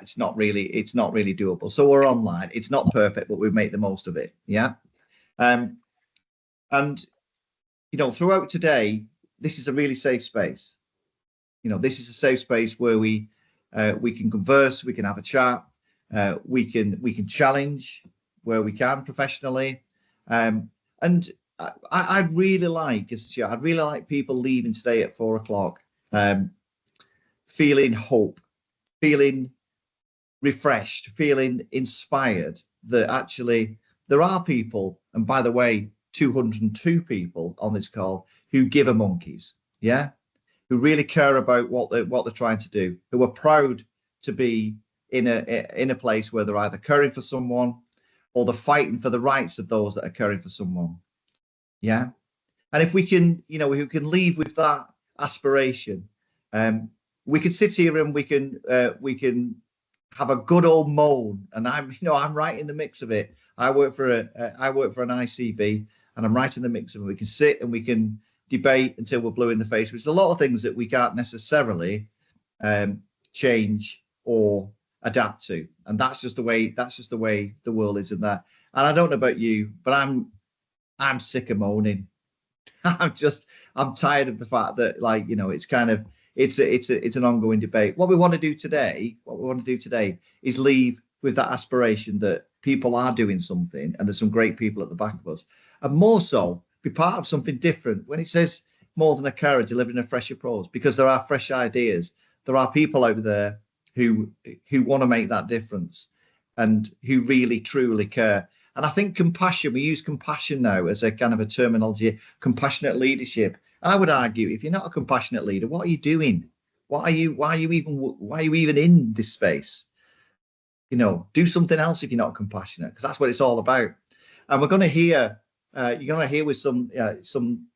it's not really doable. So we're online. It's not perfect, but we make the most of it. Yeah. Um, and throughout today, this is a really safe space. This is a safe space where we can converse, we can have a chat, we can challenge where we can professionally, and I really like, as a chair, I'd really like people leaving today at 4 o'clock, feeling hope, feeling refreshed, feeling inspired that actually there are people, and by the way, 202 people on this call who give a monkeys, yeah, who really care about what they're trying to do, who are proud to be in a place where they're either caring for someone or they're fighting for the rights of those that are caring for someone. Yeah. And if we can, we can leave with that aspiration, we can sit here and we can have a good old moan. And I'm right in the mix of it. I work for an ICB, and I'm right in the mix of it. We can sit and we can debate until we're blue in the face. There's a lot of things that we can't necessarily change or adapt to, and that's just the way the world is in that. And I don't know about you, but I'm sick of moaning. I'm tired of the fact that, it's kind of it's an ongoing debate. What we want to do today is leave with that aspiration that people are doing something, and there's some great people at the back of us, and more so be part of something different. When it says more than a carer delivering a fresh approach, because there are fresh ideas, there are people out there who want to make that difference and who really truly care. And I think compassion, we use compassion now as a kind of a terminology, compassionate leadership. I would argue, if you're not a compassionate leader, what are you doing? Why are you even in this space? Do something else if you're not compassionate, because that's what it's all about. And we're going to hear, you're going to hear with some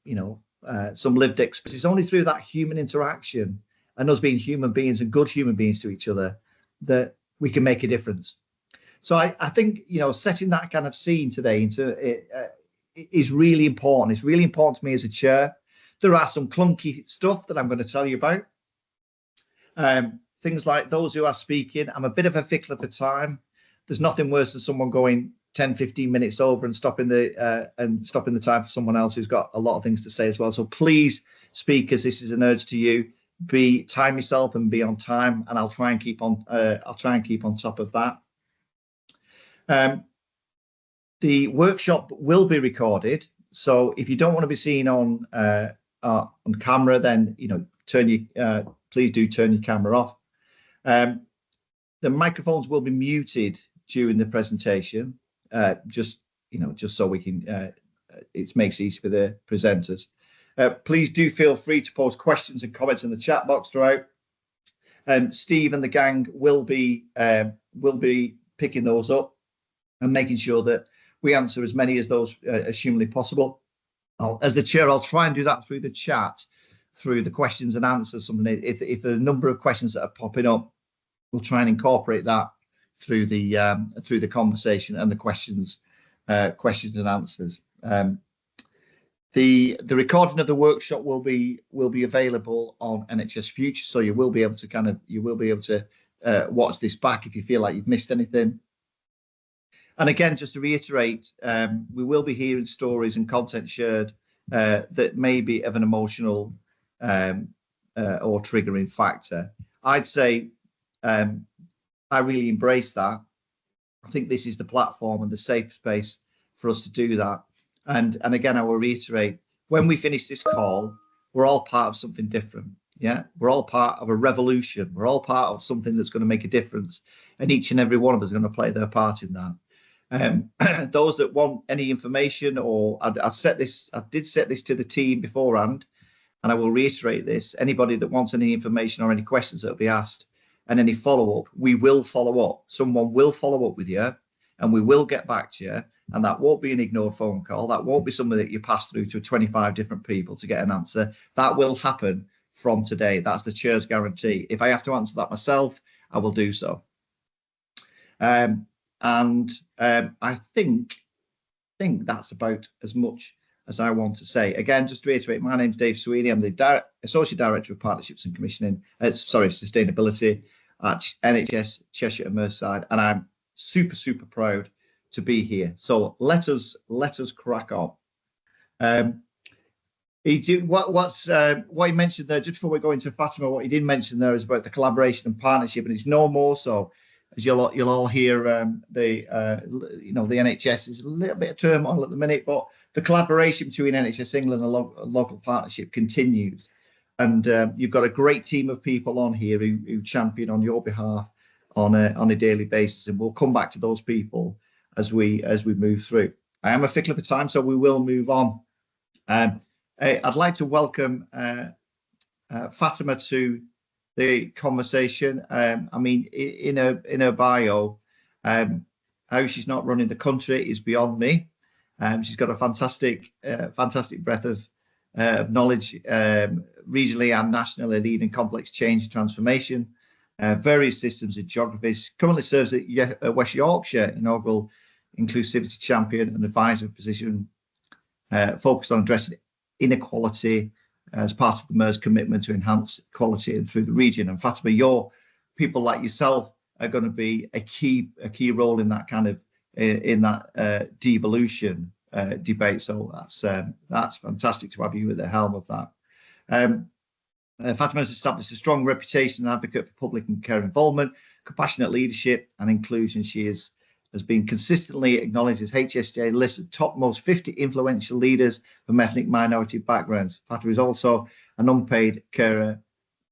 lived experience. It's only through that human interaction and us being human beings and good human beings to each other that we can make a difference. So I think, setting that kind of scene today is really important. It's really important to me as a chair. There are some clunky stuff that I'm going to tell you about. Things like those who are speaking. I'm a bit of a fickler for time. There's nothing worse than someone going 10, 15 minutes over and stopping the time for someone else who's got a lot of things to say as well. So please, speakers, this is an urge to you. Time yourself and be on time, and I'll try and keep on top of that. The workshop will be recorded, so if you don't want to be seen on camera, then please do turn your camera off. The microphones will be muted during the presentation, just so we can. It makes it easy for the presenters. Please do feel free to post questions and comments in the chat box throughout. Steve and the gang will be picking those up and making sure that we answer as many as those as humanly possible. As the chair, I'll try and do that through the chat, through the questions and answers. If there are a number of questions that are popping up, we'll try and incorporate that through the conversation and the questions and answers. The recording of the workshop will be available on NHS Future, so you will be able to watch this back if you feel like you've missed anything. And again, just to reiterate, we will be hearing stories and content shared that may be of an emotional or triggering factor. I'd say I really embrace that. I think this is the platform and the safe space for us to do that. And again, I will reiterate, when we finish this call, we're all part of something different. Yeah, we're all part of a revolution. We're all part of something that's going to make a difference. And each and every one of us is going to play their part in that. Those that want any information, or I did set this to the team beforehand, and I will reiterate this: anybody that wants any information or any questions that will be asked and any follow-up, we will follow up. Someone will follow up with you, and we will get back to you. And that won't be an ignored phone call. That won't be something that you pass through to 25 different people to get an answer. That will happen from today. That's the chair's guarantee. If I have to answer that myself, I will do so. I think that's about as much as I want to say. Again, just to reiterate, my name's Dave Sweeney. I'm the Associate Director of Partnerships and Commissioning, Sustainability. at NHS Cheshire and Merseyside, and I'm super, super proud to be here. So let us crack on. What he mentioned there just before we go into Fatima. What he didn't mention there is about the collaboration and partnership, and it's no more so. As you'll all hear, the NHS is a little bit of turmoil at the minute, but the collaboration between NHS England and local partnership continues. And you've got a great team of people on here who champion on your behalf on a daily basis, and we'll come back to those people as we move through. I am a stickler for time, so we will move on. I'd like to welcome Fatima to the conversation. I mean, in her bio, how she's not running the country is beyond me. She's got a fantastic breadth of knowledge, regionally and nationally, leading complex change and transformation, various systems and geographies. Currently serves at West Yorkshire, inaugural inclusivity champion and advisor position, focused on addressing inequality as part of the MERS commitment to enhance equality and through the region. And Fatima, your people like yourself are going to be a key role in that kind of devolution debate. So that's fantastic to have you at the helm of that. Fatima has established a strong reputation and advocate for public and care involvement, compassionate leadership and inclusion. She has been consistently acknowledged as HSJ list of top most 50 influential leaders from ethnic minority backgrounds. Fatima is also an unpaid carer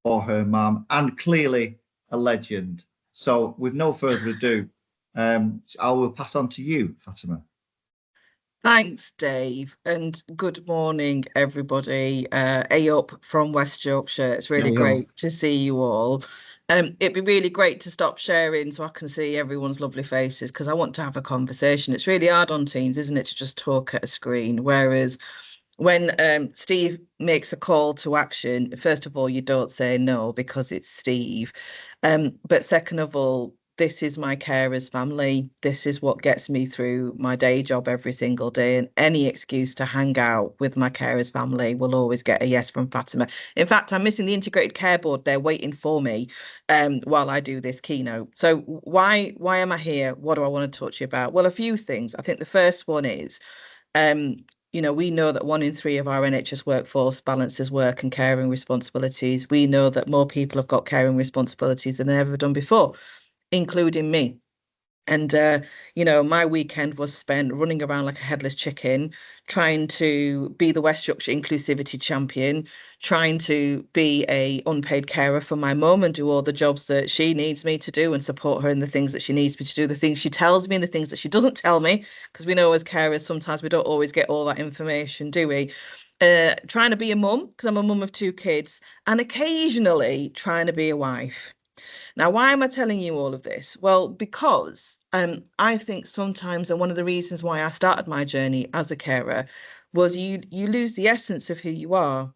for her mum and clearly a legend. So with no further ado, I will pass on to you, Fatima. Thanks, Dave, and good morning, everybody. Up from West Yorkshire. It's really great to see you all. It'd be really great to stop sharing so I can see everyone's lovely faces, because I want to have a conversation. It's really hard on Teams, isn't it, to just talk at a screen? Whereas when Steve makes a call to action, first of all, you don't say no because it's Steve. But second of all, this is my carers family. This is what gets me through my day job every single day. And any excuse to hang out with my carers family will always get a yes from Fatima. In fact, I'm missing the integrated care board. They're waiting for me while I do this keynote. So why am I here? What do I want to talk to you about? Well, a few things. I think the first one is, we know that 1 in 3 of our NHS workforce balances work and caring responsibilities. We know that more people have got caring responsibilities than they've ever done before, including me. And, my weekend was spent running around like a headless chicken, trying to be the West Yorkshire inclusivity champion, trying to be a unpaid carer for my mum and do all the jobs that she needs me to do and support her in the things that she needs me to do, the things she tells me and the things that she doesn't tell me, because we know as carers, sometimes we don't always get all that information, do we? Trying to be a mum, because I'm a mum of 2 kids, and occasionally trying to be a wife. Now, why am I telling you all of this? Well, because I think sometimes, and one of the reasons why I started my journey as a carer was you lose the essence of who you are,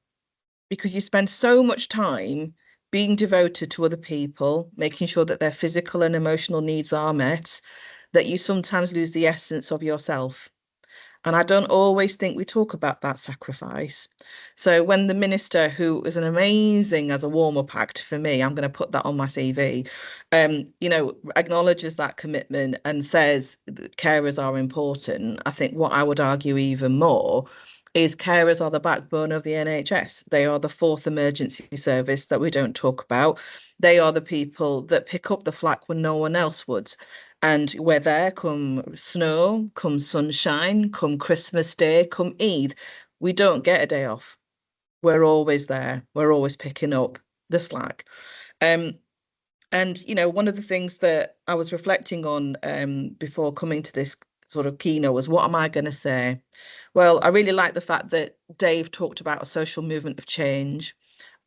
because you spend so much time being devoted to other people, making sure that their physical and emotional needs are met, that you sometimes lose the essence of yourself. And I don't always think we talk about that sacrifice. So when the minister, who is an amazing as a warm-up act for me, I'm going to put that on my CV, acknowledges that commitment and says that carers are important, I think what I would argue even more is carers are the backbone of the NHS. They are the 4th emergency service that we don't talk about. They are the people that pick up the slack when no one else would. And we're there come snow, come sunshine, come Christmas Day, come Eid. We don't get a day off. We're always there. We're always picking up the slack. And, one of the things that I was reflecting on before coming to this sort of keynote was, what am I going to say? Well, I really like the fact that Dave talked about a social movement of change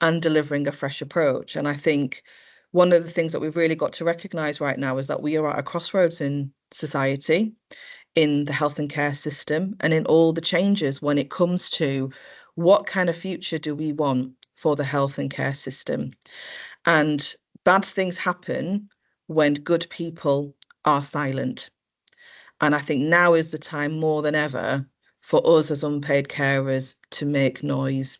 and delivering a fresh approach. And I think one of the things that we've really got to recognise right now is that we are at a crossroads in society, in the health and care system, and in all the changes when it comes to what kind of future do we want for the health and care system. And bad things happen when good people are silent. And I think now is the time more than ever for us as unpaid carers to make noise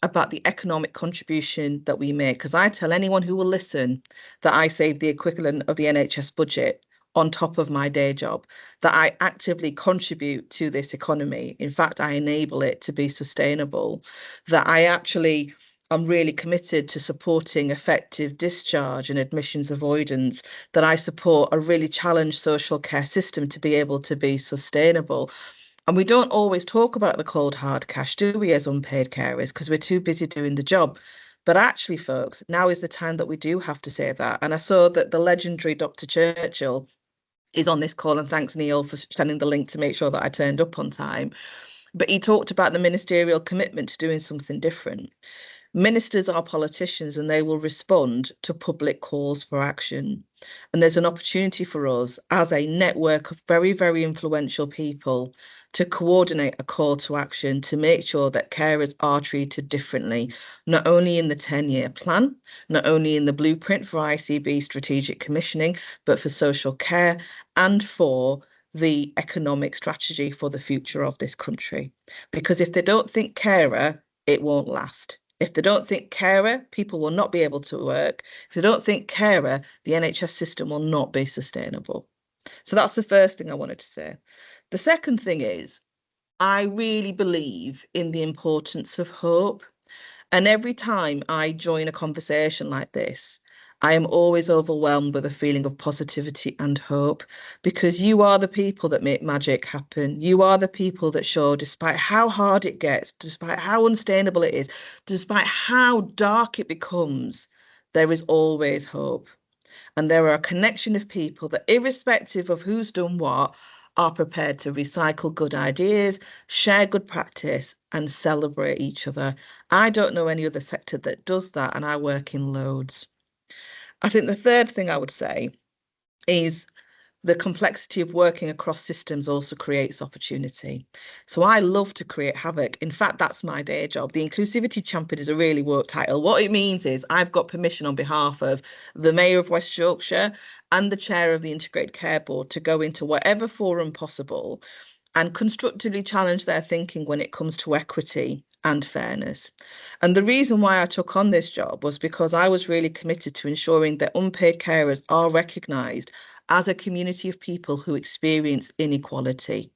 about the economic contribution that we make. Because I tell anyone who will listen that I save the equivalent of the NHS budget on top of my day job, that I actively contribute to this economy. In fact, I enable it to be sustainable, that I actually I'm really committed to supporting effective discharge and admissions avoidance, that I support a really challenged social care system to be able to be sustainable. And we don't always talk about the cold hard cash, do we, as unpaid carers, because we're too busy doing the job. But actually, folks, now is the time that we do have to say that. And I saw that the legendary Dr. Churchill is on this call, and thanks, Neil, for sending the link to make sure that I turned up on time. But he talked about the ministerial commitment to doing something different. Ministers are politicians and they will respond to public calls for action. And there's an opportunity for us as a network of very, very influential people to coordinate a call to action to make sure that carers are treated differently, not only in the 10-year plan, not only in the blueprint for ICB strategic commissioning, but for social care and for the economic strategy for the future of this country. Because if they don't think carer, it won't last. If they don't think carer, people will not be able to work. If they don't think carer, the NHS system will not be sustainable. So that's the first thing I wanted to say. The second thing is, I really believe in the importance of hope. And every time I join a conversation like this, I am always overwhelmed with a feeling of positivity and hope, because you are the people that make magic happen. You are the people that show, despite how hard it gets, despite how unsustainable it is, despite how dark it becomes, there is always hope. And there are a connection of people that, irrespective of who's done what, are prepared to recycle good ideas, share good practice, and celebrate each other. I don't know any other sector that does that, and I work in loads. I think the third thing I would say is the complexity of working across systems also creates opportunity. So I love to create havoc. In fact, that's my day job. The Inclusivity Champion is a really woke title. What it means is I've got permission on behalf of the Mayor of West Yorkshire and the Chair of the Integrated Care Board to go into whatever forum possible and constructively challenge their thinking when it comes to equity and fairness. And the reason why I took on this job was because I was really committed to ensuring that unpaid carers are recognised as a community of people who experience inequality.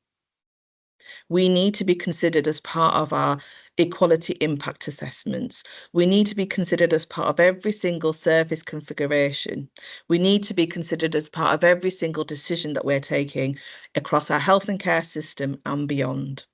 We need to be considered as part of our equality impact assessments. We need to be considered as part of every single service configuration. We need to be considered as part of every single decision that we're taking across our health and care system and beyond.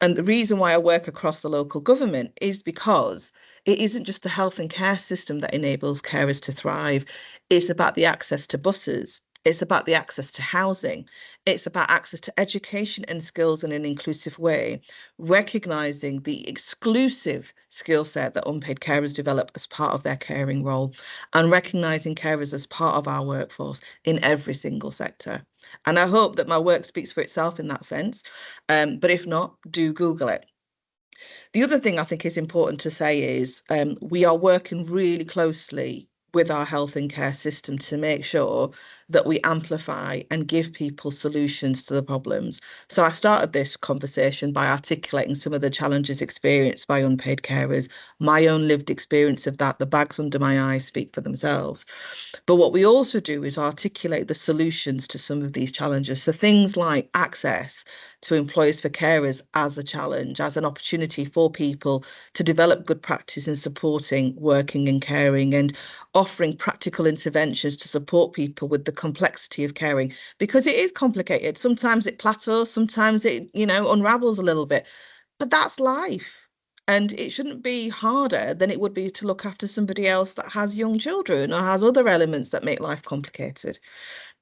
And the reason why I work across the local government is because it isn't just the health and care system that enables carers to thrive. It's about the access to buses. It's about the access to housing. It's about access to education and skills in an inclusive way, recognising the exclusive skill set that unpaid carers develop as part of their caring role, and recognising carers as part of our workforce in every single sector. And I hope that my work speaks for itself in that sense. But if not, do Google it. The other thing I think is important to say is we are working really closely with our health and care system to make sure that we amplify and give people solutions to the problems. So I started this conversation by articulating some of the challenges experienced by unpaid carers, my own lived experience of that. The bags under my eyes speak for themselves. But what we also do is articulate the solutions to some of these challenges. So things like access to employers for carers as a challenge, as an opportunity for people to develop good practice in supporting, working and caring, and offering practical interventions to support people with the complexity of caring, because it is complicated. Sometimes it plateaus, sometimes it, unravels a little bit, but that's life. And it shouldn't be harder than it would be to look after somebody else that has young children or has other elements that make life complicated.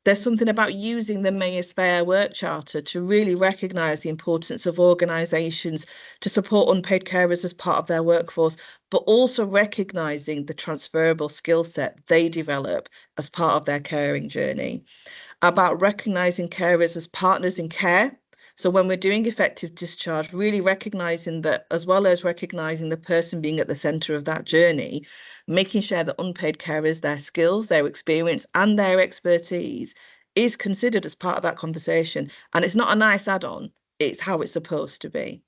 There's something about using the Mayor's Fair Work Charter to really recognise the importance of organisations to support unpaid carers as part of their workforce, but also recognising the transferable skill set they develop as part of their caring journey. About recognising carers as partners in care. So when we're doing effective discharge, really recognising that, as well as recognising the person being at the centre of that journey, making sure that unpaid carers, their skills, their experience and their expertise is considered as part of that conversation. And it's not a nice add-on, it's how it's supposed to be.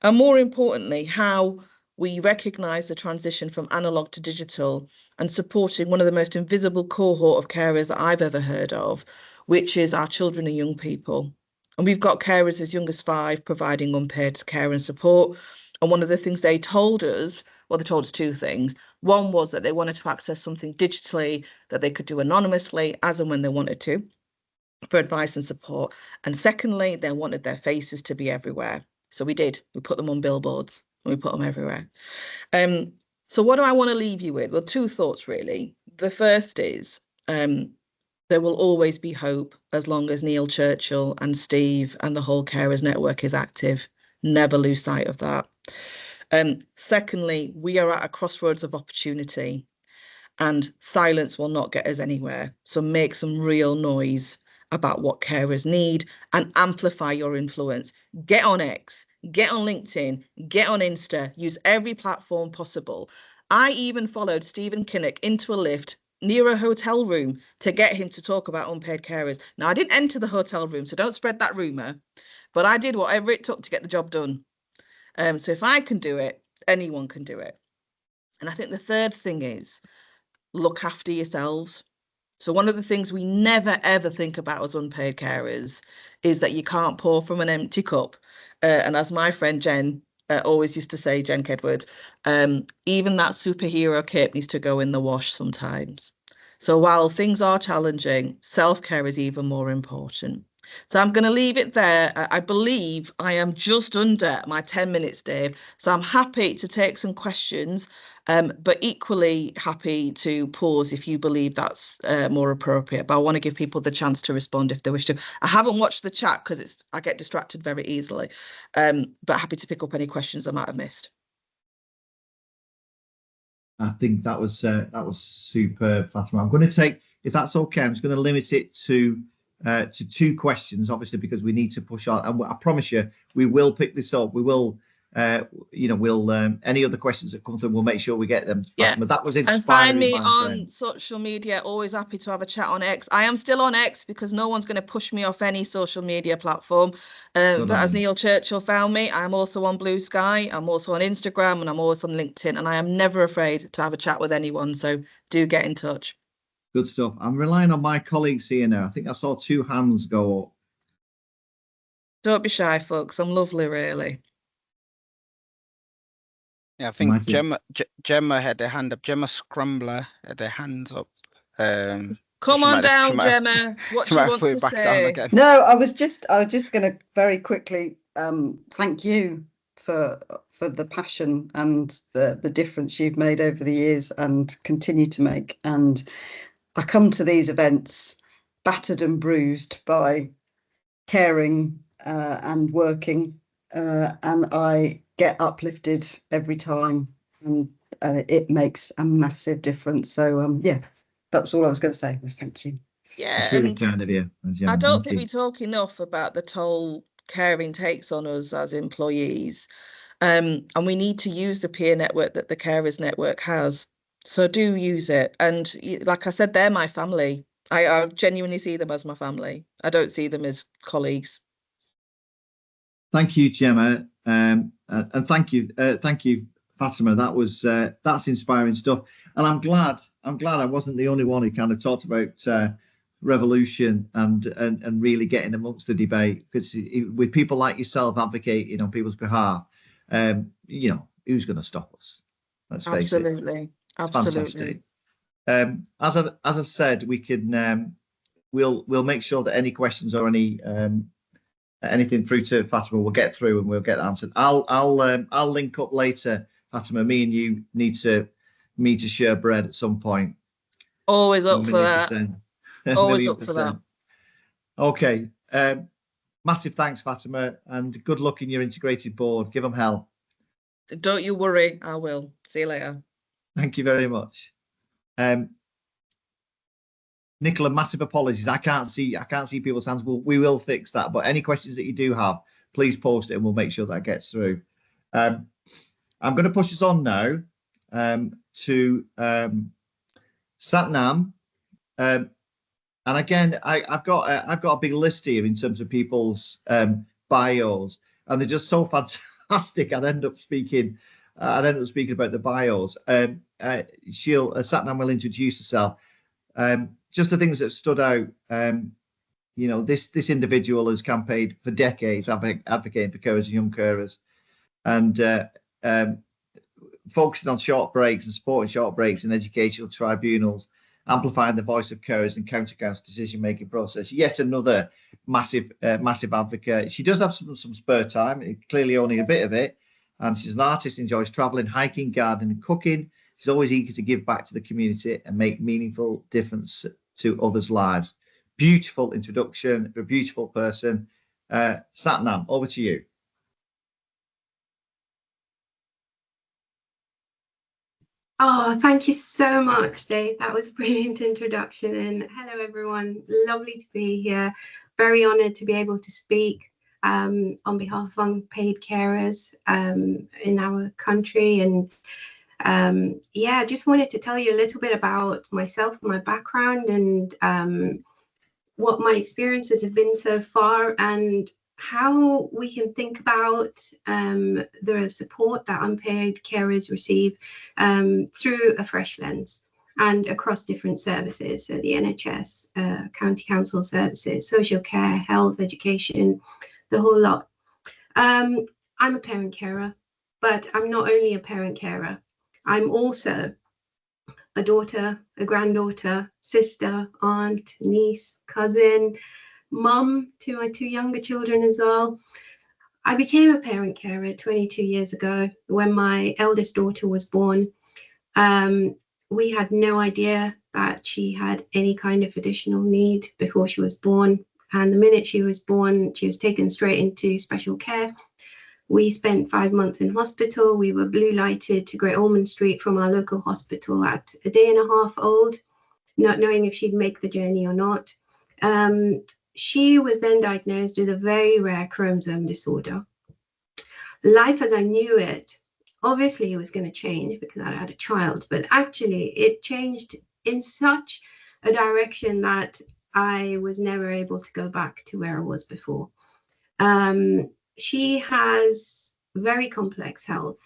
And more importantly, how we recognise the transition from analogue to digital and supporting one of the most invisible cohort of carers that I've ever heard of, which is our children and young people. And we've got carers as young as 5 providing unpaid care and support. And one of the things they told us, well, they told us 2 things. One was that they wanted to access something digitally that they could do anonymously as and when they wanted to for advice and support. And secondly, they wanted their faces to be everywhere. So we did. We put them on billboards and we put them everywhere. So what do I want to leave you with? Well, 2 thoughts, really. The first is there will always be hope as long as Neil Churchill and Steve and the whole Carers Network is active. Never lose sight of that. Secondly, we are at a crossroads of opportunity and silence will not get us anywhere. So make some real noise about what carers need and amplify your influence. Get on X, get on LinkedIn, get on Insta, use every platform possible. I even followed Stephen Kinnock into a lift near a hotel room to get him to talk about unpaid carers. Now, I didn't enter the hotel room, so don't spread that rumour, but I did whatever it took to get the job done. So if I can do it, anyone can do it. And I think the third thing is look after yourselves. So one of the things we never, ever think about as unpaid carers is that you can't pour from an empty cup. And as my friend Jen always used to say, Jen Kedward, even that superhero cape needs to go in the wash sometimes. So while things are challenging, self-care is even more important. So I'm going to leave it there. I believe I am just under my 10 minutes, Dave. So I'm happy to take some questions, but equally happy to pause if you believe that's more appropriate. But I want to give people the chance to respond if they wish to. I haven't watched the chat because I get distracted very easily, but happy to pick up any questions I might have missed. I think that was superb, Fatima. I'm going to take, if that's okay, I'm just going to limit it to 2 questions, obviously, because we need to push on. And I promise you, we will pick this up. We will, we'll any other questions that come through, we'll make sure we get them. Fatima, that was inspiring. And find me on social media. Always happy to have a chat on X. I am still on X because no one's going to push me off any social media platform. But as Neil Churchill found me, I'm also on Blue Sky. I'm also on Instagram and I'm also on LinkedIn. And I am never afraid to have a chat with anyone. So do get in touch. Good stuff. I'm relying on my colleagues here now. I think I saw 2 hands go up. Don't be shy, folks. I'm lovely, really. Yeah, I think Gemma had her hand up. Gemma Scrumbler had her hands up. Come on down, Gemma. What do you want to say? No, I was just going to very quickly thank you for the passion and the difference you've made over the years and continue to make. And I come to these events battered and bruised by caring and working, and I get uplifted every time, and it makes a massive difference. So yeah, that's all I was going to say was thank you. Yeah, it's really kind of you. I don't think we talk enough about the toll caring takes on us as employees, and we need to use the peer network that the Carers Network has. So do use it. And like I said, they're my family. I genuinely see them as my family. I don't see them as colleagues. Thank you, Gemma, and thank you, Fatima. That was that's inspiring stuff. And I'm glad I wasn't the only one who kind of talked about revolution and really getting amongst the debate, because with people like yourself advocating on people's behalf, who's going to stop us? Let's face it. Absolutely. As I've said, we can we'll make sure that any questions or anything through to Fatima we'll get through and we'll get answered. I'll link up later, Fatima. Me and you need to share bread at some point. Always up for that. Always up for that. Okay. Massive thanks, Fatima, and good luck in your integrated board. Give them hell. Don't you worry, I will. See you later. Thank you very much. Nicola, massive apologies. I can't see people's hands. We will fix that. But any questions that you do have, please post it and we'll make sure that gets through. I'm going to push us on now to Satnam. And again, I've got a big list here in terms of people's bios, and they're just so fantastic. I'd end up speaking and then we're speaking about the bios. Satnam will introduce herself. Just the things that stood out. You know, this individual has campaigned for decades, advocating for carers and young carers, and focusing on short breaks and supporting short breaks in educational tribunals, amplifying the voice of carers and county council decision-making process. Yet another massive advocate. She does have some spare time, clearly only a bit of it, and she's an artist, enjoys traveling, hiking, gardening, and cooking. She's always eager to give back to the community and make meaningful difference to others' lives. Beautiful introduction for a beautiful person. Satnam, over to you. Oh, thank you so much, Dave. That was a brilliant introduction. And hello, everyone. Lovely to be here. Very honoured to be able to speak on behalf of unpaid carers in our country. And yeah, just wanted to tell you a little bit about myself, my background, and what my experiences have been so far, and how we can think about the support that unpaid carers receive through a fresh lens and across different services, so the NHS, county council services, social care, health, education, the whole lot. I'm a parent carer, but I'm not only a parent carer, I'm also a daughter, a granddaughter, sister, aunt, niece, cousin, mum to my two younger children as well. I became a parent carer 22 years ago when my eldest daughter was born. We had no idea that she had any kind of additional need before she was born. And the minute she was born, she was taken straight into special care. We spent 5 months in hospital. We were blue lighted to Great Ormond Street from our local hospital at a day and a half old, not knowing if she'd make the journey or not. She was then diagnosed with a very rare chromosome disorder. Life as I knew it, obviously it was going to change because I had a child, but actually it changed in such a direction that I was never able to go back to where I was before. She has very complex health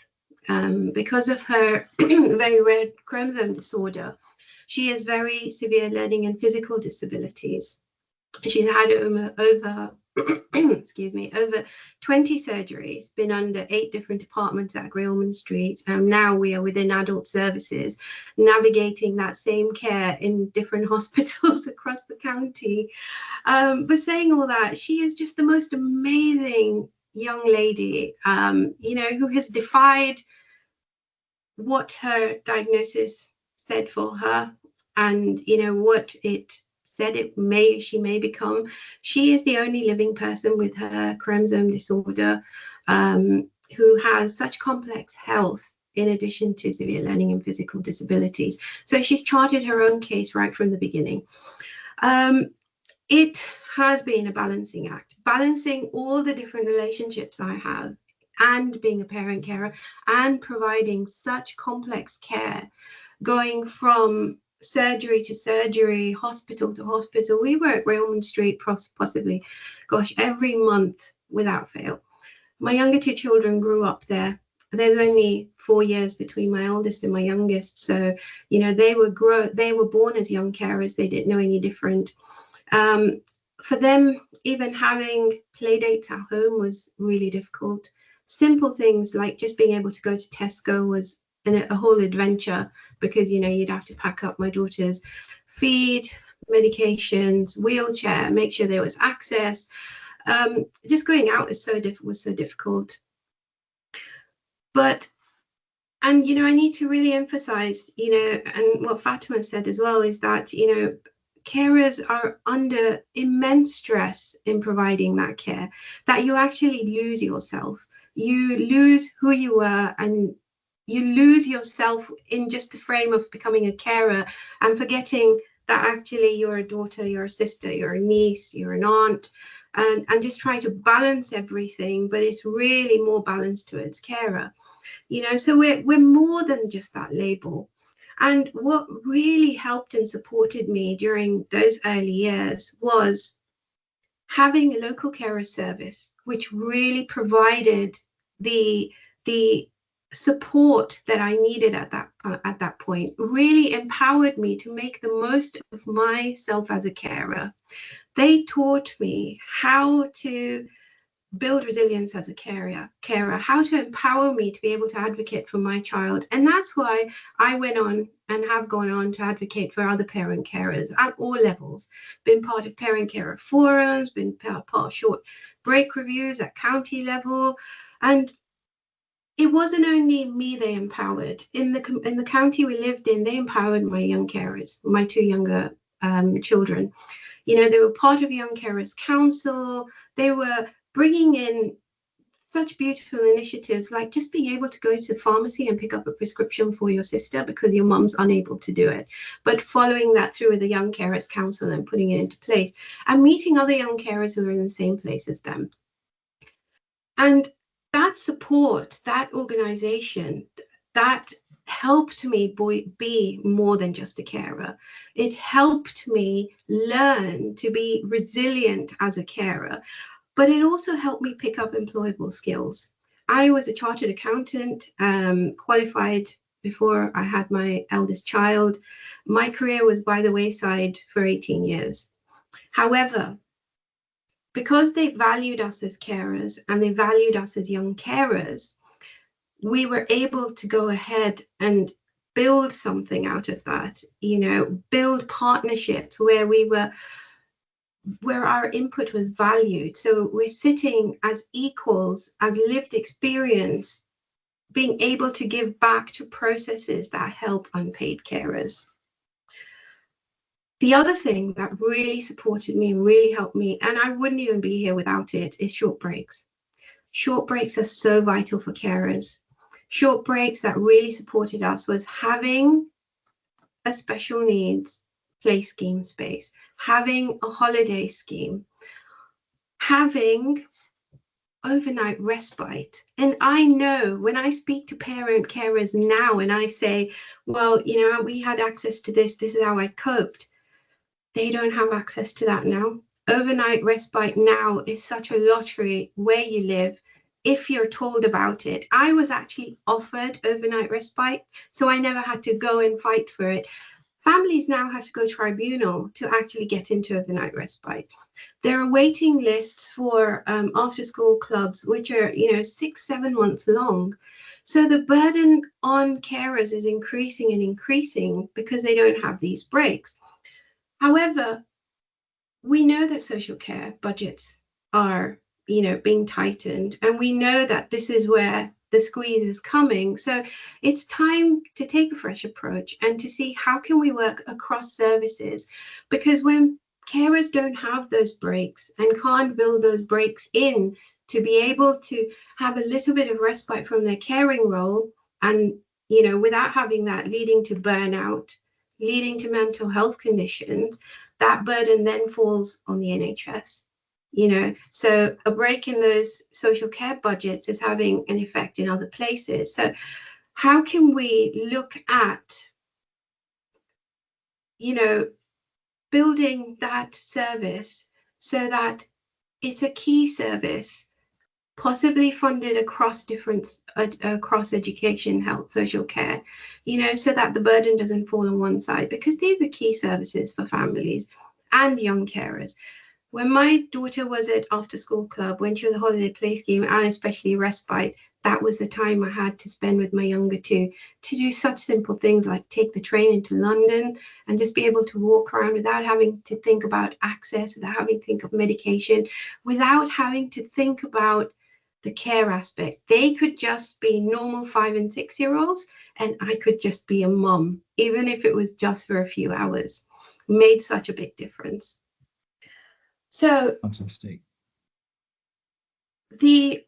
because of her very rare chromosome disorder. She has very severe learning and physical disabilities. She's had over excuse me, over 20 surgeries, been under 8 different departments at Great Ormond Street. Now we are within adult services, navigating that same care in different hospitals across the county. But saying all that, she is just the most amazing young lady, you know, who has defied what her diagnosis said for her, and you know what it said she may become. She is the only living person with her chromosome disorder who has such complex health in addition to severe learning and physical disabilities. So she's charted her own case right from the beginning. It has been a balancing act, balancing all the different relationships I have and being a parent carer and providing such complex care, going from surgery to surgery, hospital to hospital. We were at Great Ormond Street possibly, gosh, every month without fail. My younger 2 children grew up there. There's only 4 years between my oldest and my youngest. So, you know, they were born as young carers. They didn't know any different. For them, even having play dates at home was really difficult. Simple things like just being able to go to Tesco was a whole adventure, because you know you'd have to pack up my daughter's feed, medications, wheelchair, make sure there was access. Just going out was so difficult. But, and you know, I need to really emphasize, you know, and what Fatima said as well, is that you know carers are under immense stress in providing that care, that you actually lose yourself. You lose who you were, and you lose yourself in just the frame of becoming a carer and forgetting that actually you're a daughter, you're a sister, you're a niece, you're an aunt, and just try to balance everything. But it's really more balanced towards carer, you know, so we're more than just that label. And what really helped and supported me during those early years was having a local carer service, which really provided the support that I needed at that point really empowered me to make the most of myself as a carer. They taught me how to build resilience as a carer, how to empower me to be able to advocate for my child. And that's why I went on and have gone on to advocate for other parent carers at all levels, been part of parent carer forums, been part of short break reviews at county level. And it wasn't only me they empowered. In the county we lived in, they empowered my young carers, my two younger children. You know, they were part of Young Carers Council. They were bringing in such beautiful initiatives, like just being able to go to the pharmacy and pick up a prescription for your sister because your mum's unable to do it. But following that through with the Young Carers Council and putting it into place and meeting other young carers who are in the same place as them. And that support, that organization, that helped me be more than just a carer. It helped me learn to be resilient as a carer, but it also helped me pick up employable skills. I was a chartered accountant, qualified before I had my eldest child. My career was by the wayside for 18 years. However, because they valued us as carers and they valued us as young carers, we were able to go ahead and build something out of that, you know, build partnerships where our input was valued. So we're sitting as equals, as lived experience, being able to give back to processes that help unpaid carers. The other thing that really supported me and really helped me, and I wouldn't even be here without it, is short breaks. Short breaks are so vital for carers. Short breaks that really supported us was having a special needs play scheme space, having a holiday scheme, having overnight respite. And I know when I speak to parent carers now and I say, well, you know, we had access to this is how I coped. They don't have access to that now. Overnight respite now is such a lottery where you live if you're told about it. I was actually offered overnight respite, so I never had to go and fight for it. Families now have to go tribunal to actually get into overnight respite. There are waiting lists for after school clubs, which are, you know, 6-7 months long. So the burden on carers is increasing and increasing because they don't have these breaks. However, we know that social care budgets are, you know, being tightened, and we know that this is where the squeeze is coming. So it's time to take a fresh approach and to see how can we work across services, because when carers don't have those breaks and can't build those breaks in to be able to have a little bit of respite from their caring role, and, you know, without having that leading to burnout, leading to mental health conditions, that burden then falls on the NHS. You know, so a break in those social care budgets is having an effect in other places. So how can we look at, you know, building that service so that it's a key service, possibly funded across across education, health, social care, you know, so that the burden doesn't fall on one side, because these are key services for families and young carers. When my daughter was at after school club, when she was a holiday play scheme, and especially respite, that was the time I had to spend with my younger two to do such simple things like take the train into London and just be able to walk around without having to think about access, without having to think of medication, without having to think about the care aspect. They could just be normal 5 and 6 year olds, and I could just be a mum, even if it was just for a few hours. Made such a big difference. So fantastic. The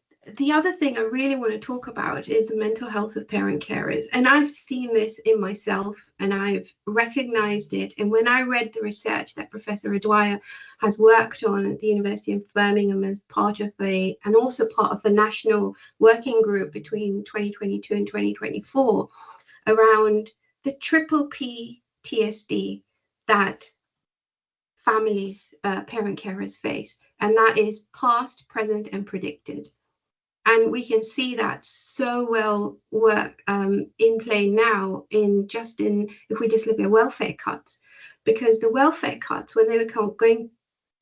other thing I really want to talk about is the mental health of parent carers. And I've seen this in myself and I've recognized it. And when I read the research that Professor Adwaya has worked on at the University of Birmingham as part of and also part of a national working group between 2022 and 2024 around the triple PTSD that families, parent carers face, and that is past, present, and predicted. And we can see that so well work in play now if we just look at welfare cuts, because the welfare cuts, when they were going,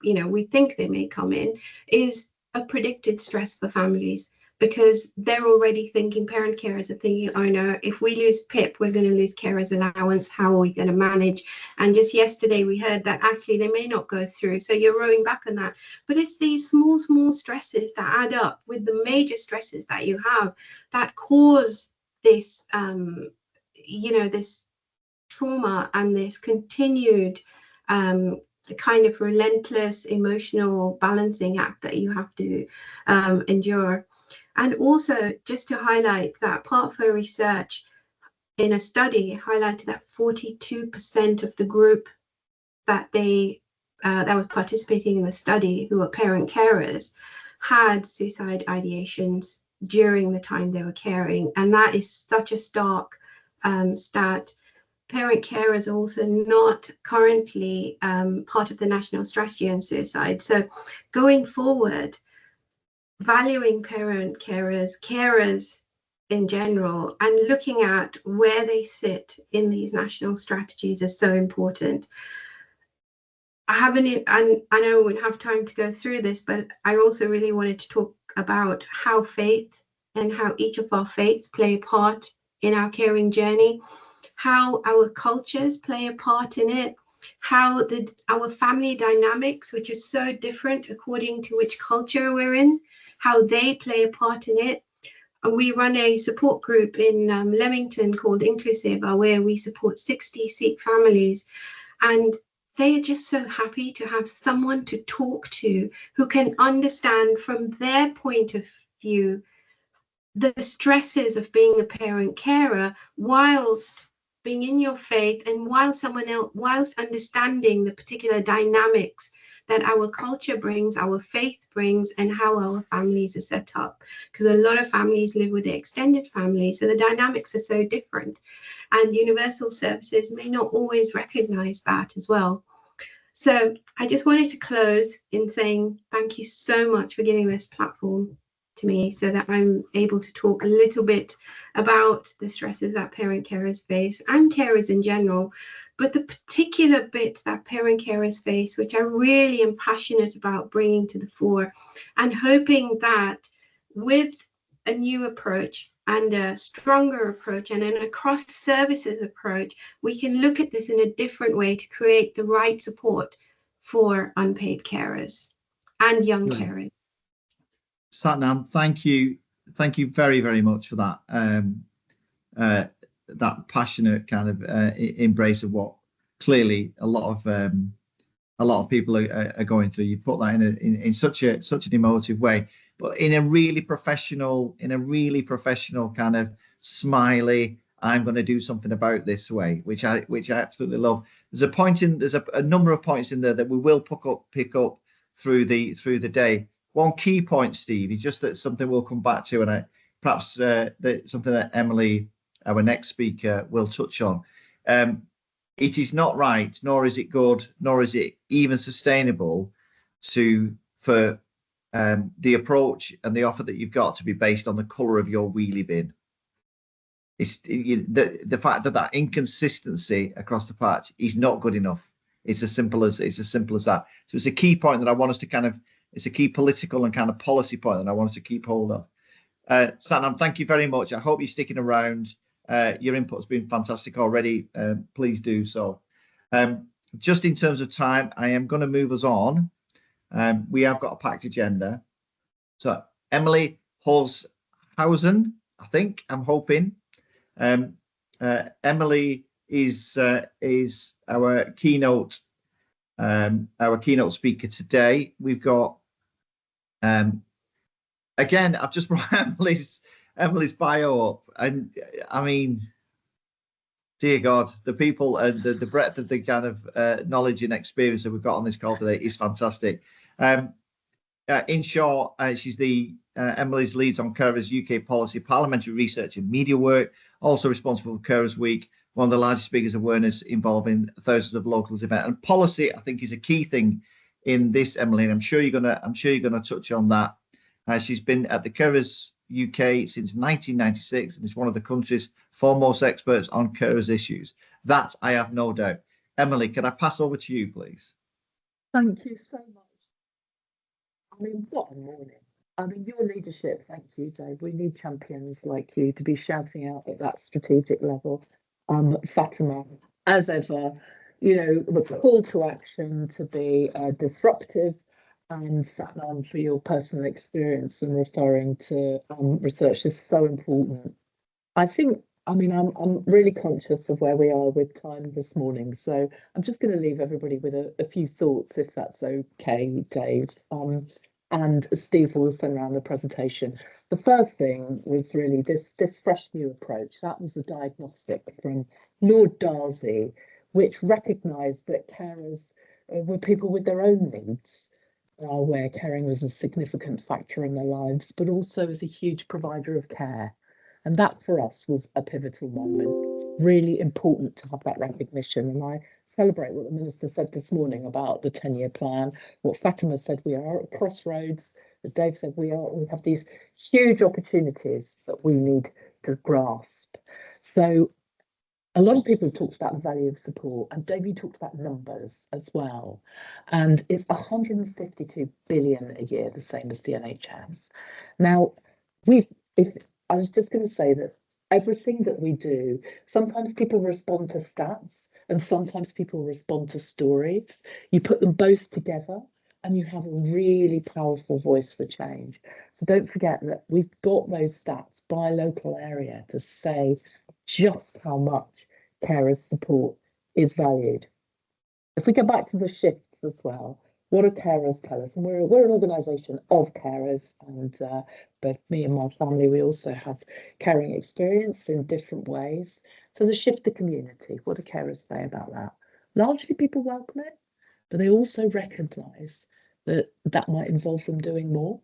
we think they may come in, is a predicted stress for families, because they're already thinking, parent carers are thinking, oh no, if we lose PIP, we're going to lose carers allowance. How are we going to manage? And just yesterday we heard that actually they may not go through. So you're rowing back on that. But it's these small stresses that add up with the major stresses that you have that cause this, this trauma and this continued kind of relentless emotional balancing act that you have to endure. And also, just to highlight that part of her research in a study highlighted that 42% of the group that that was participating in the study, who were parent carers, had suicide ideations during the time they were caring. And that is such a stark stat. Parent carers are also not currently part of the national strategy on suicide. So going forward, valuing parent carers in general, and looking at where they sit in these national strategies is so important. I know we won't have time to go through this, but I also really wanted to talk about how faith and how each of our faiths play a part in our caring journey, how our cultures play a part in it, how our family dynamics, which is so different according to which culture we're in, how they play a part in it. And we run a support group in Leamington called Inclusive, where we support 60 Sikh families, and they are just so happy to have someone to talk to who can understand from their point of view the stresses of being a parent carer whilst being in your faith, and whilst understanding the particular dynamics that our culture brings, our faith brings, and how our families are set up. Because a lot of families live with their extended family, so the dynamics are so different. And universal services may not always recognize that as well. So I just wanted to close in saying thank you so much for giving this platform to me, so that I'm able to talk a little bit about the stresses that parent carers face, and carers in general, but the particular bit that parent carers face, which I really am passionate about bringing to the fore, and hoping that with a new approach and a stronger approach and an across services approach, we can look at this in a different way to create the right support for unpaid carers and young carers. Satnam, thank you very, very much for that that passionate kind of embrace of what clearly a lot of people are going through. You put that in such an emotive way, but in a really professional kind of smiley, I'm going to do something about this way, which I absolutely love. There's a number of points in there that we will pick up through the day. One key point, Steve, is just that something we'll come back to, and perhaps something that Emily, our next speaker, will touch on. It is not right, nor is it good, nor is it even sustainable for the approach and the offer that you've got to be based on the colour of your wheelie bin. It's the fact that inconsistency across the patch is not good enough. It's as simple as that. So it's a key point that I want us to it's a key political and kind of policy point that I want us to keep hold of. Satnam, thank you very much. I hope you're sticking around. Your input's been fantastic already. Please do so. Just in terms of time, I am going to move us on. We have got a packed agenda. So Emily Holzhausen, I'm hoping. Emily is our keynote speaker today. We've got again, I've just brought Emily's bio up, and I mean, dear God, the people and the breadth of the kind of knowledge and experience that we've got on this call today is fantastic. In short, she's Emily's leads on Carers UK policy, parliamentary research and media work, also responsible for Carers Week, one of the largest speakers awareness involving thousands of locals event. And policy, I think, is a key thing in this, Emily, and I'm sure you're gonna touch on that. She's been at the Carers UK since 1996 and is one of the country's foremost experts on carers issues. That I have no doubt. Emily, can I pass over to you, please? Thank you so much. I mean, what a morning. I mean, your leadership, thank you, Dave. We need champions like you to be shouting out at that strategic level. Fatima, as ever, you know, the call to action to be disruptive, and Satnam for your personal experience and referring to research is so important. I think, I mean, I'm really conscious of where we are with time this morning, so I'm just going to leave everybody with a few thoughts, if that's okay, Dave. And Steve will send around the presentation. The first thing was really this fresh new approach. That was the diagnostic from Lord Darcy, which recognised that carers were people with their own needs, where caring was a significant factor in their lives, but also as a huge provider of care. And that for us was a pivotal moment, really important to have that recognition. And I celebrate what the Minister said this morning about the 10-year plan, what Fatima said, we are at crossroads, that Dave said we have these huge opportunities that we need to grasp. So a lot of people have talked about the value of support, and Dave, you talked about numbers as well. And it's 152 billion a year, the same as the NHS. Now, I was just going to say that everything that we do, sometimes people respond to stats and sometimes people respond to stories. You put them both together and you have a really powerful voice for change. So don't forget that we've got those stats by local area to say just how much carers' support is valued. If we go back to the shifts as well, what do carers tell us? And we're an organisation of carers, and both me and my family, we also have caring experience in different ways. So the shift to community, what do carers say about that? Largely people welcome it, but they also recognise that that might involve them doing more.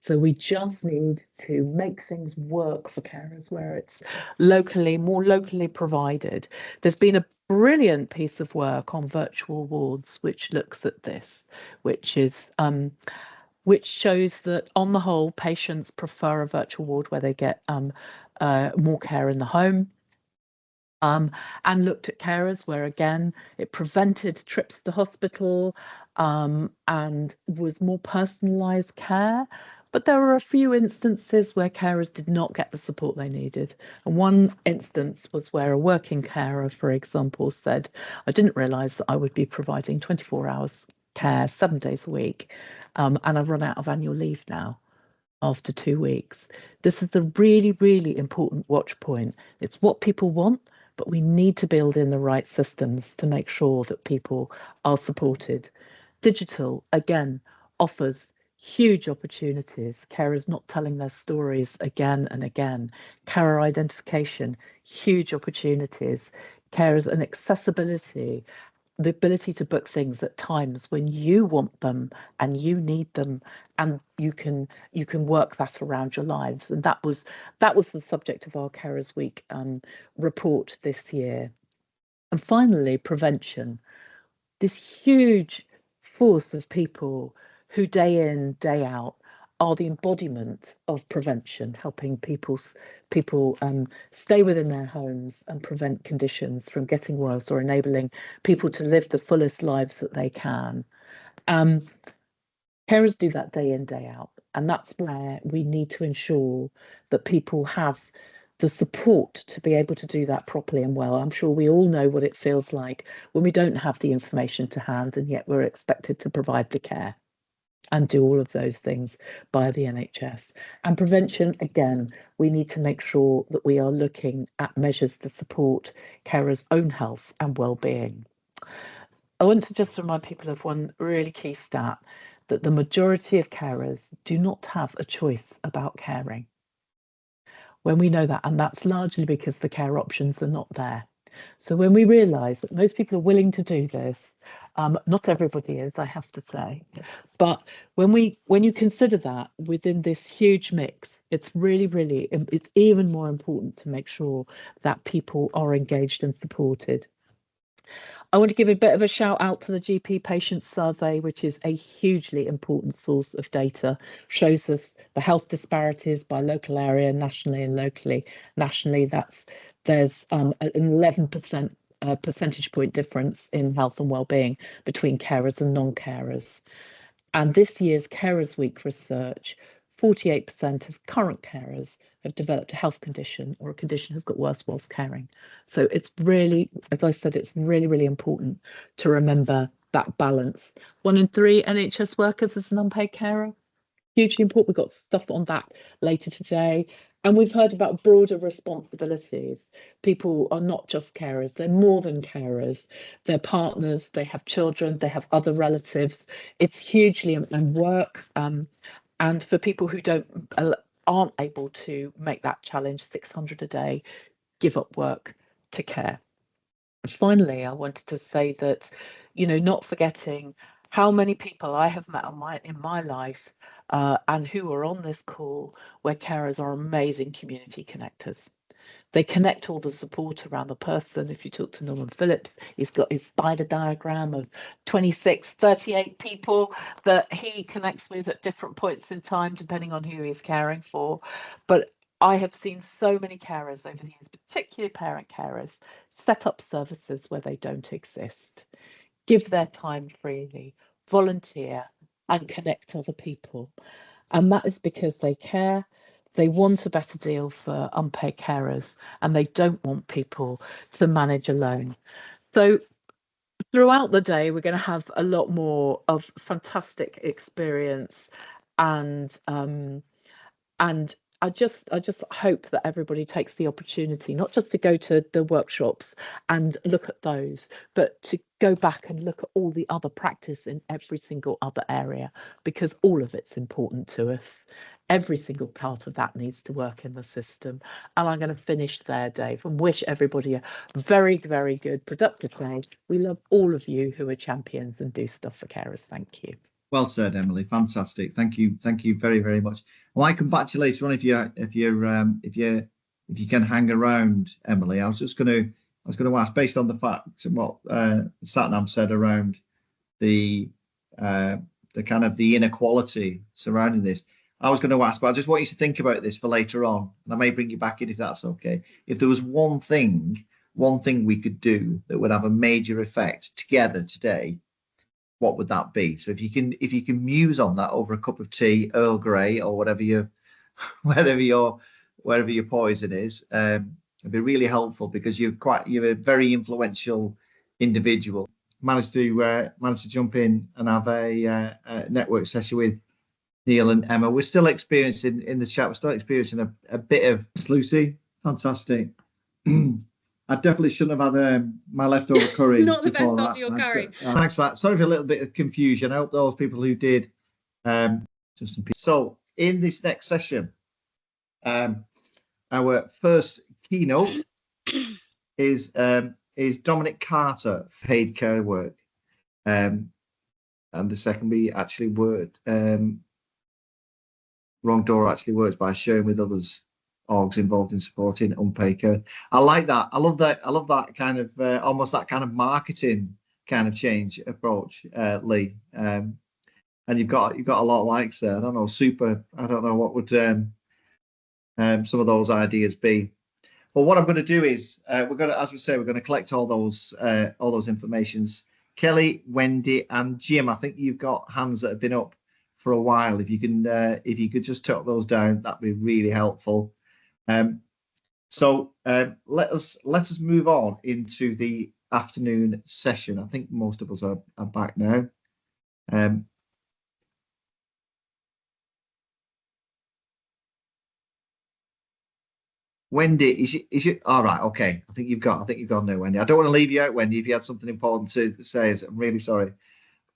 So we just need to make things work for carers where it's more locally provided. There's been a brilliant piece of work on virtual wards which looks at this, which shows that on the whole patients prefer a virtual ward where they get more care in the home. And looked at carers where, again, it prevented trips to hospital and was more personalised care. But there were a few instances where carers did not get the support they needed. And one instance was where a working carer, for example, said, I didn't realise that I would be providing 24 hours care 7 days a week, and I've run out of annual leave now after 2 weeks. This is a really, really important watch point. It's what people want, but we need to build in the right systems to make sure that people are supported. Digital, again, offers huge opportunities. Carers not telling their stories again and again. Carer identification, huge opportunities. Carers and accessibility, the ability to book things at times when you want them and you need them, and you can work that around your lives. And that was the subject of our Carers Week report this year. And finally, prevention. This huge force of people who day in, day out are the embodiment of prevention, helping people stay within their homes and prevent conditions from getting worse, or enabling people to live the fullest lives that they can. Carers do that day in, day out, and that's where we need to ensure that people have the support to be able to do that properly and well. I'm sure we all know what it feels like when we don't have the information to hand and yet we're expected to provide the care and do all of those things by the NHS. And prevention, again, we need to make sure that we are looking at measures to support carers' own health and well-being. I want to just remind people of one really key stat, that the majority of carers do not have a choice about caring. When we know that, and that's largely because the care options are not there. So when we realise that most people are willing to do this, not everybody is, I have to say, but when you consider that within this huge mix, it's really, it's even more important to make sure that people are engaged and supported. I want to give a bit of a shout out to the GP patient survey, which is a hugely important source of data, shows us the health disparities by local area, nationally and locally. Nationally, there's an 11% percentage point difference in health and well-being between carers and non-carers. And this year's Carers Week research, 48% of current carers have developed a health condition or a condition has got worse whilst caring. So it's really, as I said, it's really, really important to remember that balance. 1 in 3 NHS workers is an unpaid carer. Hugely important. We've got stuff on that later today. And we've heard about broader responsibilities. People are not just carers, they're more than carers. They're partners, they have children, they have other relatives. It's hugely and work. And for people who aren't able to make that challenge, 600 a day, give up work to care. And finally, I wanted to say that, not forgetting how many people I have met in my life and who are on this call, where carers are amazing community connectors. They connect all the support around the person. If you talk to Norman Phillips, he's got his spider diagram of 26, 38 people that he connects with at different points in time, depending on who he's caring for. But I have seen so many carers over the years, particularly parent carers, set up services where they don't exist, give their time freely, volunteer, and connect other people. And that is because they care. They want a better deal for unpaid carers, and they don't want people to manage alone. So throughout the day, we're going to have a lot more of fantastic experience, and I just hope that everybody takes the opportunity not just to go to the workshops and look at those, but to go back and look at all the other practice in every single other area, because all of it's important to us. Every single part of that needs to work in the system. And I'm going to finish there, Dave, and wish everybody a very, very good, productive day. We love all of you who are champions and do stuff for carers. Thank you. Well said, Emily. Fantastic. Thank you very, very much. Well, I come back to you later on if you can hang around, Emily. I was going to ask, based on the fact and what Satnam said around the kind of the inequality surrounding this. I was going to ask, but I just want you to think about this for later on, and I may bring you back in if that's okay. If there was one thing we could do that would have a major effect together today, what would that be? So if you can muse on that over a cup of tea, Earl Grey, or whatever your poison is, it'd be really helpful, because you're a very influential individual. Managed to jump in and have a network session with Neil and Emma. We're still experiencing in the chat. We're still experiencing a bit of Lucy. Fantastic. I definitely shouldn't have had my leftover curry. Not the best of your curry. Thanks for that. Sorry for a little bit of confusion. I hope those people who did just in peace. So in this next session, our first keynote is Dominic Carter, paid care work, and the second we actually worked. Wrong Door actually works by sharing with others orgs involved in supporting unpaid care. I like that. I love that kind of almost that kind of marketing kind of change approach, Lee. And you've got a lot of likes there. I don't know, super. I don't know what would some of those ideas be. But what I'm going to do is we're going to collect all those informations. Kelly, Wendy, and Jim. I think you've got hands that have been up for a while. If you could just tuck those down, that'd be really helpful. So let us move on into the afternoon session. I think most of us are back now. Wendy, is you all right? Okay, I think you've gone now, Wendy. I don't want to leave you out, Wendy. If you had something important to say, I'm really sorry for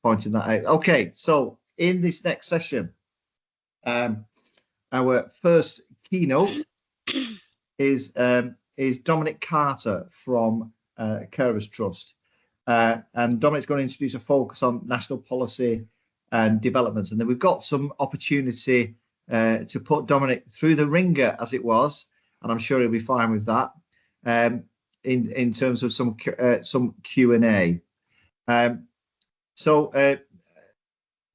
pointing that out. Okay, so in this next session, our first keynote is Dominic Carter from Carers Trust, and Dominic's going to introduce a focus on national policy and developments, and then we've got some opportunity to put Dominic through the ringer, as it was, and I'm sure he'll be fine with that. in terms of some Q&A.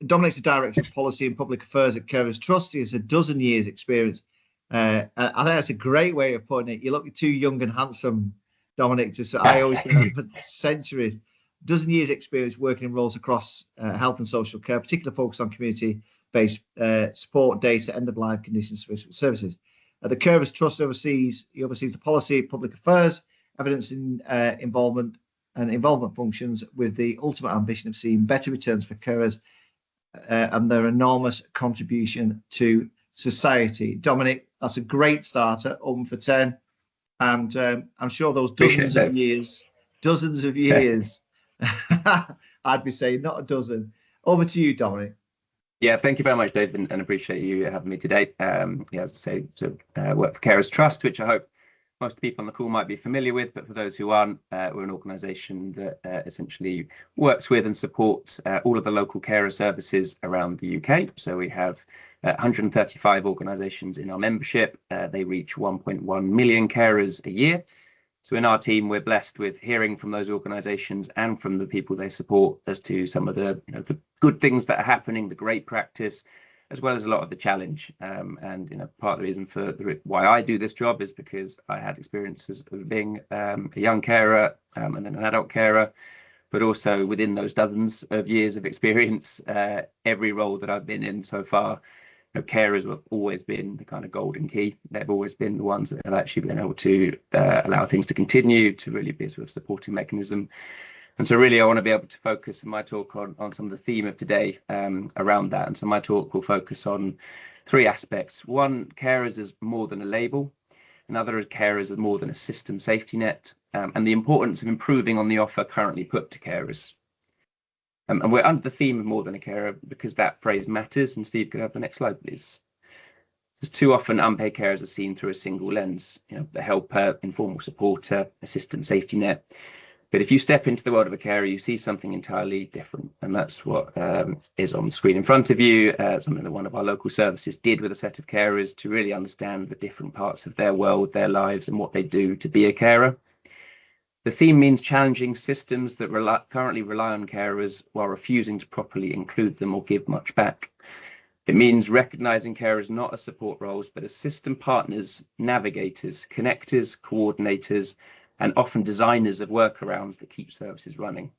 Dominic's the Director of Policy and Public Affairs at Carers Trust. He has a dozen years experience. I think that's a great way of putting it. You look too young and handsome, Dominic. I always say that for centuries. Dozen years experience working in roles across health and social care, particular focus on community-based support, data, end-of-life conditions services. The Carers Trust oversees the policy, public affairs, evidence in involvement functions, with the ultimate ambition of seeing better returns for carers and their enormous contribution to society. Dominic, that's a great starter, for 10, and I'm sure those dozens of years, I'd be saying not a dozen. Over to you, Dominic. Yeah, thank you very much, Dave, and appreciate you having me today. As I say, to work for Carers Trust, which I hope most people on the call might be familiar with, but for those who aren't, we're an organisation that essentially works with and supports all of the local carer services around the UK. So we have 135 organisations in our membership. They reach 1.1 million carers a year. So in our team, we're blessed with hearing from those organisations and from the people they support as to some of the good things that are happening, the great practice, as well as a lot of the challenge. And part of the reason for why I do this job is because I had experiences of being a young carer and then an adult carer, but also within those dozens of years of experience, every role that I've been in so far, carers have always been the kind of golden key. They've always been the ones that have actually been able to allow things to continue, to really be a sort of supporting mechanism. And so really, I want to be able to focus in my talk on some of the theme of today around that. And so my talk will focus on three aspects. One, carers as more than a label. Another, carers as more than a system safety net. And the importance of improving on the offer currently put to carers. And we're under the theme of more than a carer because that phrase matters. And Steve, could I have the next slide, please? Because too often unpaid carers are seen through a single lens, the helper, informal supporter, assistant safety net. But if you step into the world of a carer, you see something entirely different. And that's what is on the screen in front of you, something that one of our local services did with a set of carers to really understand the different parts of their world, their lives, and what they do to be a carer. The theme means challenging systems that currently rely on carers while refusing to properly include them or give much back. It means recognising carers not as support roles, but as system partners, navigators, connectors, coordinators, and often designers of workarounds that keep services running.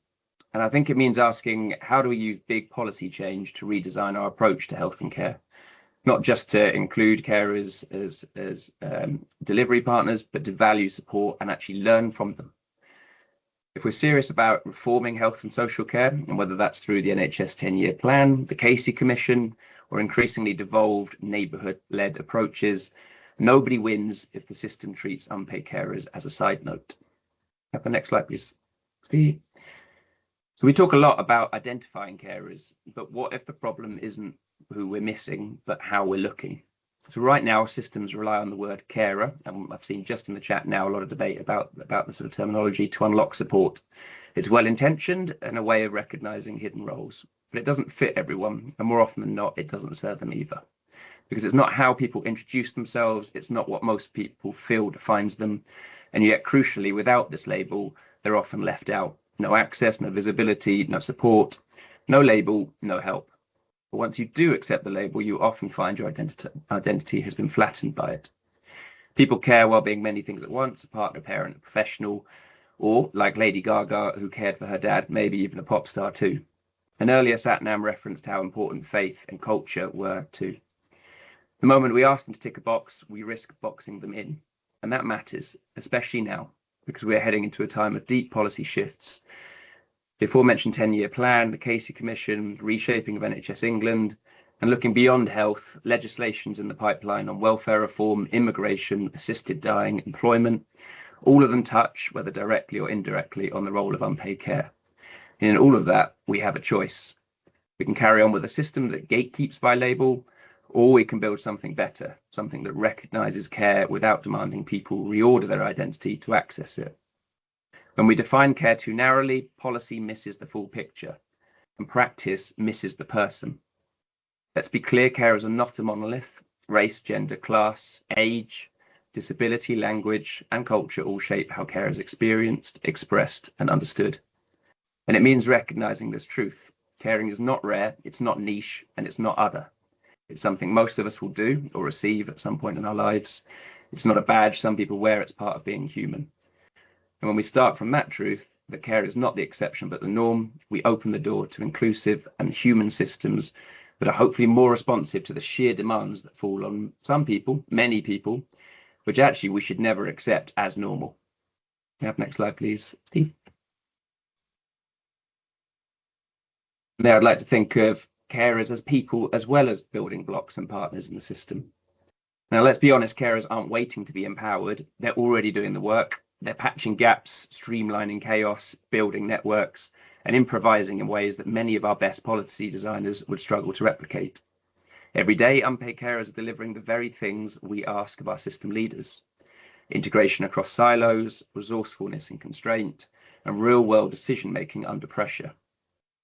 And I think it means asking, how do we use big policy change to redesign our approach to health and care? Not just to include carers as delivery partners, but to value support and actually learn from them. If we're serious about reforming health and social care, and whether that's through the NHS 10-year plan, the Casey Commission, or increasingly devolved neighbourhood-led approaches, nobody wins if the system treats unpaid carers as a side note. Have the next slide, please, Steve. So we talk a lot about identifying carers, but what if the problem isn't who we're missing, but how we're looking? So right now, systems rely on the word carer, and I've seen just in the chat now a lot of debate about the sort of terminology to unlock support. It's well-intentioned and a way of recognising hidden roles, but it doesn't fit everyone, and more often than not, it doesn't serve them either. Because it's not how people introduce themselves, it's not what most people feel defines them, and yet crucially, without this label, they're often left out. No access, no visibility, no support, no label, no help. But once you do accept the label, you often find your identity has been flattened by it. People care while being many things at once, a partner, parent, a professional, or like Lady Gaga, who cared for her dad, maybe even a pop star too. An earlier Satnam referenced how important faith and culture were too. The moment we ask them to tick a box, we risk boxing them in. And that matters, especially now, because we're heading into a time of deep policy shifts. The aforementioned 10-year plan, the Casey Commission, reshaping of NHS England, and looking beyond health, legislations in the pipeline on welfare reform, immigration, assisted dying, employment, all of them touch, whether directly or indirectly, on the role of unpaid care. And in all of that, we have a choice. We can carry on with a system that gatekeeps by label, or we can build something better, something that recognises care without demanding people reorder their identity to access it. When we define care too narrowly, policy misses the full picture, and practice misses the person. Let's be clear, carers are not a monolith. Race, gender, class, age, disability, language, and culture all shape how care is experienced, expressed, and understood. And it means recognizing this truth. Caring is not rare, it's not niche, and it's not other. It's something most of us will do or receive at some point in our lives. It's not a badge some people wear, it's part of being human. And when we start from that truth, that care is not the exception but the norm, we open the door to inclusive and human systems that are hopefully more responsive to the sheer demands that fall on some people, many people, which actually we should never accept as normal. Can we have next slide, please, Steve? Now I'd like to think of carers as people as well as building blocks and partners in the system. Now, let's be honest, carers aren't waiting to be empowered. They're already doing the work. They're patching gaps, streamlining chaos, building networks, and improvising in ways that many of our best policy designers would struggle to replicate. Every day, unpaid carers are delivering the very things we ask of our system leaders: integration across silos, resourcefulness and constraint, and real-world decision-making under pressure.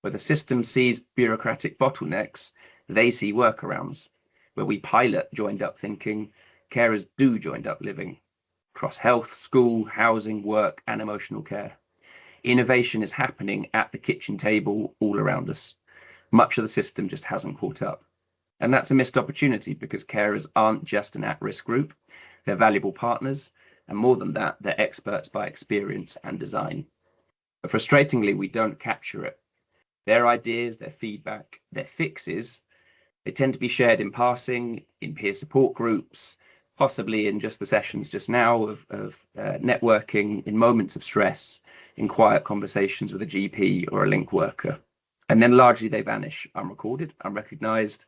Where the system sees bureaucratic bottlenecks, they see workarounds. Where we pilot joined-up thinking, carers do joined-up living. Across health, school, housing, work, and emotional care. Innovation is happening at the kitchen table all around us. Much of the system just hasn't caught up. And that's a missed opportunity because carers aren't just an at-risk group. They're valuable partners, and more than that, they're experts by experience and design. But frustratingly, we don't capture it. Their ideas, their feedback, their fixes, they tend to be shared in passing, in peer support groups, possibly in just the sessions just now of networking, in moments of stress, in quiet conversations with a GP or a link worker. And then largely they vanish, unrecorded, unrecognised.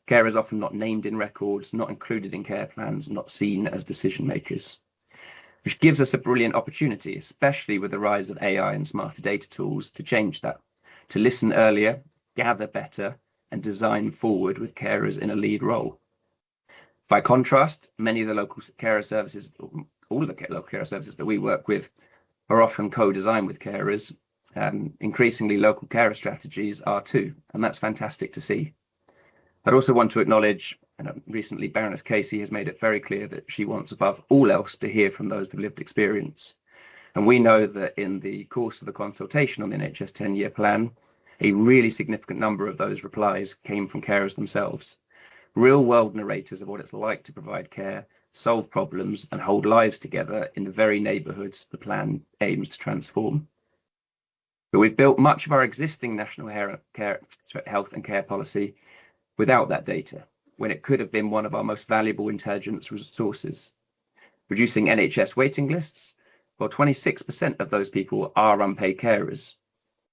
Care is often not named in records, not included in care plans, not seen as decision makers. Which gives us a brilliant opportunity, especially with the rise of AI and smarter data tools, to change that, to listen earlier, gather better, and design forward with carers in a lead role. By contrast, many of the local carer services, all of the local carer services that we work with, are often co-designed with carers. Increasingly, local carer strategies are too, and that's fantastic to see. I'd also want to acknowledge, recently Baroness Casey has made it very clear that she wants above all else to hear from those with lived experience. And we know that in the course of the consultation on the NHS 10-year plan, a really significant number of those replies came from carers themselves. Real-world narrators of what it's like to provide care, solve problems, and hold lives together in the very neighbourhoods the plan aims to transform. But we've built much of our existing national health and care policy without that data, when it could have been one of our most valuable intelligence resources. Reducing NHS waiting lists, well, 26% of those people are unpaid carers.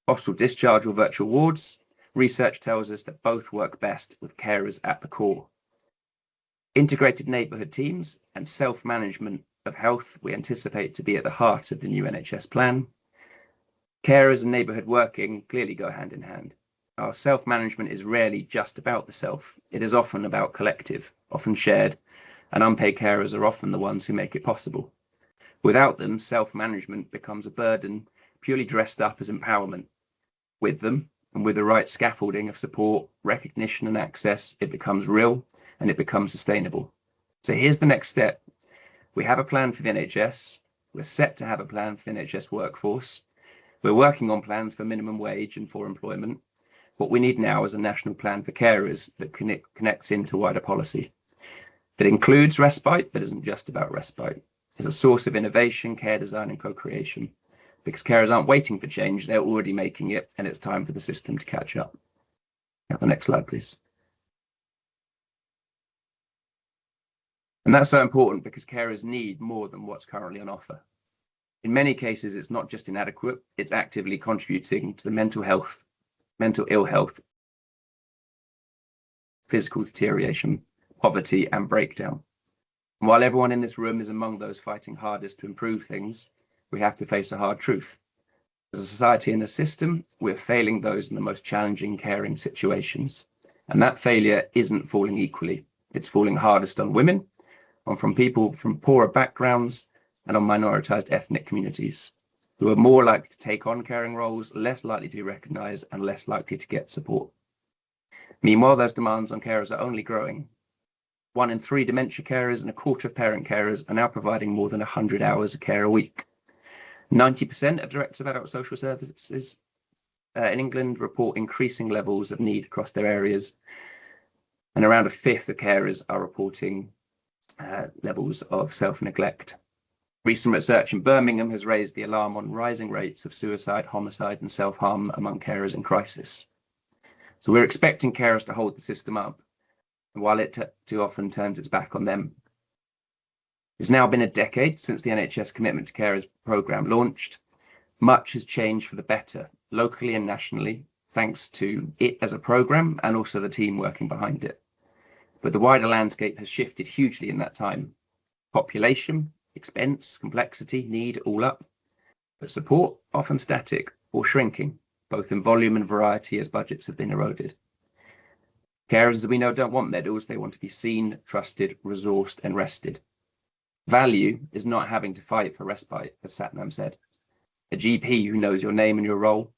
Hospital discharge or virtual wards, research tells us that both work best with carers at the core. Integrated neighbourhood teams and self-management of health we anticipate to be at the heart of the new NHS plan. Carers and neighbourhood working clearly go hand in hand. Our self-management is rarely just about the self. It is often about collective, often shared, and unpaid carers are often the ones who make it possible. Without them, self-management becomes a burden purely dressed up as empowerment. With them, and with the right scaffolding of support, recognition and access, it becomes real and it becomes sustainable. So here's the next step. We have a plan for the NHS. We're set to have a plan for the NHS workforce. We're working on plans for minimum wage and for employment. What we need now is a national plan for carers that connects into wider policy. That includes respite, but isn't just about respite. It's a source of innovation, care design and co-creation. Because carers aren't waiting for change, they're already making it, and it's time for the system to catch up. Now, the next slide, please. And that's so important because carers need more than what's currently on offer. In many cases, it's not just inadequate, it's actively contributing to the mental ill health, physical deterioration, poverty, and breakdown. And while everyone in this room is among those fighting hardest to improve things, we have to face a hard truth. As a society and a system, we're failing those in the most challenging caring situations. And that failure isn't falling equally. It's falling hardest on women, from people from poorer backgrounds, and on minoritized ethnic communities, who are more likely to take on caring roles, less likely to be recognised, and less likely to get support. Meanwhile, those demands on carers are only growing. 1 in 3 dementia carers and a quarter of parent carers are now providing more than 100 hours of care a week. 90% of directors of adult social services in England report increasing levels of need across their areas, and around a fifth of carers are reporting levels of self-neglect. Recent research in Birmingham has raised the alarm on rising rates of suicide, homicide and self-harm among carers in crisis. So we're expecting carers to hold the system up, and while it too often turns its back on them. It's now been a decade since the NHS Commitment to Carers programme launched. Much has changed for the better, locally and nationally, thanks to it as a programme and also the team working behind it. But the wider landscape has shifted hugely in that time. Population, expense, complexity, need all up, but support often static or shrinking, both in volume and variety as budgets have been eroded. Carers, as we know, don't want medals. They want to be seen, trusted, resourced and rested. Value is not having to fight for respite, as Satnam said. A GP who knows your name and your role,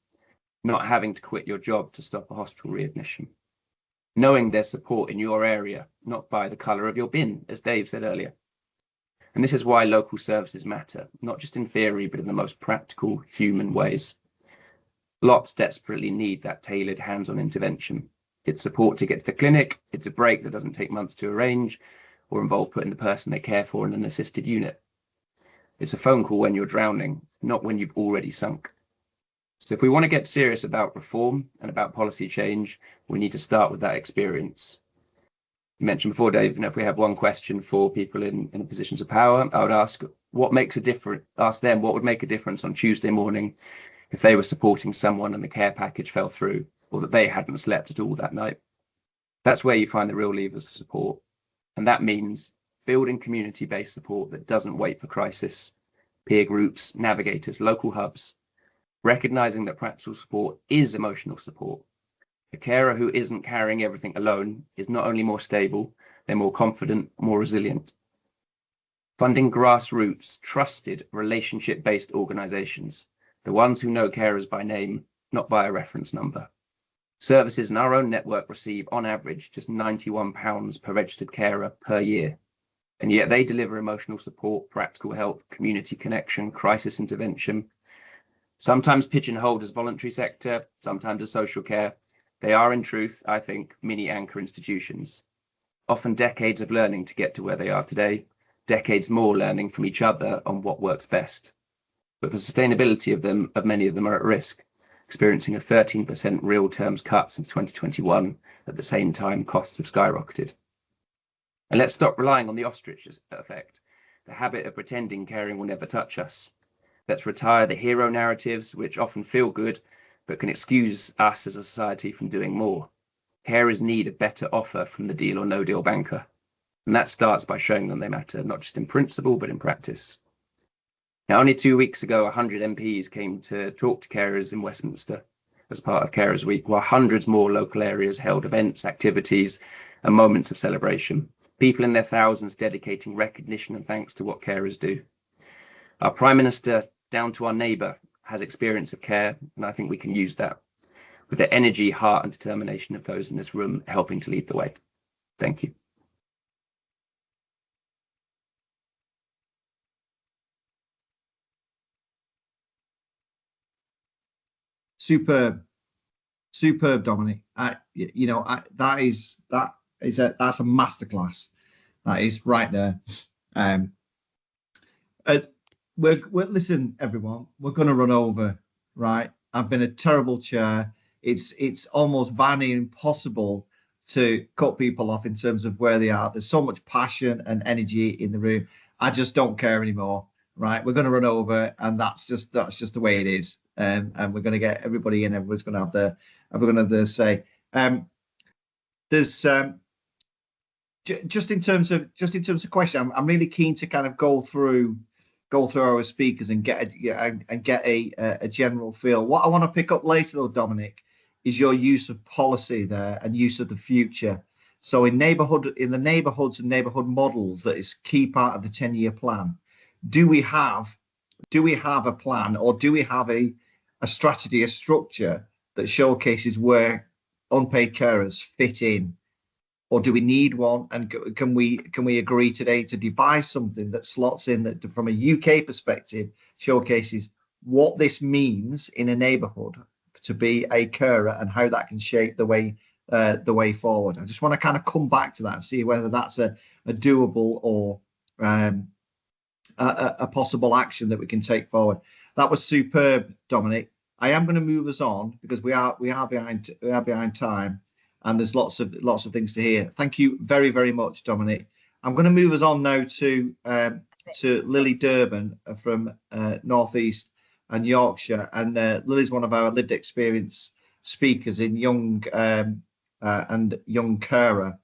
not having to quit your job to stop a hospital readmission. Knowing there's support in your area, not by the colour of your bin, as Dave said earlier. And this is why local services matter, not just in theory, but in the most practical, human ways. Lots desperately need that tailored hands-on intervention. It's support to get to the clinic, it's a break that doesn't take months to arrange, or involve putting the person they care for in an assisted unit. It's a phone call when you're drowning, not when you've already sunk. So if we want to get serious about reform and about policy change, we need to start with that experience. You mentioned before, Dave, if we have one question for people in positions of power, I would ask what makes a difference, ask them what would make a difference on Tuesday morning if they were supporting someone and the care package fell through, or that they hadn't slept at all that night. That's where you find the real levers of support. And that means building community-based support that doesn't wait for crisis, peer groups, navigators, local hubs, recognizing that practical support is emotional support. A carer who isn't carrying everything alone is not only more stable, they're more confident, more resilient. Funding grassroots, trusted, relationship-based organizations, the ones who know carers by name, not by a reference number. Services in our own network receive, on average, just £91 per registered carer per year. And yet they deliver emotional support, practical help, community connection, crisis intervention. Sometimes pigeonholed as voluntary sector, sometimes as social care. They are, in truth, I think, mini anchor institutions. Often decades of learning to get to where they are today, decades more learning from each other on what works best. But the sustainability of many of them are at risk, experiencing a 13% real terms cut since 2021. At the same time, costs have skyrocketed. And let's stop relying on the ostrich effect, the habit of pretending caring will never touch us. Let's retire the hero narratives, which often feel good, but can excuse us as a society from doing more. Carers need a better offer from the deal or no deal banker. And that starts by showing them they matter, not just in principle, but in practice. Now, only 2 weeks ago, 100 MPs came to talk to carers in Westminster as part of Carers Week, while hundreds more local areas held events, activities, and moments of celebration. People in their thousands dedicating recognition and thanks to what carers do. Our Prime Minister, down to our neighbour, has experience of care, and I think we can use that with the energy, heart, and determination of those in this room helping to lead the way. Thank you. Superb, Dominic. That's a masterclass. That is right there. Listen, everyone. We're going to run over, right? I've been a terrible chair. It's almost vanity impossible to cut people off in terms of where they are. There's so much passion and energy in the room. I just don't care anymore. Right, we're going to run over, and that's just the way it is. And we're going to get everybody in. Everybody's going to have their say. There's just in terms of question. I'm really keen to kind of go through our speakers and get a general feel. What I want to pick up later, though, Dominic, is your use of policy there and use of the future. So in the neighbourhoods and neighbourhood models, that is key part of the 10-year plan. Do we have a plan, or do we have a strategy, a structure that showcases where unpaid carers fit in or do we need one? And can we agree today to devise something that slots in, that from a UK perspective showcases what this means in a neighbourhood to be a carer and how that can shape the way forward? I just want to kind of come back to that and see whether that's a doable or a possible action that we can take forward. That was superb, Dominic. I am going to move us on because we are behind time, and there's lots of things to hear. Thank you very, very much, Dominic. I'm going to move us on now to Lily Durban from North East and Yorkshire, and Lily's one of our lived experience speakers in young and young carer.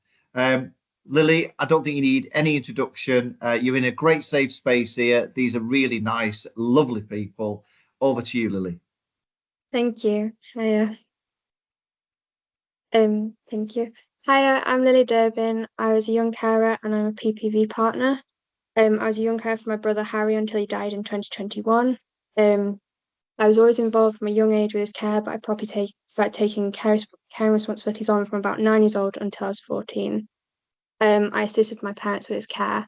Lily, I don't think you need any introduction. You're in a great safe space here. These are really nice, lovely people. Over to you, Lily. Thank you. Hiya. Thank you. Hiya, I'm Lily Durbin. I was a young carer and I'm a PPV partner. I was a young carer for my brother Harry until he died in 2021. I was always involved from a young age with his care, but I probably started taking care responsibilities on from about 9 years old until I was 14. I assisted my parents with his care.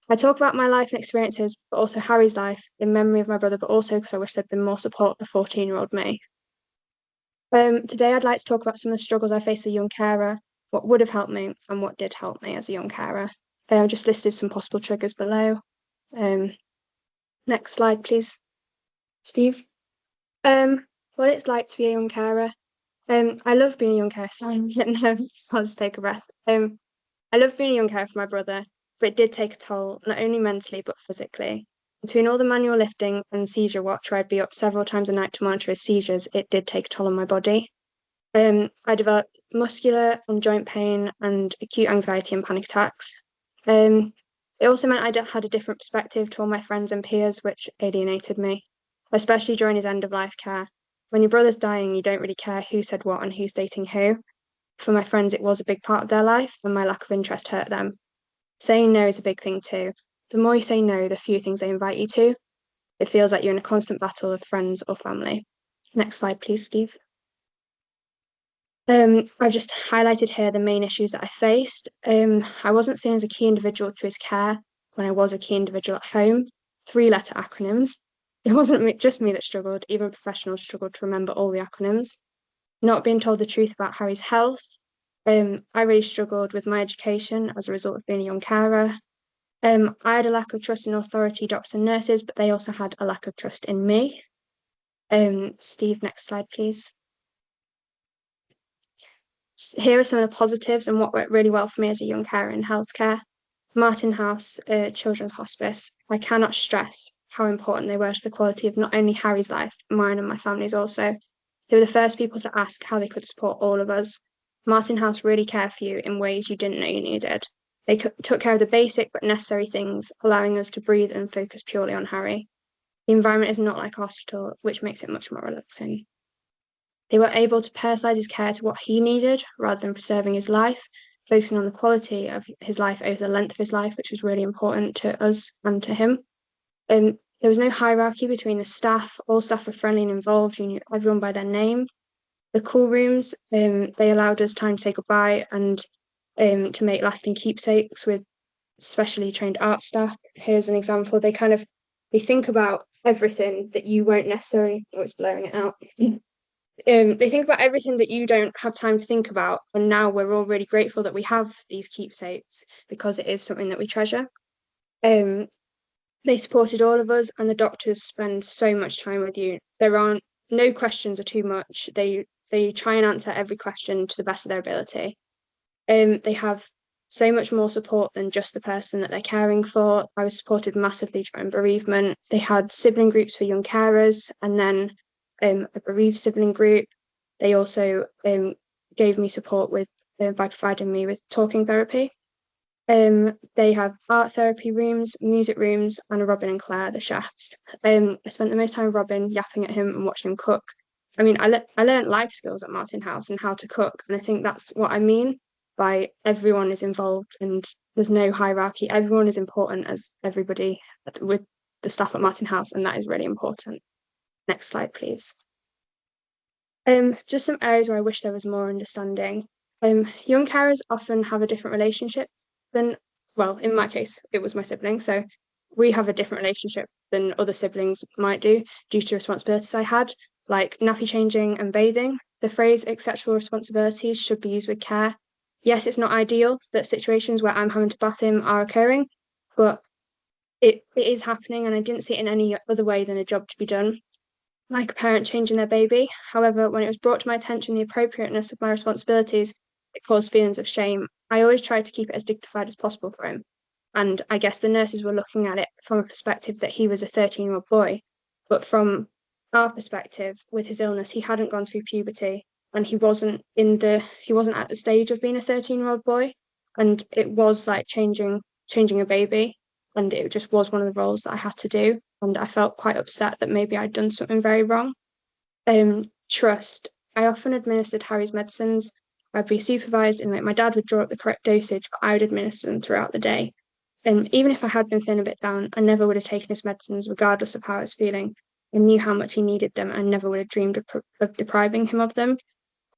I talk about my life and experiences, but also Harry's life in memory of my brother, but also because I wish there'd been more support for 14-year-old me. Today, I'd like to talk about some of the struggles I faced as a young carer, what would have helped me, and what did help me as a young carer. I've just listed some possible triggers below. Next slide, please, Steve. What it's like to be a young carer. I love being a young carer. Sorry, I'm getting nervous. I'll just take a breath. I love being a young carer for my brother, but it did take a toll, not only mentally, but physically. Between all the manual lifting and seizure watch, where I'd be up several times a night to monitor his seizures, it did take a toll on my body. I developed muscular and joint pain and acute anxiety and panic attacks. It also meant I had a different perspective to all my friends and peers, which alienated me, especially during his end-of-life care. When your brother's dying, you don't really care who said what and who's dating who. For my friends, it was a big part of their life, and my lack of interest hurt them. Saying no is a big thing too. The more you say no, the fewer things they invite you to. It feels like you're in a constant battle with friends or family. Next slide, please, Steve. I've just highlighted here the main issues that I faced. I wasn't seen as a key individual to his care when I was a key individual at home. 3-letter acronyms. It wasn't just me that struggled, even professionals struggled to remember all the acronyms. Not being told the truth about Harry's health. I really struggled with my education as a result of being a young carer. I had a lack of trust in authority, doctors and nurses, but they also had a lack of trust in me. Steve, next slide, please. Here are some of the positives and what worked really well for me as a young carer in healthcare. Martin House Children's Hospice. I cannot stress how important they were to the quality of not only Harry's life, mine and my family's also. They were the first people to ask how they could support all of us. Martin House really cared for you in ways you didn't know you needed. They took care of the basic but necessary things, allowing us to breathe and focus purely on Harry. The environment is not like hospital, which makes it much more relaxing. They were able to personalise his care to what he needed, rather than preserving his life, focusing on the quality of his life over the length of his life, which was really important to us and to him. There was no hierarchy between the staff. All staff were friendly and involved. You knew everyone by their name. The cool rooms, they allowed us time to say goodbye and to make lasting keepsakes with specially trained art staff. Here's an example. They think about everything that you won't necessarily, it's blowing it out. They think about everything that you don't have time to think about. And now we're all really grateful that we have these keepsakes because it is something that we treasure. They supported all of us, and the doctors spend so much time with you. No questions are too much. They try and answer every question to the best of their ability. They have so much more support than just the person that they're caring for. I was supported massively during bereavement. They had sibling groups for young carers, and then a bereaved sibling group. They also gave me support by providing me with talking therapy. They have art therapy rooms, music rooms, and a Robin and Claire, the chefs. I spent the most time with Robin, yapping at him and watching him cook. I mean, I learned life skills at Martin House and how to cook, and I think that's what I mean by everyone is involved and there's no hierarchy. Everyone is important as everybody with the staff at Martin House, and that is really important. Next slide, please. Just some areas where I wish there was more understanding. Young carers often have a different relationship than, well, in my case, it was my sibling. So we have a different relationship than other siblings might do due to responsibilities I had, like nappy changing and bathing. The phrase acceptable responsibilities should be used with care. Yes, it's not ideal that situations where I'm having to bath him are occurring, but it is happening, and I didn't see it in any other way than a job to be done, like a parent changing their baby. However, when it was brought to my attention the appropriateness of my responsibilities, it caused feelings of shame. I always tried to keep it as dignified as possible for him. And I guess the nurses were looking at it from a perspective that he was a 13-year-old boy. But from our perspective, with his illness, he hadn't gone through puberty, and he wasn't at the stage of being a 13-year-old boy. And it was like changing a baby. And it just was one of the roles that I had to do. And I felt quite upset that maybe I'd done something very wrong. Trust. I often administered Harry's medicines. I'd be supervised, and like my dad would draw up the correct dosage, but I would administer them throughout the day. Even if I had been feeling a bit down, I never would have taken his medicines, regardless of how I was feeling. I knew how much he needed them, and I never would have dreamed of depriving him of them.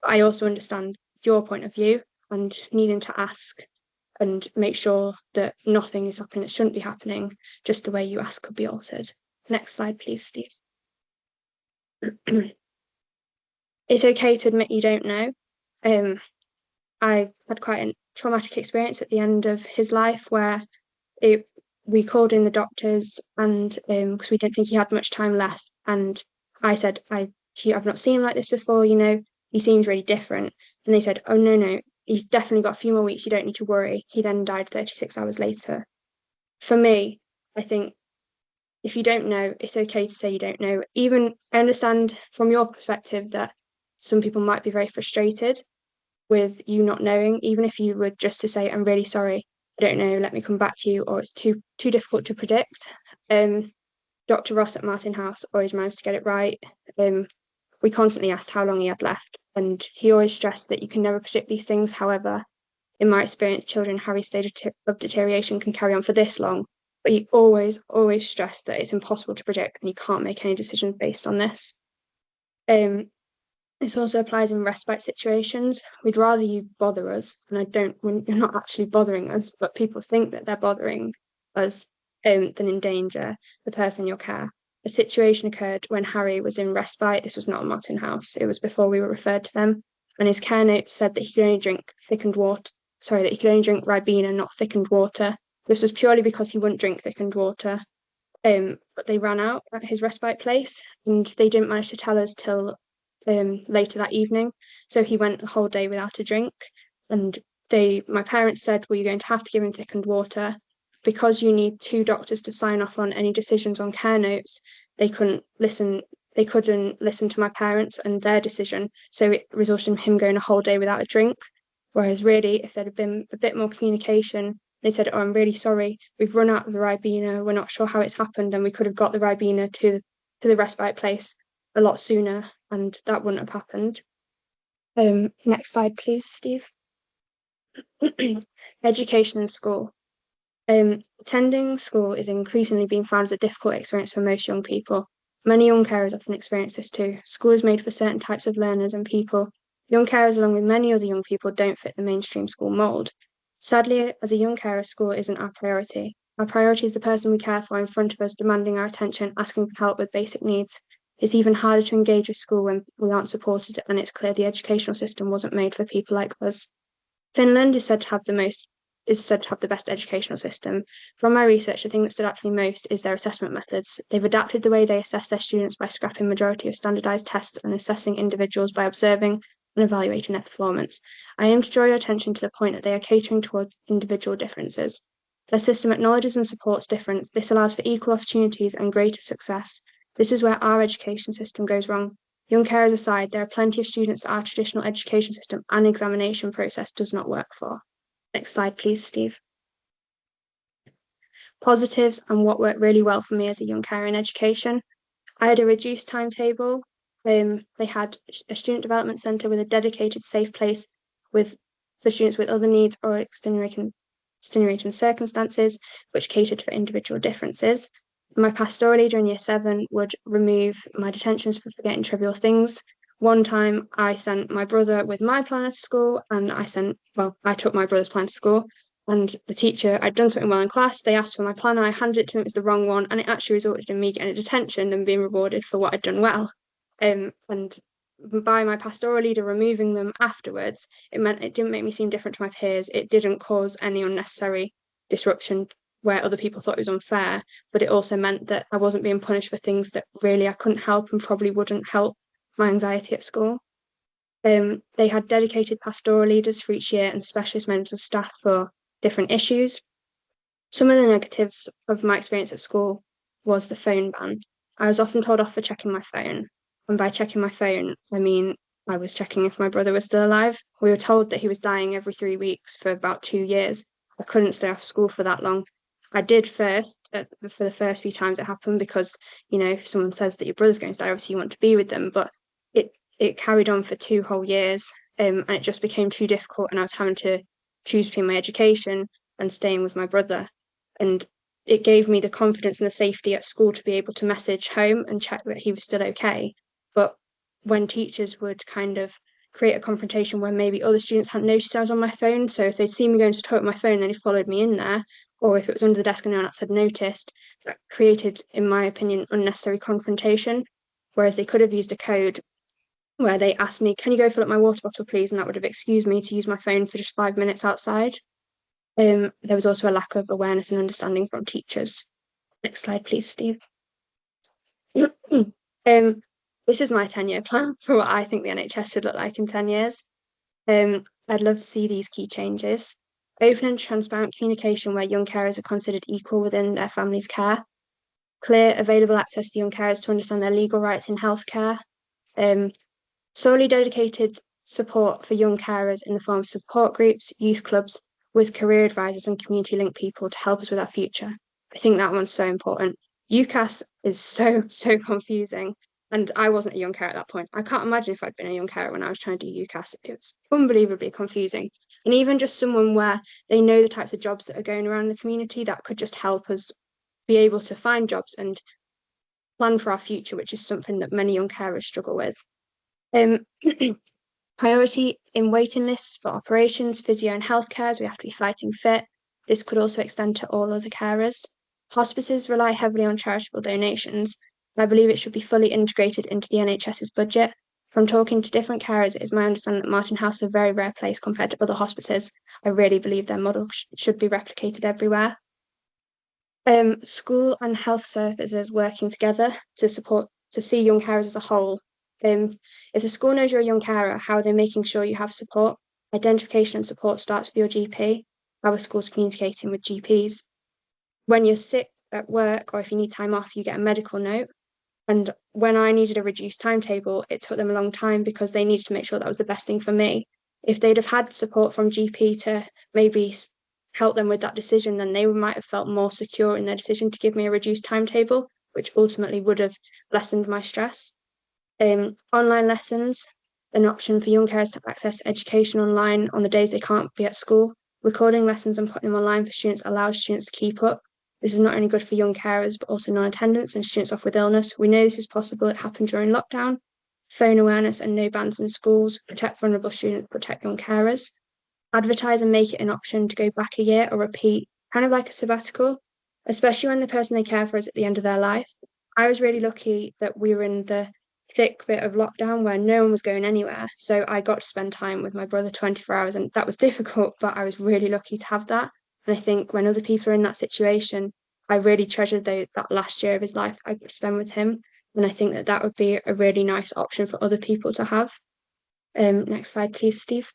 I also understand your point of view and needing to ask and make sure that nothing is happening that shouldn't be happening, just the way you ask could be altered. Next slide, please, Steve. It's okay to admit you don't know. I had quite a traumatic experience at the end of his life where we called in the doctors, and because we didn't think he had much time left, and I said, I've not seen him like this before, he seems really different. And they said, oh, no, he's definitely got a few more weeks, you don't need to worry. He then died 36 hours later. For me, I think if you don't know, it's okay to say you don't know. Even I understand from your perspective that some people might be very frustrated with you not knowing, even if you were just to say, I'm really sorry, I don't know, let me come back to you, or it's too difficult to predict. Dr. Ross at Martin House always managed to get it right. We constantly asked how long he had left, and he always stressed that you can never predict these things. However, in my experience, children Harry's stage of deterioration can carry on for this long, but he always stressed that it's impossible to predict and you can't make any decisions based on this. This also applies in respite situations. We'd rather you bother us, and when you're not actually bothering us, but people think that they're bothering us, than endanger the person in your care. A situation occurred when Harry was in respite. This was not a Martin House. It was before we were referred to them. And his care notes said that he could only drink Ribena, not thickened water. This was purely because he wouldn't drink thickened water. But they ran out at his respite place, and they didn't manage to tell us till later that evening. So he went a whole day without a drink. And my parents said, well, you're going to have to give him thickened water. Because you need 2 doctors to sign off on any decisions on care notes, they couldn't listen to my parents and their decision. So it resulted in him going a whole day without a drink. Whereas really, if there had been a bit more communication, they said, oh, I'm really sorry, we've run out of the Ribena, we're not sure how it's happened, and we could have got the Ribena to the respite place a lot sooner, and that wouldn't have happened. Next slide, please, Steve. Education and school. Attending school is increasingly being found as a difficult experience for most young people. Many young carers often experience this too. School is made for certain types of learners and people. Young carers, along with many other young people, don't fit the mainstream school mould. Sadly, as a young carer, school isn't our priority. Our priority is the person we care for in front of us, demanding our attention, asking for help with basic needs. It's even harder to engage with school when we aren't supported, and it's clear the educational system wasn't made for people like us. Finland is said to have the best educational system. From my research, the thing that stood out to me most is their assessment methods. They've adapted the way they assess their students by scrapping majority of standardized tests and assessing individuals by observing and evaluating their performance. I aim to draw your attention to the point that they are catering towards individual differences. Their system acknowledges and supports difference. This allows for equal opportunities and greater success. This is where our education system goes wrong. Young carers aside, there are plenty of students that our traditional education system and examination process does not work for. Next slide, please, Steve. Positives and what worked really well for me as a young carer in education. I had a reduced timetable. They had a student development centre with a dedicated safe place for students with other needs or extenuating circumstances, which catered for individual differences. My pastoral leader in Year 7 would remove my detentions for forgetting trivial things. One time I sent my brother with my planner to school, and I took my brother's planner to school, and the teacher, I'd done something well in class, they asked for my planner, I handed it to them, it was the wrong one, and it actually resulted in me getting a detention and being rewarded for what I'd done well. And by my pastoral leader removing them afterwards, it meant it didn't make me seem different to my peers. It didn't cause any unnecessary disruption where other people thought it was unfair, but it also meant that I wasn't being punished for things that really I couldn't help and probably wouldn't help my anxiety at school. They had dedicated pastoral leaders for each year and specialist members of staff for different issues. Some of the negatives of my experience at school was the phone ban. I was often told off for checking my phone. And by checking my phone, I mean I was checking if my brother was still alive. We were told that he was dying every 3 weeks for about 2 years. I couldn't stay off school for that long. I did first, for the first few times it happened, because, you know, if someone says that your brother's going to die, obviously you want to be with them. But it carried on for 2 whole years, and it just became too difficult, and I was having to choose between my education and staying with my brother. And it gave me the confidence and the safety at school to be able to message home and check that he was still okay. But when teachers would kind of create a confrontation where maybe other students hadn't noticed I was on my phone, so if they'd seen me going to the toilet with my phone, then he followed me in there, or if it was under the desk and no one else had noticed, that created, in my opinion, unnecessary confrontation. Whereas they could have used a code where they asked me, can you go fill up my water bottle, please? And that would have excused me to use my phone for just 5 minutes outside. There was also a lack of awareness and understanding from teachers. Next slide, please, Steve. This is my 10-year plan for what I think the NHS should look like in 10 years. I'd love to see these key changes. Open and transparent communication where young carers are considered equal within their family's care. Clear, available access for young carers to understand their legal rights in healthcare. Solely dedicated support for young carers in the form of support groups, youth clubs, with career advisors and community link people to help us with our future. I think that one's so important. UCAS is so confusing, and I wasn't a young carer at that point. I can't imagine if I'd been a young carer when I was trying to do UCAS. It was unbelievably confusing. And even just someone where they know the types of jobs that are going around in the community, that could just help us be able to find jobs and plan for our future, which is something that many young carers struggle with. Priority in waiting lists for operations, physio and healthcare, as we have to be fighting fit. This could also extend to all other carers. Hospices rely heavily on charitable donations. I believe it should be fully integrated into the NHS's budget. From talking to different carers, it is my understanding that Martin House is a very rare place compared to other hospices. I really believe their model should be replicated everywhere. School and health services working together to see young carers as a whole. If the school knows you're a young carer, how are they making sure you have support? Identification and support starts with your GP. How are schools communicating with GPs? When you're sick at work or if you need time off, you get a medical note. And when I needed a reduced timetable, it took them a long time because they needed to make sure that was the best thing for me. If they'd have had support from GP to maybe help them with that decision, then they might have felt more secure in their decision to give me a reduced timetable, which ultimately would have lessened my stress. Online lessons, an option for young carers to access education online on the days they can't be at school. Recording lessons and putting them online for students allows students to keep up. This is not only good for young carers, but also non-attendants and students off with illness. We know this is possible. It happened during lockdown. Phone awareness and no bans in schools. Protect vulnerable students, protect young carers. Advertise and make it an option to go back a year or repeat, kind of like a sabbatical, especially when the person they care for is at the end of their life. I was really lucky that we were in the thick bit of lockdown where no one was going anywhere. So I got to spend time with my brother 24 hours, and that was difficult, but I was really lucky to have that. And I think when other people are in that situation, I really treasured that last year of his life I could spend with him. And I think that would be a really nice option for other people to have. Next slide, please, Steve.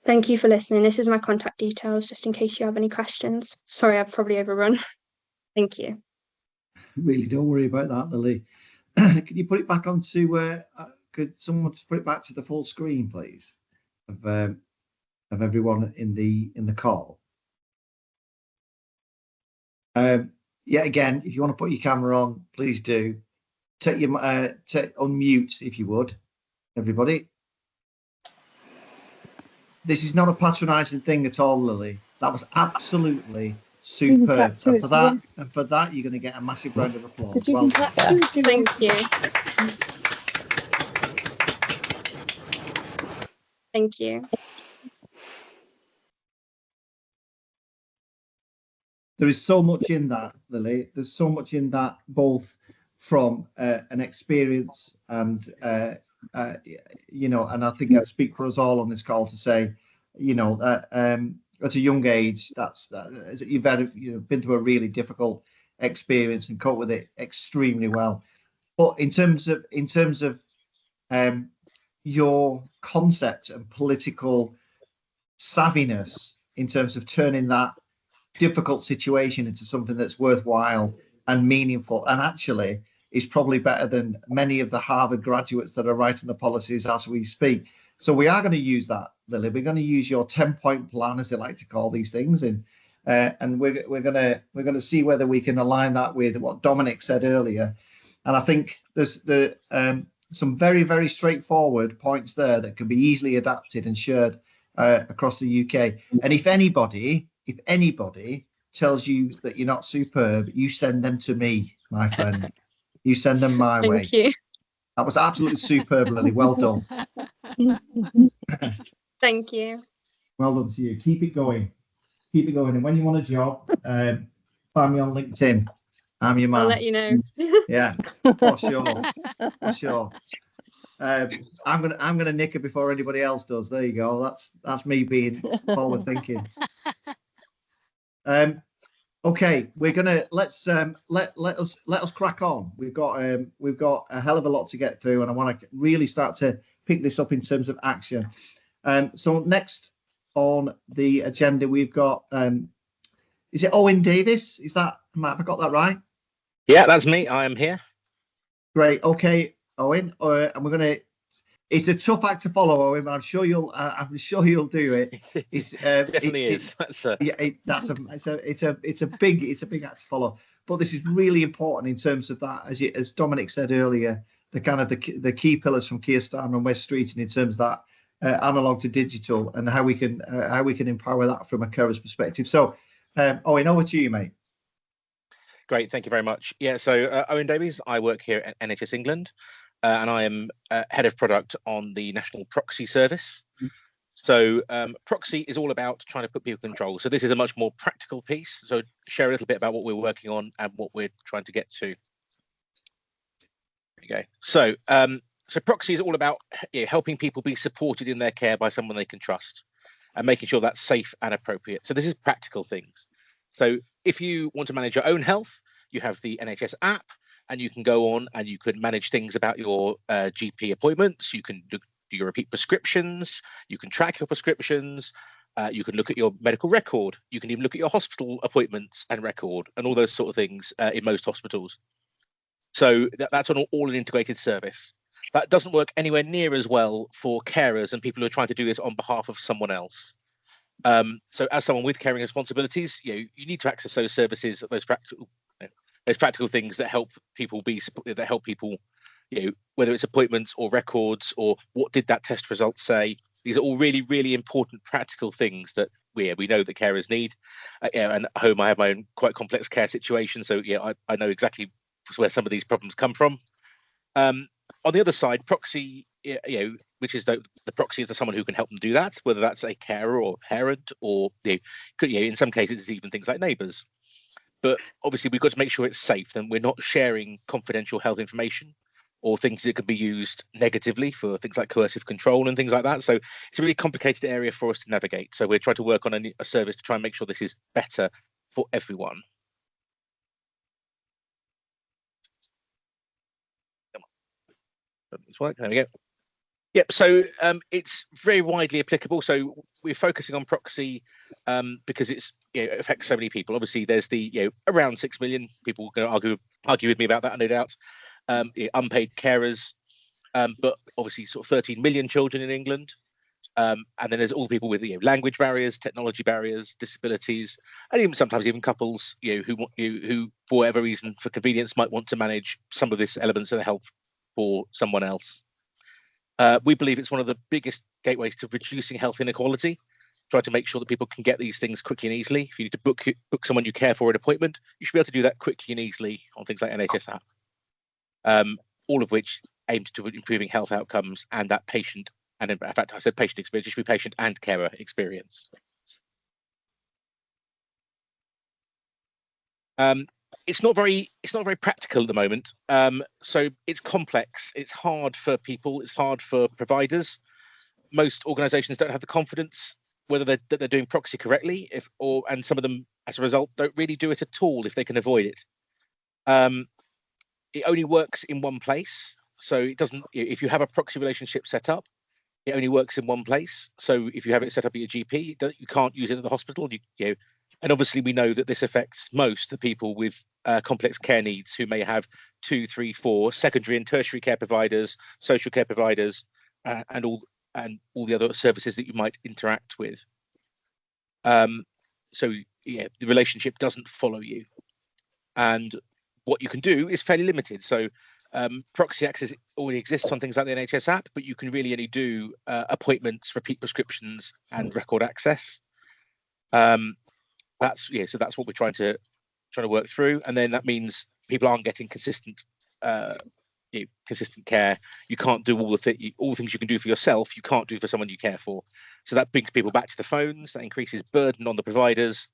Thank you for listening. This is my contact details, just in case you have any questions. Sorry, I've probably overrun. Thank you. Really, don't worry about that, Lily. Can you put it back onto? Could someone just put it back to the full screen, please, of everyone in the call? Yeah, again, if you want to put your camera on, please do. Take your unmute if you would, everybody. This is not a patronising thing at all, Lily. That was absolutely superb. And for that, you're going to get a massive round of applause. So well, thank you. Thank you. There is so much in that, Lily. There's so much in that, both from an experience and, you know, and I think I speak for us all on this call to say, you know, at a young age, you've had, you know, been through a really difficult experience and cope with it extremely well. But in terms of your concept and political savviness, in terms of turning that difficult situation into something that's worthwhile and meaningful, and actually is probably better than many of the Harvard graduates that are writing the policies as we speak. So we are going to use that, Lily. We're going to use your 10-point plan, as they like to call these things, and we're going to see whether we can align that with what Dominic said earlier. And I think there's some very, very straightforward points there that can be easily adapted and shared across the UK. And if anybody tells you that you're not superb, you send them to me, my friend. You send them my way. Thank you. That was absolutely superb, Lily. Well done. Thank you. Well done to you. Keep it going. Keep it going. And when you want a job, find me on LinkedIn. I'm your man. I'll let you know. Yeah, for sure. For sure. I'm gonna nick it before anybody else does. There you go. That's me being forward thinking. Okay, we're gonna let us crack on. We've got a hell of a lot to get through, and I want to really start to pick this up in terms of action. So next on the agenda, we've got is it Owen Davis? Have I got that right? Yeah, that's me. I am here. Great. Okay, Owen, and we're gonna. It's a tough act to follow, Owen, but I'm sure you'll do it. It's definitely is. It's a big act to follow. But this is really important in terms of that, as Dominic said earlier, the kind of the key pillars from Keir Starmer and Wes Streeting in terms of that analog to digital and how we can empower that from a carer's perspective. So, Owen, over to you, mate. Great, thank you very much. Yeah, so Owen Davies, I work here at NHS England, and I am head of product on the National Proxy Service. So proxy is all about trying to put people in control. So this is a much more practical piece. So share a little bit about what we're working on and what we're trying to get to. There you go. So so proxy is all about helping people be supported in their care by someone they can trust and making sure that's safe and appropriate. So this is practical things. So if you want to manage your own health, you have the NHS app, and you can go on and you can manage things about your GP appointments. You can do your repeat prescriptions. You can track your prescriptions. You can look at your medical record. You can even look at your hospital appointments and record and all those sort of things in most hospitals. So that's an all an integrated service. That doesn't work anywhere near as well for carers and people who are trying to do this on behalf of someone else. So as someone with caring responsibilities, you need to access those services, those practical things that help people whether it's appointments or records or what did that test result say. These are all really, really important practical things that we know that carers need. And at home, I have my own quite complex care situation, so I know exactly where some of these problems come from. On the other side, proxy, which is the proxy is someone who can help them do that, whether that's a carer or parent, or in some cases it's even things like neighbours. But obviously we've got to make sure it's safe and we're not sharing confidential health information or things that could be used negatively for things like coercive control and things like that. So it's a really complicated area for us to navigate. So we're trying to work on a service to try and make sure this is better for everyone. There we go. Yep, so it's very widely applicable. So we're focusing on proxy because it affects so many people. Obviously, there's the around 6 million people going to argue with me about that, no doubt. Unpaid carers, but obviously sort of 13 million children in England. And then there's all people with language barriers, technology barriers, disabilities, and even sometimes even couples who for whatever reason, for convenience, might want to manage some of this elements of the health for someone else. We believe it's one of the biggest gateways to reducing health inequality. Try to make sure that people can get these things quickly and easily. If you need to book someone you care for an appointment, you should be able to do that quickly and easily on things like NHS app. All of which aimed to improving health outcomes and that patient And in fact, I said patient experience, it should be patient and carer experience. It's not very practical at the moment. So it's complex. It's hard for people. It's hard for providers. Most organisations don't have the confidence whether they're doing proxy correctly, and some of them, as a result, don't really do it at all if they can avoid it. It only works in one place, so it doesn't. If you have a proxy relationship set up, it only works in one place. So if you have it set up at your GP, you can't use it at the hospital. And obviously we know that this affects most the people with complex care needs who may have 2, 3, 4 secondary and tertiary care providers, social care providers, and all the other services that you might interact with. So the relationship doesn't follow you, and what you can do is fairly limited. So proxy access already exists on things like the NHS app, but you can really only do appointments, repeat prescriptions, and record access. So that's what we're trying to work through, and then that means people aren't getting consistent care. You can't do all the things you can do for yourself, you can't do for someone you care for. So that brings people back to the phones, that increases burden on the providers,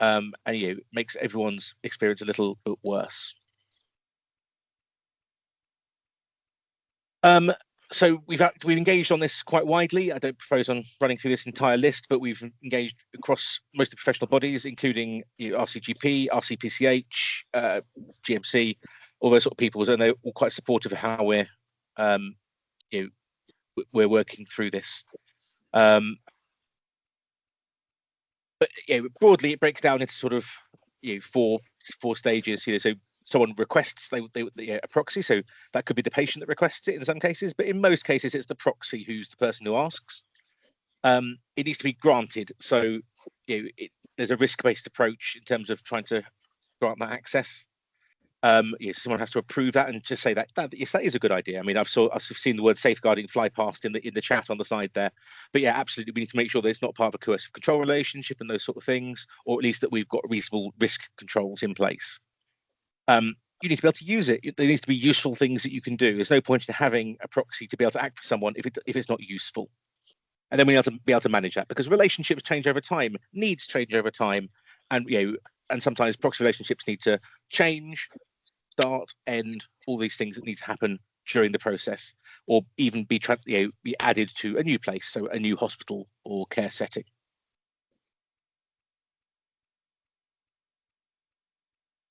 and makes everyone's experience a little bit worse. So we've engaged on this quite widely. I don't propose on running through this entire list, but we've engaged across most of the professional bodies, including RCGP, RCPCH, GMC, all those sort of people, and they're all quite supportive of how we're working through this. But broadly, it breaks down into sort of four stages. So someone requests a proxy, so that could be the patient that requests it in some cases, but in most cases it's the proxy who's the person who asks. It needs to be granted, so there's a risk-based approach in terms of trying to grant that access. Someone has to approve that and just say that yes, that is a good idea. I mean, I've seen the word safeguarding fly past in the chat on the side there, but yeah, absolutely, we need to make sure that it's not part of a coercive control relationship and those sort of things, or at least that we've got reasonable risk controls in place. You need to be able to use it. There needs to be useful things that you can do. There's no point in having a proxy to be able to act for someone if it's not useful. And then we have to be able to manage that, because relationships change over time, needs change over time, and sometimes proxy relationships need to change, start, end, all these things that need to happen during the process, or even be added to a new place, so a new hospital or care setting.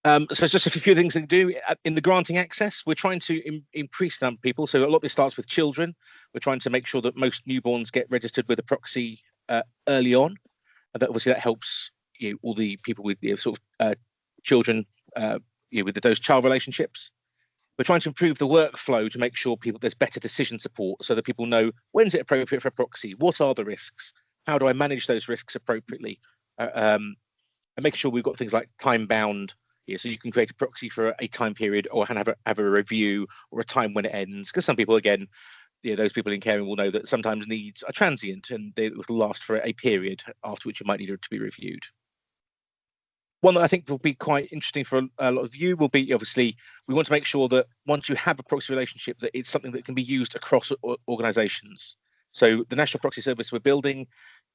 So it's just a few things to do in the granting access. We're trying to increase the number of people. So a lot of this starts with children. We're trying to make sure that most newborns get registered with a proxy early on, and that helps all the people with children with those child relationships. We're trying to improve the workflow to make sure there's better decision support, so that people know when's it appropriate for a proxy, what are the risks, how do I manage those risks appropriately, and make sure we've got things like time bound. So you can create a proxy for a time period, or have a review, or a time when it ends. Because some people, again, those people in caring will know that sometimes needs are transient and they will last for a period, after which you might need it to be reviewed. One that I think will be quite interesting for a lot of you will be, obviously, we want to make sure that once you have a proxy relationship, that it's something that can be used across organisations. So the national proxy service we're building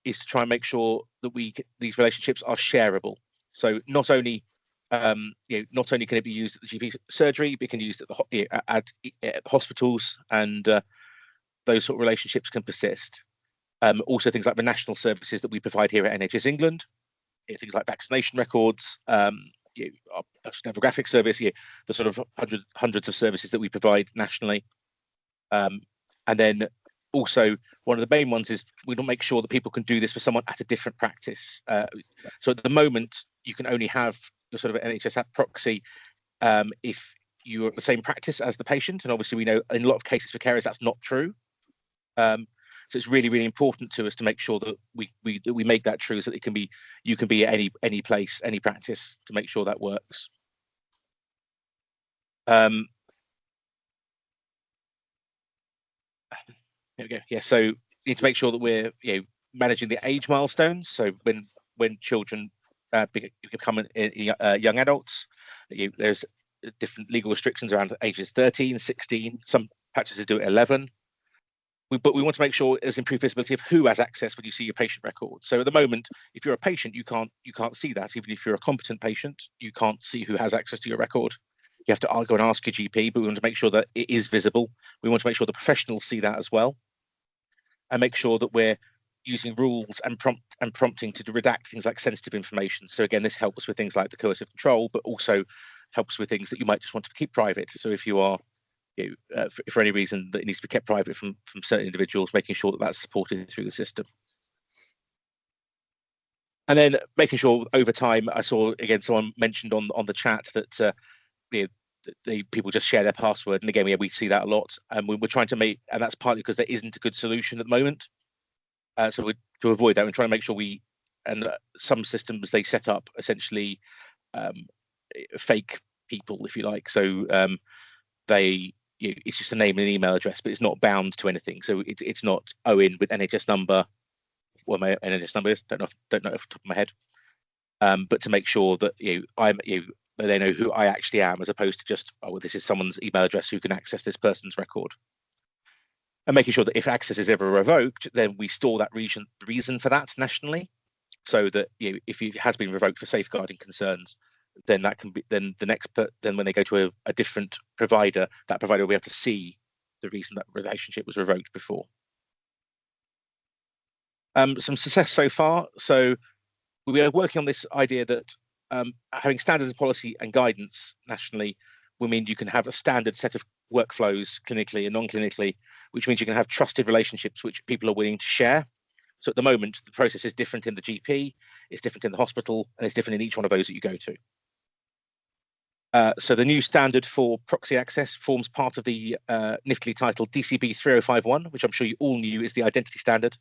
is to try and make sure that these relationships are shareable. So not only can it be used at the GP surgery, but it can be used at hospitals, and those sort of relationships can persist. Also, things like the national services that we provide here at NHS England, things like vaccination records, our demographic service, the sort of hundreds of services that we provide nationally. And then also, one of the main ones is we want to make sure that people can do this for someone at a different practice. So at the moment, you can only have your sort of NHS app proxy if you're at the same practice as the patient, and obviously we know in a lot of cases for carers that's not true. So it's really, really important to us to make sure that we make that true, so that you can be at any place, any practice, to make sure that works. There we go. Yeah, so you need to make sure that we're managing the age milestones. So when children become young adults, there's different legal restrictions around ages 13, 16. Some practices do it 11. but we want to make sure there's improved visibility of who has access when you see your patient record. So at the moment, if you're a patient, you can't see that. Even if you're a competent patient, you can't see who has access to your record. You have to go and ask your GP, but we want to make sure that it is visible. We want to make sure the professionals see that as well, and make sure that we're using rules and prompting to redact things like sensitive information. So again, this helps with things like the coercive control, but also helps with things that you might just want to keep private. So if you are, for any reason that it needs to be kept private from certain individuals, making sure that that's supported through the system. And then making sure over time, I saw again someone mentioned on the chat that people just share their password, and again we see that a lot, and we're trying to make, and that's partly because there isn't a good solution at the moment. So to avoid that, we're trying to make sure some systems they set up essentially fake people, if you like. So it's just a name and an email address, but it's not bound to anything. So it's not Owen with NHS number. What my NHS number is, don't know off the top of my head. But to make sure that they know who I actually am, as opposed to just, oh, well, this is someone's email address who can access this person's record. And making sure that if access is ever revoked, then we store that reason for that nationally, so that if it has been revoked for safeguarding concerns, then that can be then when they go to a different provider, that provider will be able to see the reason that relationship was revoked before. Some success so far. So we are working on this idea that having standards of policy and guidance nationally will mean you can have a standard set of workflows clinically and non-clinically, which means you can have trusted relationships which people are willing to share. So at the moment, the process is different in the GP, it's different in the hospital, and it's different in each one of those that you go to. So the new standard for proxy access forms part of the niftily titled DCB 3051, which I'm sure you all knew is the identity standard.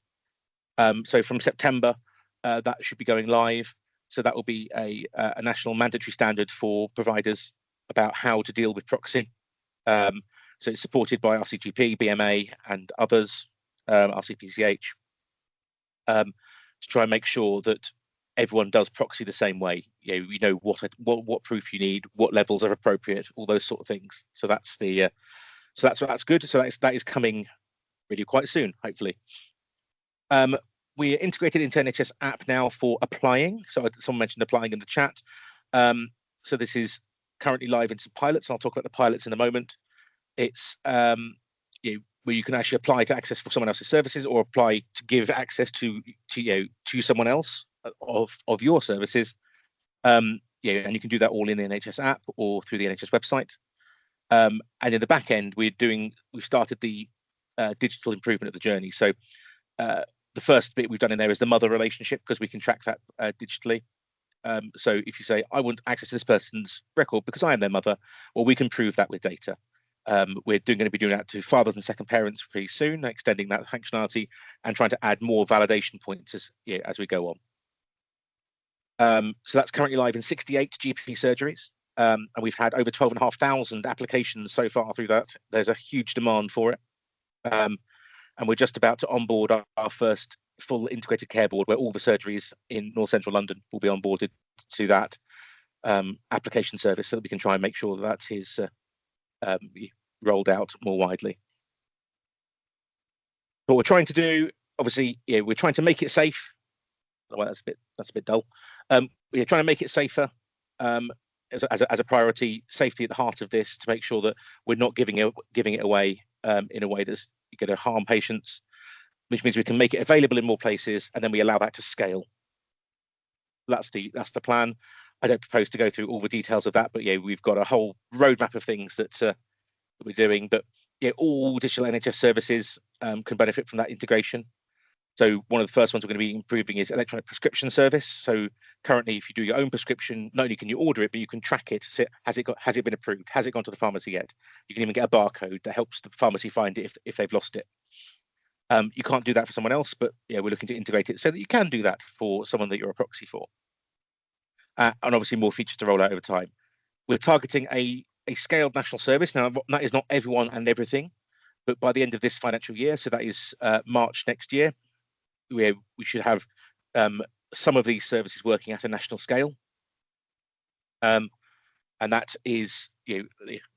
So from September, that should be going live. So that will be a national mandatory standard for providers about how to deal with proxy. So it's supported by RCGP, BMA, and others, RCPCH, to try and make sure that everyone does proxy the same way. You know what proof you need, what levels are appropriate, all those sort of things. So that's good. So that is coming really quite soon, hopefully. We are integrated into NHS app now for applying. So someone mentioned applying in the chat. So this is currently live in some pilots. I'll talk about the pilots in a moment. It's where you can actually apply to access for someone else's services, or apply to give access to someone else of your services. And you can do that all in the NHS app or through the NHS website. And in the back end, we've started the digital improvement of the journey. So the first bit we've done in there is the mother relationship, because we can track that digitally. So if you say, I want access to this person's record because I am their mother, well, we can prove that with data. We're going to be doing that to fathers and second parents pretty soon, extending that functionality and trying to add more validation points as we go on. So that's currently live in 68 GP surgeries. And we've had over 12,500 applications so far through that. There's a huge demand for it. And we're just about to onboard our first full integrated care board, where all the surgeries in North Central London will be onboarded to that application service, so that we can try and make sure that is rolled out more widely. What we're trying to do, obviously, we're trying to make it safe. Well, that's a bit dull. We're trying to make it safer as a priority. Safety at the heart of this, to make sure that we're not giving it away in a way that's going to harm patients, which means we can make it available in more places, and then we allow that to scale. That's the plan. I don't propose to go through all the details of that, but we've got a whole roadmap of things that we're doing. But all digital NHS services can benefit from that integration. So one of the first ones we're going to be improving is electronic prescription service. So currently, if you do your own prescription, not only can you order it, but you can track it. Has it been approved? Has it gone to the pharmacy yet? You can even get a barcode that helps the pharmacy find it if they've lost it. You can't do that for someone else, but we're looking to integrate it so that you can do that for someone that you're a proxy for. And obviously more features to roll out over time. We're targeting a scaled national service. Now, that is not everyone and everything, but by the end of this financial year, so that is March next year, we should have some of these services working at a national scale. and that is,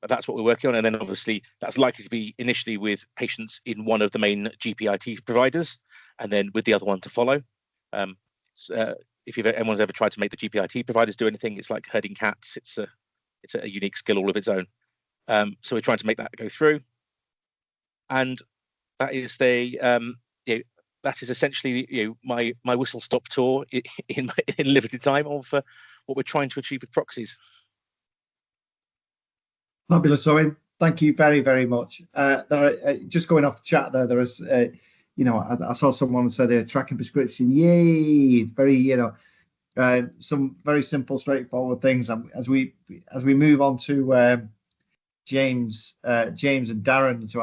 that's what we're working on. And then obviously that's likely to be initially with patients in one of the main GPIT providers, and then with the other one to follow. If anyone's ever tried to make the GPIT providers do anything, it's like herding cats. It's a unique skill all of its own. So we're trying to make that go through, and that is that is essentially my whistle stop tour in limited time of what we're trying to achieve with proxies. Fabulous, Owen. Thank you very, very much. Just going off the chat there is, I saw someone said tracking prescription. Yay! Very, some very simple, straightforward things. As we move on to James and Darren, to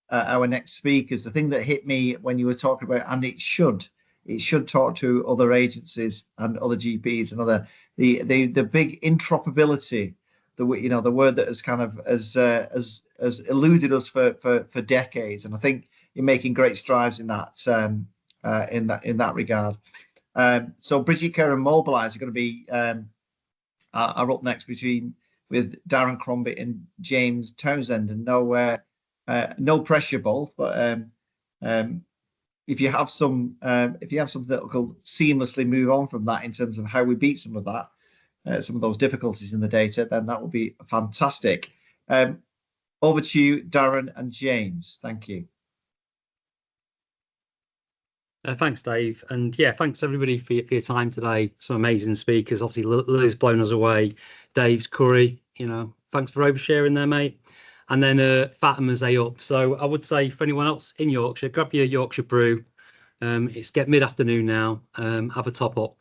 our next speakers, the thing that hit me when you were talking about, and it should talk to other agencies and other GPs and other the big interoperability, the word that has kind of has eluded us for decades, and I think you're making great strides in that regard. So Bridget Care and Mobilise are going to be are up next with Darren Crombie and James Townsend, and no pressure both, but if you have something that will seamlessly move on from that in terms of how we beat some of those difficulties in the data, then that will be fantastic. Over to you, Darren and James. Thank you. Thanks, Dave, and thanks everybody for your time today. Some amazing speakers. Obviously, Lily's blown us away. Dave's curry. Thanks for oversharing there, mate. And then Fatima's up. So I would say for anyone else in Yorkshire, grab your Yorkshire brew. It's get mid-afternoon now. Have a top up.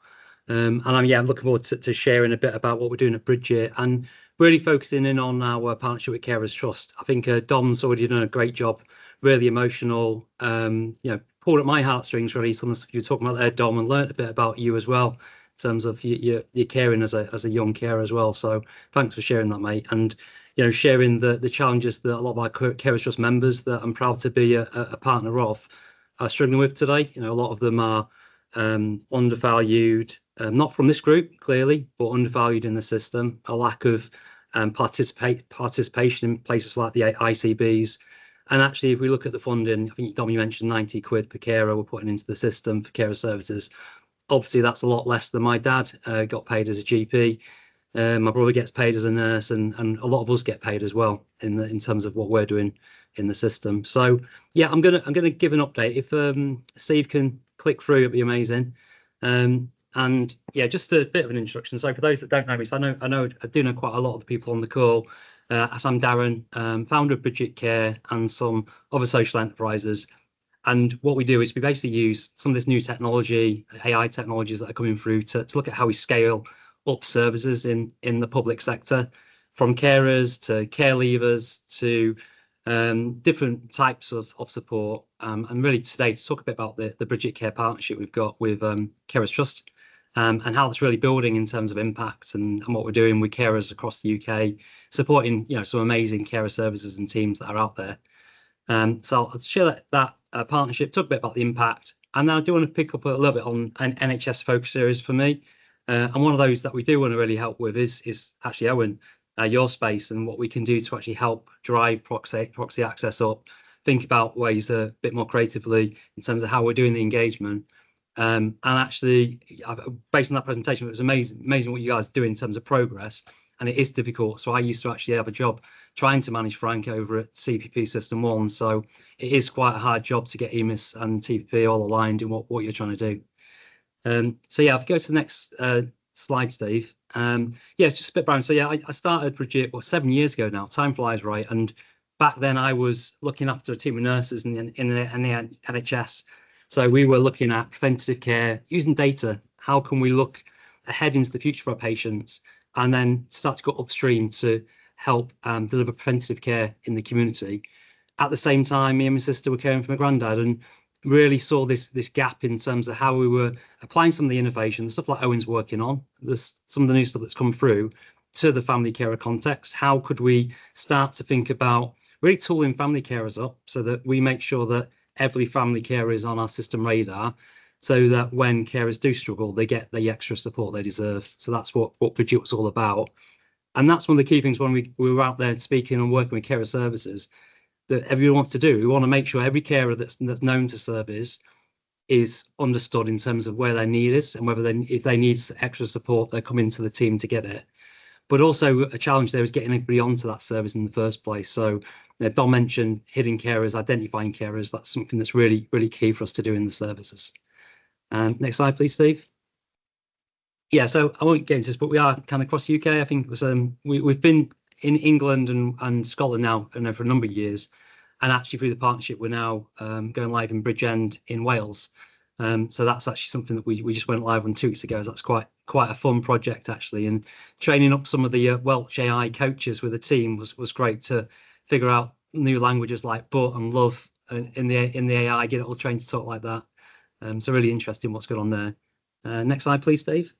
And I'm looking forward to sharing a bit about what we're doing at Bridget and really focusing in on our partnership with Carers Trust. I think Dom's already done a great job. Really emotional. Pulled at my heartstrings really. Some of the stuff you were talking about there, Dom, and learnt a bit about you as well in terms of your caring as a young carer as well. So thanks for sharing that, mate. And sharing the challenges that a lot of our Carers Trust members that I'm proud to be a partner of are struggling with today. A lot of them are undervalued, not from this group clearly, but undervalued in the system. A lack of participation in places like the ICBs. And actually, if we look at the funding, I think Dom, you mentioned 90 quid per carer we're putting into the system for carer services. Obviously, that's a lot less than my dad got paid as a GP. My brother gets paid as a nurse, and a lot of us get paid as well in terms of what we're doing in the system. So I'm gonna give an update. If Steve can click through, it'd be amazing. And just a bit of an introduction. So for those that don't know me, so I do know quite a lot of the people on the call. As I'm Darren, founder of Bridget Care and some other social enterprises. And what we do is we basically use some of this new technology, AI technologies that are coming through to look at how we scale up services in the public sector, from carers to care leavers to different types of support. And really today to talk a bit about the Bridget Care partnership we've got with Carers Trust and how it's really building in terms of impact and what we're doing with carers across the UK, supporting some amazing carer services and teams that are out there. So I'll share that partnership, talk a bit about the impact, and then I do want to pick up a little bit on an NHS focus areas for me. And one of those that we do want to really help with is actually Owen, your space, and what we can do to actually help drive proxy access up. Think about ways a bit more creatively in terms of how we're doing the engagement. And actually, based on that presentation, it was amazing what you guys do in terms of progress. And it is difficult. So I used to actually have a job trying to manage Frank over at CPP System 1. So it is quite a hard job to get EMIS and TPP all aligned in what you're trying to do. If you go to the next slide, Steve. It's just a bit brown. So I started Bridget 7 years ago now. Time flies, right? And back then I was looking after a team of nurses in the NHS. So we were looking at preventative care using data. How can we look ahead into the future for our patients and then start to go upstream to help deliver preventative care in the community? At the same time, me and my sister were caring for my granddad and really saw this gap in terms of how we were applying some of the innovation, stuff like Owen's working on, some of the new stuff that's come through to the family carer context. How could we start to think about really tooling family carers up so that we make sure that every family carer is on our system radar, so that when carers do struggle, they get the extra support they deserve. So that's what Bridget was all about. And that's one of the key things when we were out there speaking and working with carer services that everyone wants to do. We want to make sure every carer that's known to service is understood in terms of where their need is and whether if they need extra support, they're coming to the team to get it. But also a challenge there is getting everybody onto that service in the first place. So Dom mentioned hidden carers, identifying carers. That's something that's really, really key for us to do in the services. Next slide, please, Steve. Yeah, so I won't get into this, but we are kind of across the UK. I think it was we've been in England and Scotland now for a number of years, and actually through the partnership we're now going live in Bridgend in Wales. So that's actually something that we just went live on 2 weeks ago. So that's quite a fun project actually, and training up some of the Welsh AI coaches with the team was great to figure out new languages like but and love in the AI, get it all trained to talk like that. So really interesting what's going on there. Next slide, please, Steve.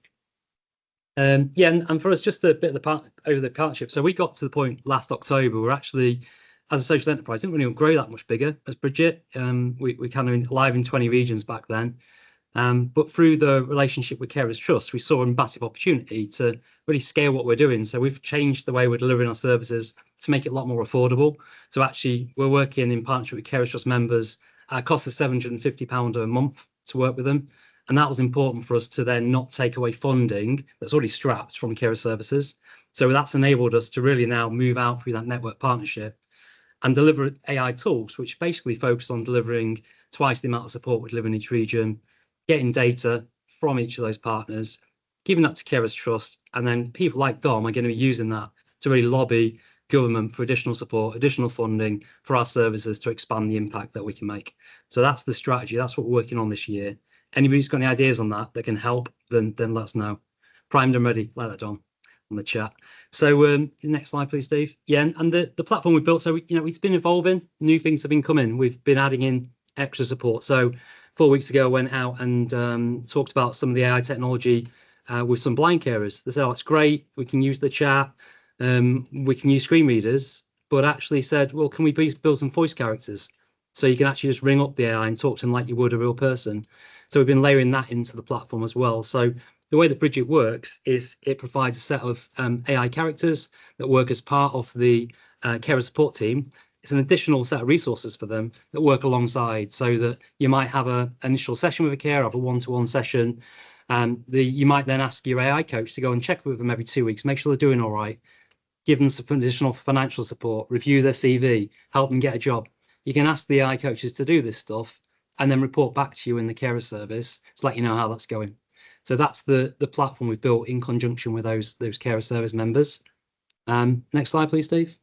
Yeah, and for us, just a bit of the partnership. So we got to the point last October, we're actually, as a social enterprise, didn't really grow that much bigger as Bridget. We kind of live in 20 regions back then. But through the relationship with Carers Trust, we saw a massive opportunity to really scale what we're doing. So we've changed the way we're delivering our services to make it a lot more affordable. So actually, we're working in partnership with Carers Trust members at a cost of £750 a month to work with them. And that was important for us to then not take away funding that's already strapped from Carer Services. So that's enabled us to really now move out through that network partnership and deliver AI tools, which basically focus on delivering twice the amount of support we deliver in each region, getting data from each of those partners, giving that to Carers Trust, and then people like Dom are going to be using that to really lobby government for additional support, additional funding for our services to expand the impact that we can make. So that's the strategy. That's what we're working on this year. Anybody who's got any ideas on that can help, then let us know. Primed and ready, like that, Dom, on the chat. So next slide, please, Steve. Yeah, and the platform we built, so it's been evolving. New things have been coming. We've been adding in extra support. So 4 weeks ago, I went out and talked about some of the AI technology with some blind carers. They said, "Oh, it's great. We can use the chat. We can use screen readers." But actually said, "Well, can we build some voice characters?" So you can actually just ring up the AI and talk to them like you would a real person. So we've been layering that into the platform as well. So the way that Bridget works is it provides a set of AI characters that work as part of the carer support team. It's an additional set of resources for them that work alongside, so that you might have an initial session with a carer, have a one-to-one session. You might then ask your AI coach to go and check with them every 2 weeks, make sure they're doing all right, give them some additional financial support, review their CV, help them get a job. You can ask the AI coaches to do this stuff and then report back to you in the carer service to let you know how that's going. So that's the platform we've built in conjunction with those carer service members. Next slide, please, Steve.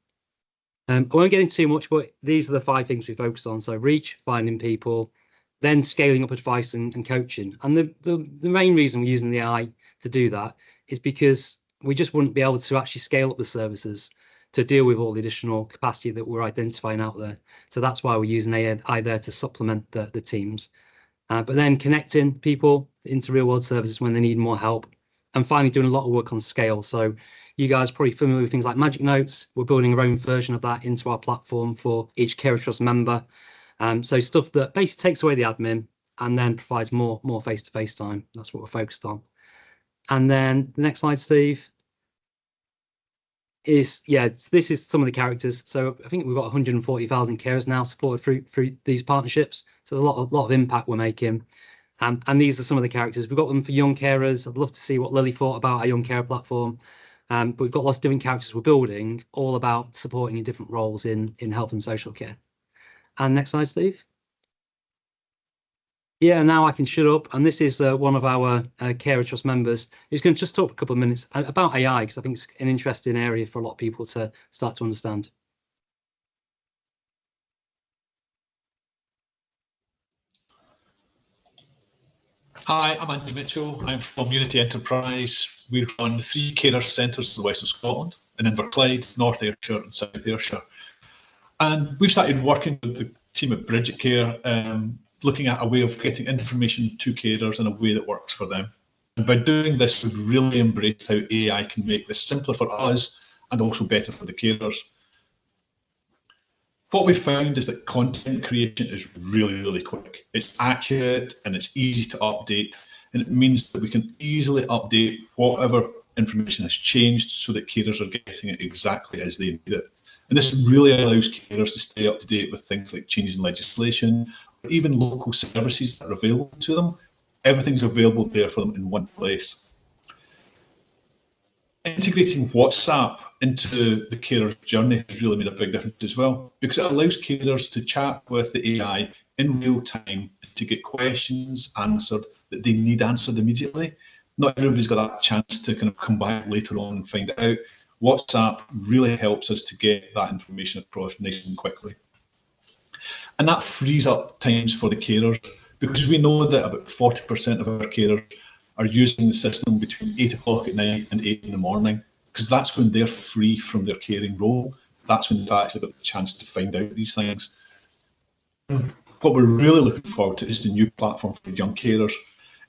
I won't get into too much, but these are the 5 things we focus on. So reach, finding people, then scaling up advice and coaching. And the main reason we're using the AI to do that is because we just wouldn't be able to actually scale up the services to deal with all the additional capacity that we're identifying out there. So that's why we're using AI there to supplement the teams. But then connecting people into real world services when they need more help, and finally doing a lot of work on scale. So you guys are probably familiar with things like Magic Notes. We're building our own version of that into our platform for each Carer Trust member. So stuff that basically takes away the admin and then provides more face-to-face time. That's what we're focused on. And then the next slide, Steve. This is some of the characters. So I think we've got 140,000 carers now supported through these partnerships. So there's a lot of impact we're making. And these are some of the characters. We've got them for young carers. I'd love to see what Lily thought about our young carer platform. But we've got lots of different characters we're building, all about supporting in different roles in health and social care. And next slide, Steve. Yeah, now I can shut up. And this is one of our Carer Trust members. He's going to just talk for a couple of minutes about AI, because I think it's an interesting area for a lot of people to start to understand. Hi, I'm Andy Mitchell. I'm from Unity Enterprise. We run 3 carer centres in the west of Scotland, in Inverclyde, North Ayrshire and South Ayrshire. And we've started working with the team at Bridget Care, looking at a way of getting information to carers in a way that works for them. And by doing this, we've really embraced how AI can make this simpler for us and also better for the carers. What we found is that content creation is really, really quick. It's accurate and it's easy to update. And it means that we can easily update whatever information has changed so that carers are getting it exactly as they need it. And this really allows carers to stay up to date with things like changes in legislation, or even local services that are available to them. Everything's available there for them in one place. Integrating WhatsApp into the carer's journey has really made a big difference as well, because it allows carers to chat with the AI in real time to get questions answered that they need answered immediately. Not everybody's got that chance to kind of come back later on and find it out. WhatsApp really helps us to get that information across nice and quickly. And that frees up times for the carers, because we know that about 40% of our carers are using the system between 8 o'clock at night and 8 in the morning, because that's when they're free from their caring role. That's when they've actually got the chance to find out these things. What we're really looking forward to is the new platform for young carers.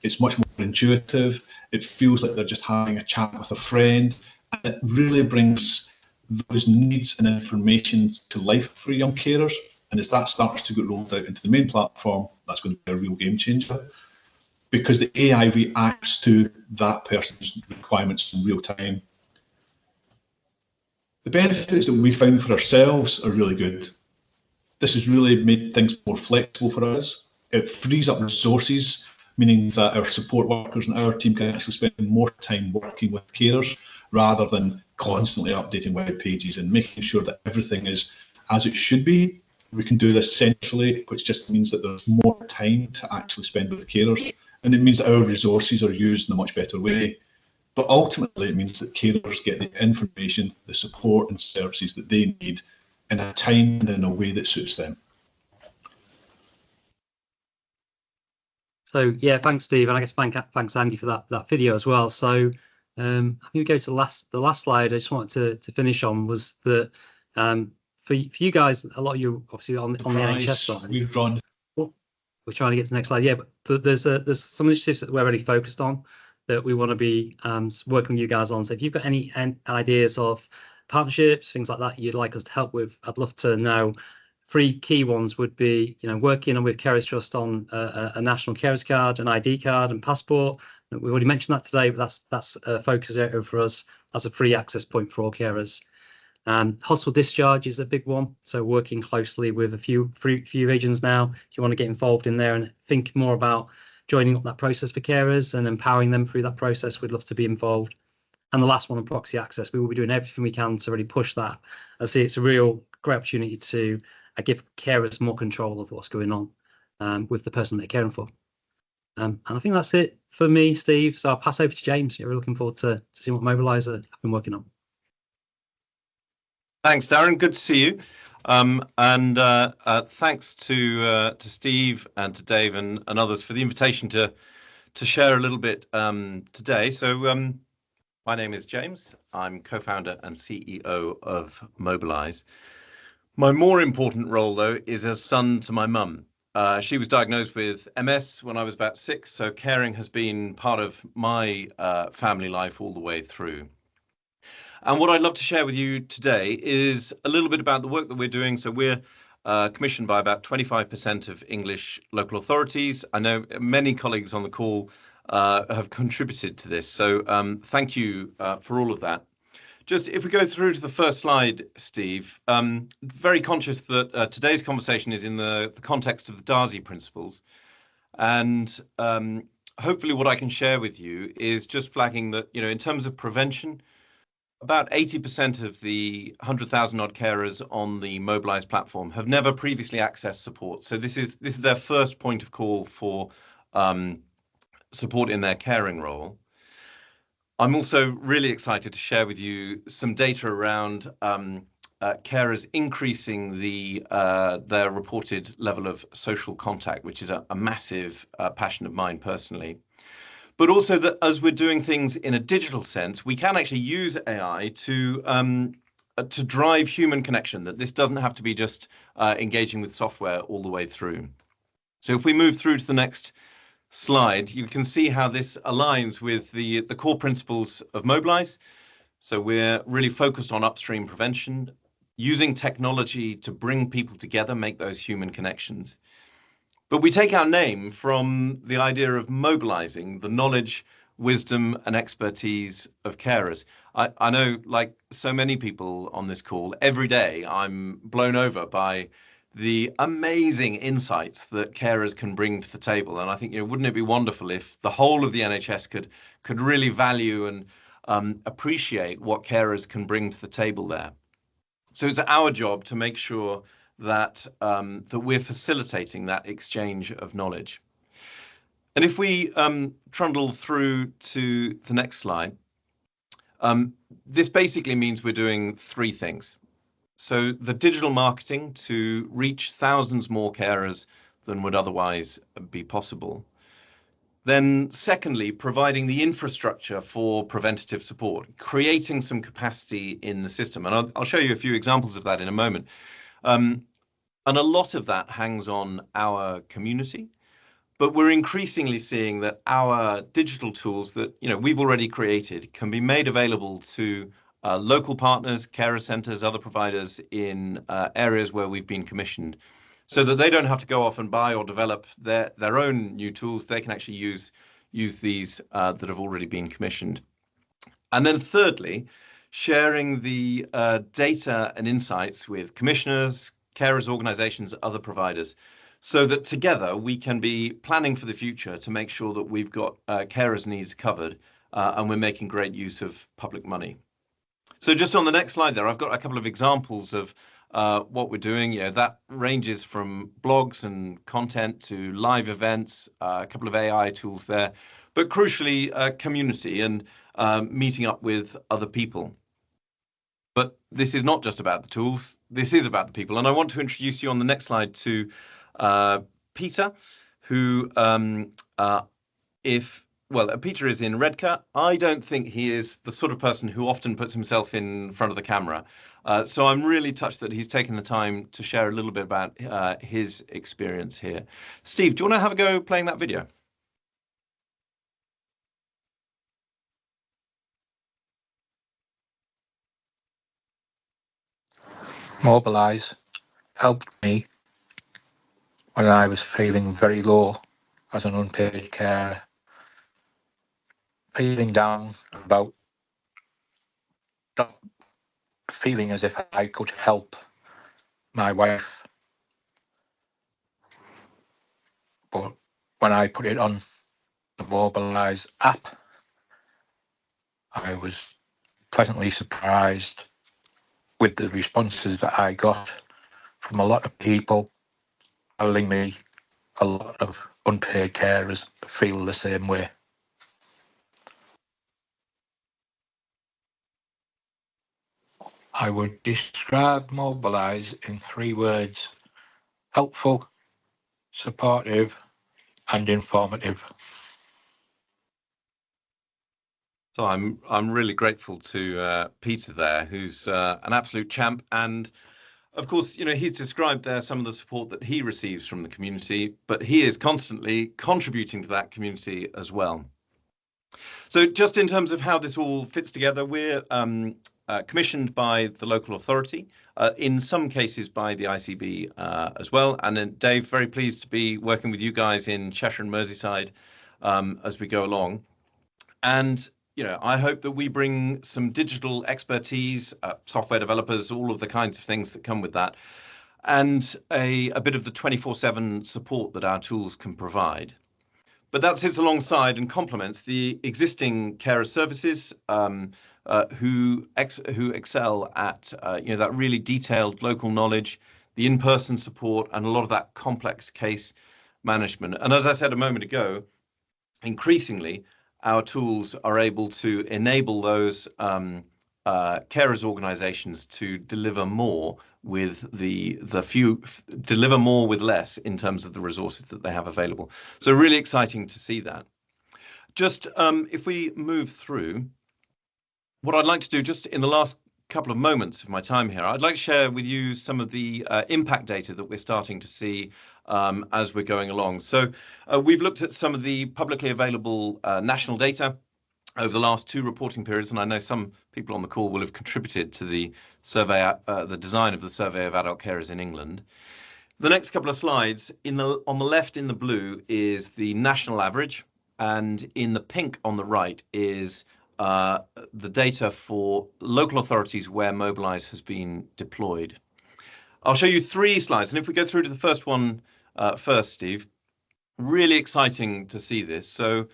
It's much more intuitive. It feels like they're just having a chat with a friend, and it really brings those needs and information to life for young carers. And as that starts to get rolled out into the main platform, that's going to be a real game changer, because the AI reacts to that person's requirements in real time. The benefits that we found for ourselves are really good. This has really made things more flexible for us. It frees up resources, meaning that our support workers and our team can actually spend more time working with carers rather than constantly updating web pages and making sure that everything is as it should be. We can do this centrally, which just means that there's more time to actually spend with carers. And it means that our resources are used in a much better way. But ultimately, it means that carers get the information, the support and services that they need in a time and in a way that suits them. So yeah, thanks, Steve, and I guess thanks Andy for that video as well. So I think we go to the last slide. I just wanted to finish on was that for you guys, a lot of you obviously on the NHS side. We're trying to get to the next slide, yeah. But there's some initiatives that we're really focused on that we want to be working with you guys on. So if you've got any ideas of partnerships, things like that you'd like us to help with, I'd love to know. 3 key ones would be, working with Carers Trust on a national carers card, an ID card and passport. We already mentioned that today, but that's a focus area for us as a free access point for all carers. Hospital discharge is a big one. So working closely with a few regions now, if you want to get involved in there and think more about joining up that process for carers and empowering them through that process, we'd love to be involved. And the last one on proxy access, we will be doing everything we can to really push that. I see it's a real great opportunity to give carers more control of what's going on with the person they're caring for. And I think that's it for me, Steve. So I'll pass over to James. We're looking forward to seeing what Mobiliser have been working on. Thanks, Darren. Good to see you. And thanks to Steve and to Dave and others for the invitation to share a little bit today. So my name is James. I'm co-founder and CEO of Mobilise. My more important role, though, is as son to my mum. She was diagnosed with MS when I was about 6, so caring has been part of my family life all the way through. And what I'd love to share with you today is a little bit about the work that we're doing. So we're commissioned by about 25% of English local authorities. I know many colleagues on the call have contributed to this, so thank you for all of that. Just if we go through to the first slide, Steve, very conscious that today's conversation is in the context of the Darcy principles. And hopefully what I can share with you is just flagging that, in terms of prevention, about 80% of the 100,000 odd carers on the Mobilise platform have never previously accessed support. So this is their first point of call for support in their caring role. I'm also really excited to share with you some data around carers increasing their reported level of social contact, which is a massive passion of mine personally. But also that as we're doing things in a digital sense, we can actually use AI to drive human connection, that this doesn't have to be just engaging with software all the way through. So if we move through to the next slide, you can see how this aligns with the core principles of Mobilise. So we're really focused on upstream prevention, using technology to bring people together, make those human connections. But we take our name from the idea of mobilizing the knowledge, wisdom, and expertise of carers. I know, like so many people on this call, every day I'm blown over by the amazing insights that carers can bring to the table. And I think, wouldn't it be wonderful if the whole of the NHS could really value and appreciate what carers can bring to the table there. So it's our job to make sure that that we're facilitating that exchange of knowledge. And if we trundle through to the next slide, this basically means we're doing three things. So the digital marketing to reach thousands more carers than would otherwise be possible. Then secondly, providing the infrastructure for preventative support, creating some capacity in the system. And I'll show you a few examples of that in a moment. And a lot of that hangs on our community, but we're increasingly seeing that our digital tools that we've already created can be made available to local partners, carer centres, other providers in areas where we've been commissioned, so that they don't have to go off and buy or develop their own new tools. They can actually use these that have already been commissioned. And then thirdly, sharing the data and insights with commissioners, carers organisations, other providers, so that together we can be planning for the future to make sure that we've got carers' needs covered and we're making great use of public money. So just on the next slide there, I've got a couple of examples of what we're doing. That ranges from blogs and content to live events, a couple of AI tools there, but crucially community and meeting up with other people. But this is not just about the tools, this is about the people. And I want to introduce you on the next slide to Peter, who Peter is in Redcar. I don't think he is the sort of person who often puts himself in front of the camera. So I'm really touched that he's taken the time to share a little bit about his experience here. Steve, do you want to have a go playing that video? Mobilise helped me when I was feeling very low as an unpaid carer, feeling down about not feeling as if I could help my wife. But when I put it on the Mobilise app, I was pleasantly surprised with the responses that I got from a lot of people telling me a lot of unpaid carers feel the same way. I would describe Mobilise in 3 words: helpful, supportive, and informative. So I'm really grateful to Peter there, who's an absolute champ. And of course, he's described there some of the support that he receives from the community, but he is constantly contributing to that community as well. So just in terms of how this all fits together, we're commissioned by the local authority, in some cases by the ICB as well. And then Dave, very pleased to be working with you guys in Cheshire and Merseyside as we go along. And I hope that we bring some digital expertise, software developers, all of the kinds of things that come with that, and a bit of the 24/7 support that our tools can provide. But that sits alongside and complements the existing carer services who excel at that really detailed local knowledge, the in-person support, and a lot of that complex case management. And as I said a moment ago, increasingly, our tools are able to enable those carers organizations to deliver more with deliver more with less in terms of the resources that they have available. So really exciting to see that. Just if we move through, what I'd like to do just in the last couple of moments of my time here, I'd like to share with you some of the impact data that we're starting to see as we're going along. So we've looked at some of the publicly available national data over the last 2 reporting periods, and I know some people on the call will have contributed to the survey, the design of the survey of adult carers in England. The next couple of slides, on the left in the blue is the national average, and in the pink on the right is the data for local authorities where Mobilise has been deployed. I'll show you 3 slides, and if we go through to the first one first, Steve, really exciting to see this. So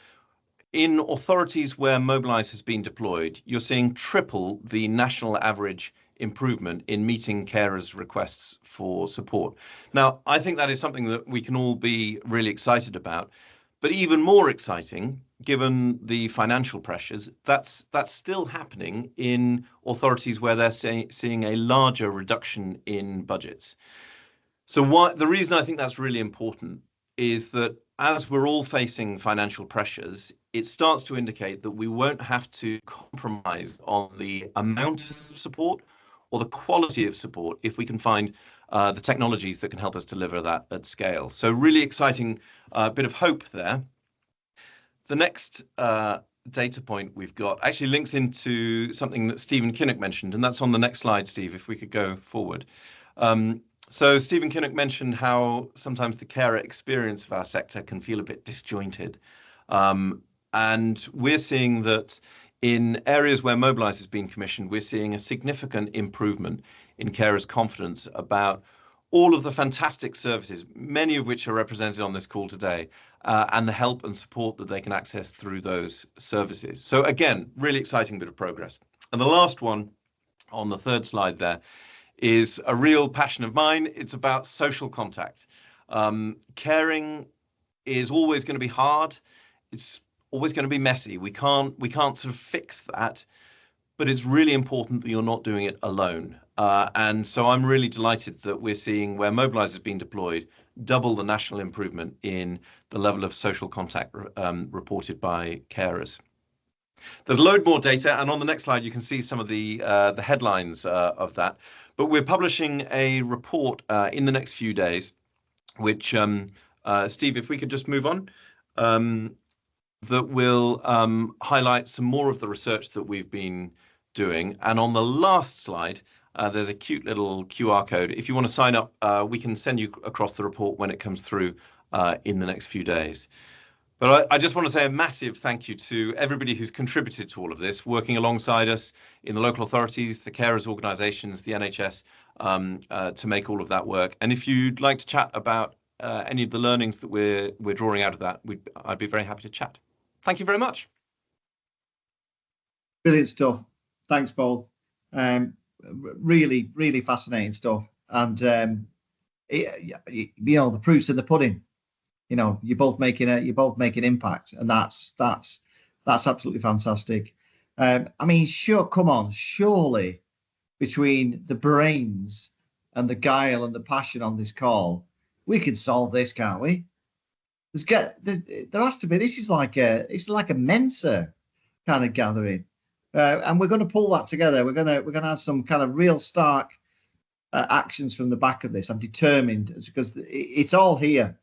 in authorities where Mobilise has been deployed, you're seeing triple the national average improvement in meeting carers' requests for support. Now, I think that is something that we can all be really excited about, but even more exciting, given the financial pressures, that's still happening in authorities where they're seeing a larger reduction in budgets. So the reason I think that's really important is that as we're all facing financial pressures, it starts to indicate that we won't have to compromise on the amount of support or the quality of support if we can find the technologies that can help us deliver that at scale. So really exciting bit of hope there. The next data point we've got actually links into something that Stephen Kinnock mentioned, and that's on the next slide, Steve, if we could go forward. So Stephen Kinnock mentioned how sometimes the carer experience of our sector can feel a bit disjointed. And we're seeing that in areas where Mobilise has been commissioned, we're seeing a significant improvement in carers' confidence about all of the fantastic services, many of which are represented on this call today, and the help and support that they can access through those services. So again, really exciting bit of progress. And the last one on the third slide there is a real passion of mine. It's about social contact. Caring is always going to be hard. It's always going to be messy. We can't sort of fix that, but it's really important that you're not doing it alone. And so I'm really delighted that we're seeing where Mobilise has been deployed, double the national improvement in the level of social contact reported by carers. There's a load more data, and on the next slide you can see some of the headlines of that. But we're publishing a report in the next few days, which, Steve, if we could just move on, that will highlight some more of the research that we've been doing. And on the last slide, there's a cute little QR code. If you want to sign up, we can send you across the report when it comes through in the next few days. But I just want to say a massive thank you to everybody who's contributed to all of this, working alongside us in the local authorities, the carers organisations, the NHS, to make all of that work. And if you'd like to chat about any of the learnings that we're drawing out of that, I'd be very happy to chat. Thank you very much. Brilliant stuff. Thanks both. Really, really fascinating stuff. And the proof's in the pudding. You're both making impact, and that's absolutely fantastic. Surely between the brains and the guile and the passion on this call, we can solve this, can't we? There has to be. This is like a Mensa kind of gathering, and we're going to pull that together. We're going to have some kind of real stark actions from the back of this. I'm determined, because it's all here.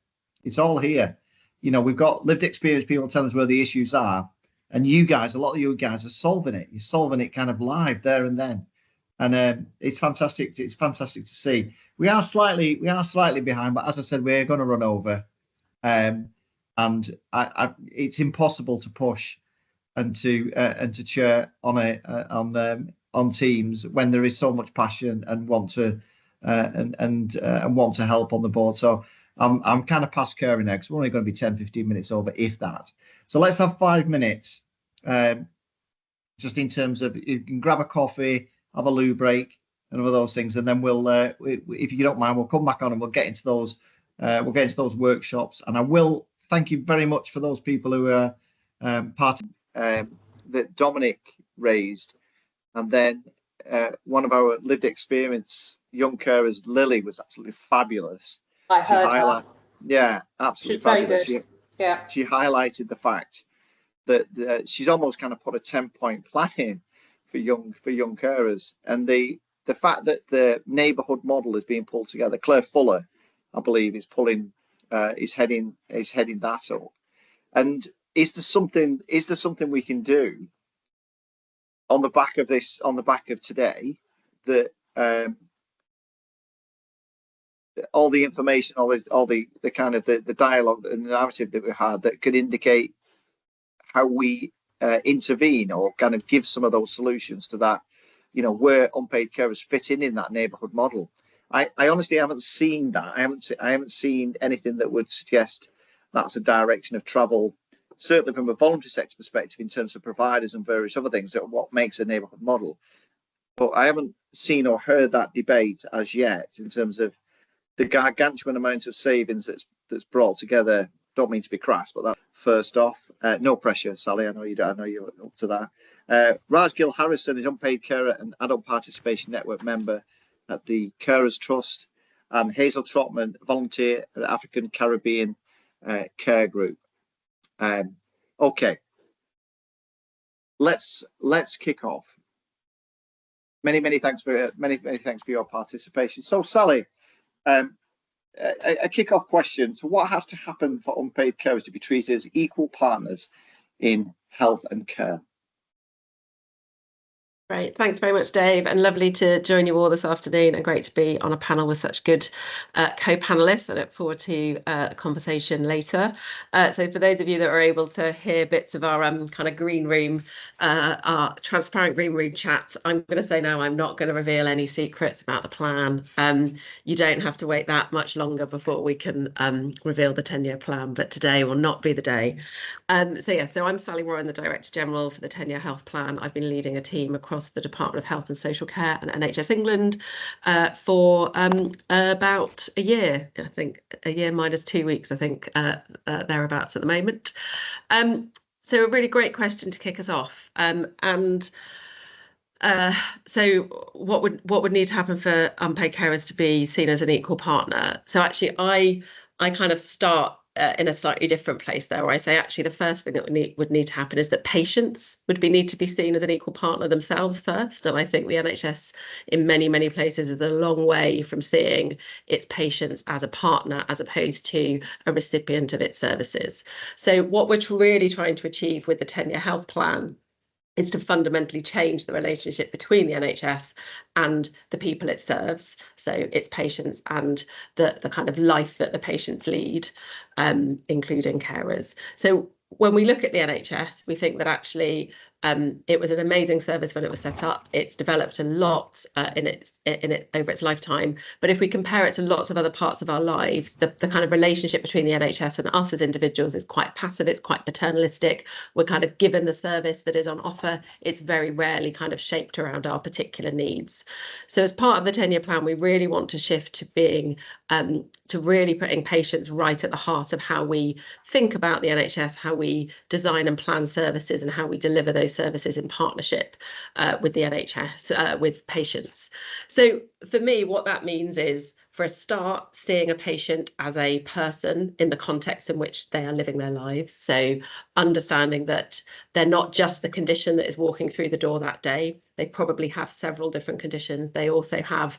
It's all here. We've got lived experience people telling us where the issues are, and a lot of you guys are solving it. You're solving it kind of live there and then, and it's fantastic. It's fantastic to see. We are slightly behind, but as I said, we're going to run over, and it's impossible to push and to cheer on teams when there is so much passion and want to want to help on the board. So I'm kind of past caring now, because we're only going to be 10-15 minutes over, if that. So let's have 5 minutes, just in terms of, you can grab a coffee, have a loo break, and all those things, and then we'll, if you don't mind, we'll come back on and we'll get into those workshops. And I will thank you very much for those people who are part that Dominic raised, and then one of our lived experience young carers, Lily, was absolutely fabulous. I heard her. Yeah, absolutely fabulous. She highlighted the fact that she's almost kind of put a 10-point plan in for young carers, and the fact that the neighbourhood model is being pulled together. Claire Fuller, I believe, is heading that up, and is there something we can do on the back of this, on the back of today, that all the information, all the kind of the dialogue and the narrative that we had that could indicate how we intervene or kind of give some of those solutions to that, you know, where unpaid carers fit in that neighbourhood model. I honestly haven't seen that. I haven't seen anything that would suggest that's a direction of travel, certainly from a voluntary sector perspective, in terms of providers and various other things, that what makes a neighbourhood model. But I haven't seen or heard that debate as yet in terms of the gargantuan amount of savings that's brought together. Don't mean to be crass, but that first off, no pressure, Sally. I know you're up to that. Raj Gill Harrison is unpaid carer and adult participation network member at the Carers Trust, and Hazel Trotman, volunteer at African Caribbean Care Group. Okay, let's kick off. Many thanks for your participation. So, Sally, a kick-off question. So what has to happen for unpaid carers to be treated as equal partners in health and care? Great, thanks very much, Dave, and lovely to join you all this afternoon, and great to be on a panel with such good co-panelists. I look forward to a conversation later. So for those of you that are able to hear bits of our kind of green room, our transparent green room chat, I'm going to say now I'm not going to reveal any secrets about the plan. You don't have to wait that much longer before we can reveal the 10-year plan, but today will not be the day. So I'm Sally Warren, the Director General for the 10-year health plan. I've been leading a team across the Department of Health and Social Care and NHS England for about a year, I think, a year minus 2 weeks, I think, thereabouts at the moment. So a really great question to kick us off. So what would need to happen for unpaid carers to be seen as an equal partner? So actually, I kind of start in a slightly different place there, where I say actually the first thing that would need to happen is that patients would need to be seen as an equal partner themselves first. And I think the NHS in many places is a long way from seeing its patients as a partner as opposed to a recipient of its services. So what we're really trying to achieve with the 10-year health plan is to fundamentally change the relationship between the NHS and the people it serves, so its patients and the kind of life that the patients lead, including carers. So when we look at the NHS, we think that actually it was an amazing service when it was set up. It's developed a lot in it over its lifetime. But if we compare it to lots of other parts of our lives, the kind of relationship between the NHS and us as individuals is quite passive. It's quite paternalistic. We're kind of given the service that is on offer. It's very rarely kind of shaped around our particular needs. So as part of the 10-year plan, we really want to shift to being to really putting patients right at the heart of how we think about the NHS, how we design and plan services, and how we deliver those services in partnership with the NHS, with patients. So for me, what that means is, for a start, seeing a patient as a person in the context in which they are living their lives. So understanding that they're not just the condition that is walking through the door that day. They probably have several different conditions. They also have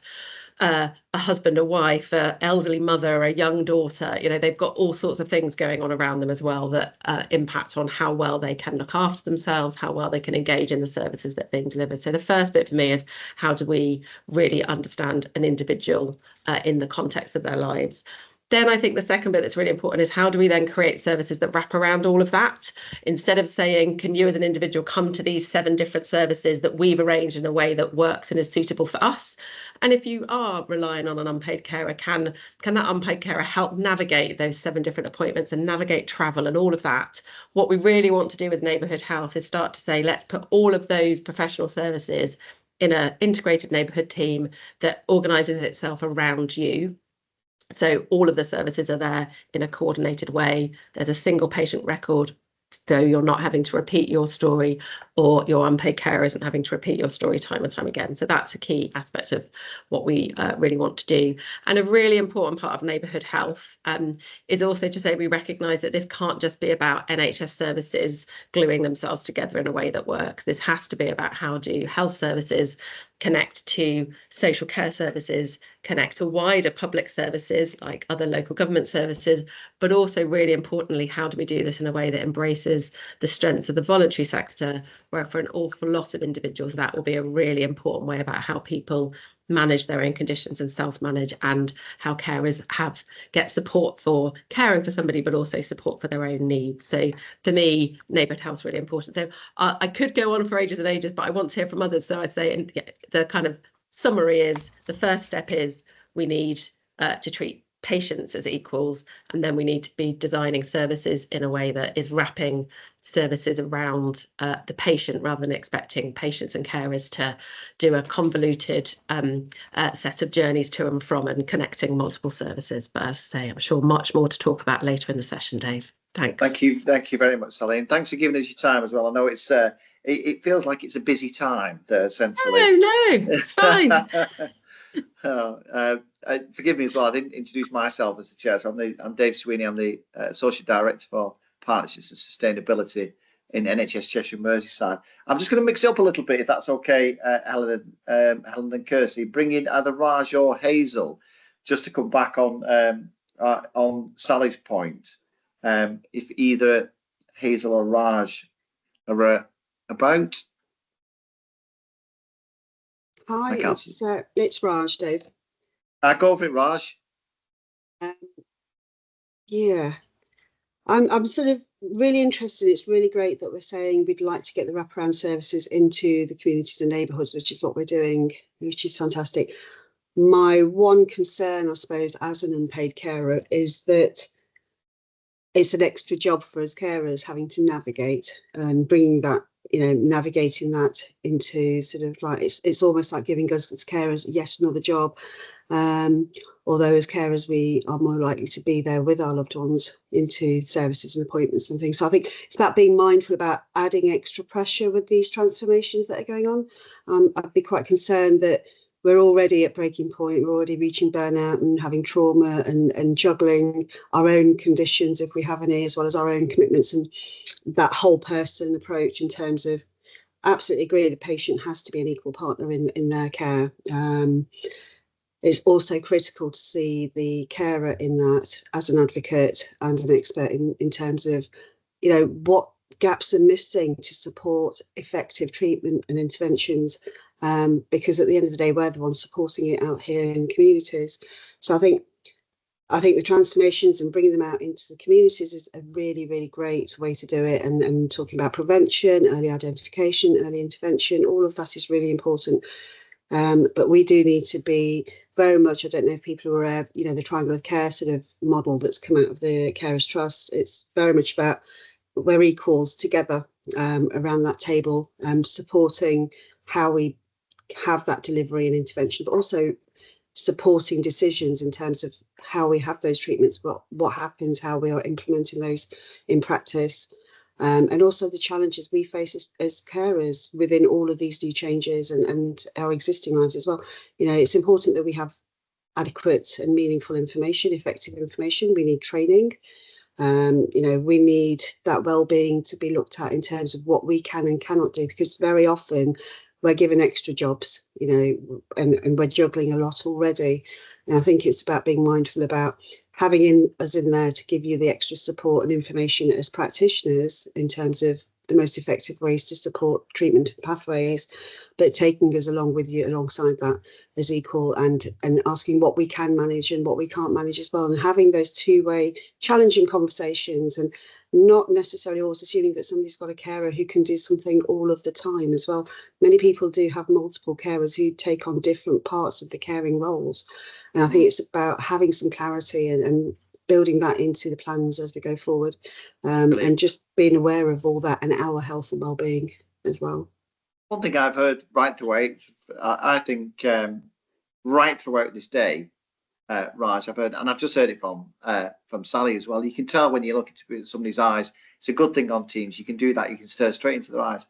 a husband, a wife, an elderly mother, a young daughter. You know, they've got all sorts of things going on around them as well that impact on how well they can look after themselves, how well they can engage in the services that are being delivered. So the first bit for me is, how do we really understand an individual in the context of their lives? Then I think the second bit that's really important is, how do we then create services that wrap around all of that? Instead of saying, can you as an individual come to these 7 different services that we've arranged in a way that works and is suitable for us? And if you are relying on an unpaid carer, can that unpaid carer help navigate those 7 different appointments and navigate travel and all of that? What we really want to do with neighbourhood health is start to say, let's put all of those professional services in an integrated neighbourhood team that organises itself around you. So all of the services are there in a coordinated way. There's a single patient record, so you're not having to repeat your story, or your unpaid carer isn't having to repeat your story time and time again. So that's a key aspect of what we really want to do. And a really important part of neighbourhood health is also to say, we recognise that this can't just be about NHS services gluing themselves together in a way that works. This has to be about, how do health services connect to social care services, connect to wider public services like other local government services, but also really importantly, how do we do this in a way that embraces the strengths of the voluntary sector, where for an awful lot of individuals, that will be a really important way about how people manage their own conditions and self-manage, and how carers get support for caring for somebody, but also support for their own needs. So for me, neighbourhood health is really important. So I could go on for ages and ages, but I want to hear from others. So I'd say, and the kind of summary is, the first step is we need to treat patients as equals, and then we need to be designing services in a way that is wrapping services around the patient, rather than expecting patients and carers to do a convoluted set of journeys to and from, and connecting multiple services. But as I say, I'm sure much more to talk about later in the session, Dave. Thanks. Thank you very much, Sally, and thanks for giving us your time as well. I know it's it feels like it's a busy time there centrally. No, it's fine. Forgive me as well, I didn't introduce myself as the chair. So I'm Dave Sweeney. I'm the Associate Director for Partnerships and Sustainability in NHS Cheshire Merseyside. I'm just going to mix it up a little bit, if that's okay, Helen and Kirsty, bring in either Raj or Hazel, just to come back on Sally's point. If either Hazel or Raj are about. Hi, it's Raj, Dave. Go for it, Raj. Yeah, I'm sort of really interested. It's really great that we're saying we'd like to get the wraparound services into the communities and neighbourhoods, which is what we're doing, which is fantastic. My one concern, I suppose, as an unpaid carer, is that it's an extra job for us carers, having to navigate and bringing that, navigating that into sort of like, it's almost like giving us as carers yet another job. Although as carers, we are more likely to be there with our loved ones into services and appointments and things. So I think it's about being mindful about adding extra pressure with these transformations that are going on. I'd be quite concerned that we're already at breaking point, we're already reaching burnout and having trauma and juggling our own conditions, if we have any, as well as our own commitments, and that whole person approach in terms of, absolutely agree, the patient has to be an equal partner in their care. It's also critical to see the carer in that as an advocate and an expert in terms of, what gaps are missing to support effective treatment and interventions, because at the end of the day, we're the ones supporting it out here in the communities. So I think the transformations and bringing them out into the communities is a really, really great way to do it. And talking about prevention, early identification, early intervention, all of that is really important. But we do need to be very much, I don't know if people are aware of, the triangle of care sort of model that's come out of the Carers Trust. It's very much about we're equals together around that table, supporting how we have that delivery and intervention, but also supporting decisions in terms of how we have those treatments, what happens, how we are implementing those in practice, and also the challenges we face as carers within all of these new changes and our existing lives as well. It's important that we have adequate and meaningful information, effective information. We need training. We need that well-being to be looked at in terms of what we can and cannot do, because very often we're given extra jobs, and we're juggling a lot already. And I think it's about being mindful about having us in there to give you the extra support and information as practitioners in terms of the most effective ways to support treatment pathways, but taking us along with you alongside that as equal, and asking what we can manage and what we can't manage as well, and having those two-way challenging conversations, and not necessarily always assuming that somebody's got a carer who can do something all of the time as well. Many people do have multiple carers who take on different parts of the caring roles, and I think it's about having some clarity and building that into the plans as we go forward, and just being aware of all that and our health and well-being as well. One thing I've heard right throughout, I think right throughout this day, Raj, I've heard, and I've just heard it from Sally as well. You can tell when you look into somebody's eyes. It's a good thing on Teams. You can do that. You can stare straight into their eyes.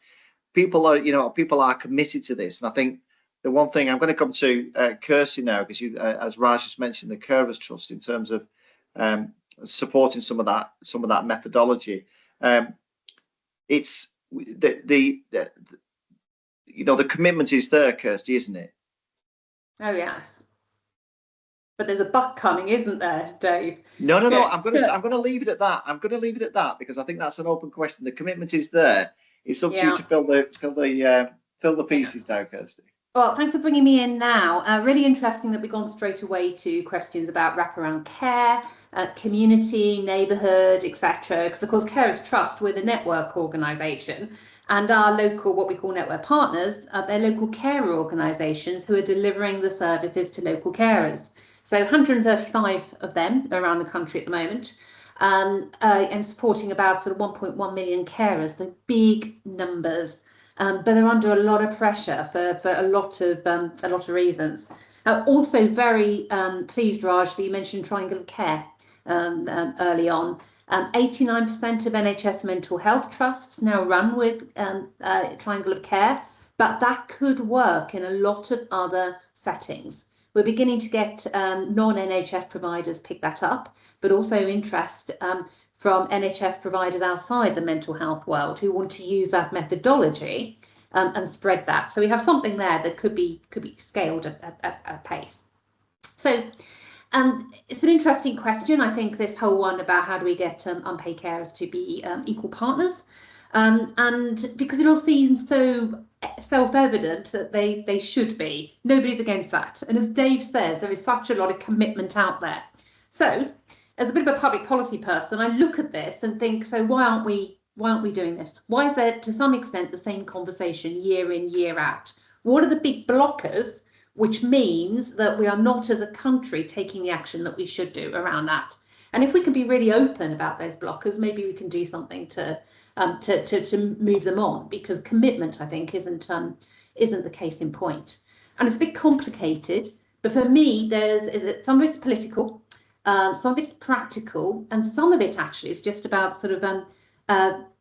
People are committed to this, and I think the one thing I'm going to come to Kirsty now, because as Raj just mentioned, the Carers Trust in terms of supporting some of that methodology. It's you know, the commitment is there, Kirsty, isn't it? Oh yes. But there's a but coming, isn't there, Dave? No. Yeah. I'm going to leave it at that. I'm going to leave it at that because I think that's an open question. The commitment is there. It's up to you to fill the pieces now, Kirsty. Well, thanks for bringing me in now. Really interesting that we've gone straight away to questions about wraparound care, community, neighbourhood, etc. Because of course, Carers Trust, we're the network organisation, and our local, what we call network partners, they're local carer organisations who are delivering the services to local carers. So 135 of them around the country at the moment, and supporting about sort of 1.1 million carers, so big numbers. But they're under a lot of pressure for a lot of reasons. Also very pleased, Raj, that you mentioned triangle of care early on. 89% of NHS mental health trusts now run with triangle of care, but that could work in a lot of other settings. We're beginning to get non-NHS providers pick that up, but also interest from NHS providers outside the mental health world who want to use that methodology and spread that. So we have something there that could be scaled at pace. So it's an interesting question. I think this whole one about how do we get unpaid carers to be equal partners, and because it all seems so self-evident that they should be. Nobody's against that. And as Dave says, there is such a lot of commitment out there. So as a bit of a public policy person, I look at this and think, so why aren't we doing this? Why is there to some extent the same conversation year in, year out? What are the big blockers, which means that we are not as a country taking the action that we should do around that? And if we can be really open about those blockers, maybe we can do something to move them on, because commitment, I think, isn't the case in point. And it's a bit complicated, but for me, some of it's political, some of it's practical, and some of it actually is just about sort of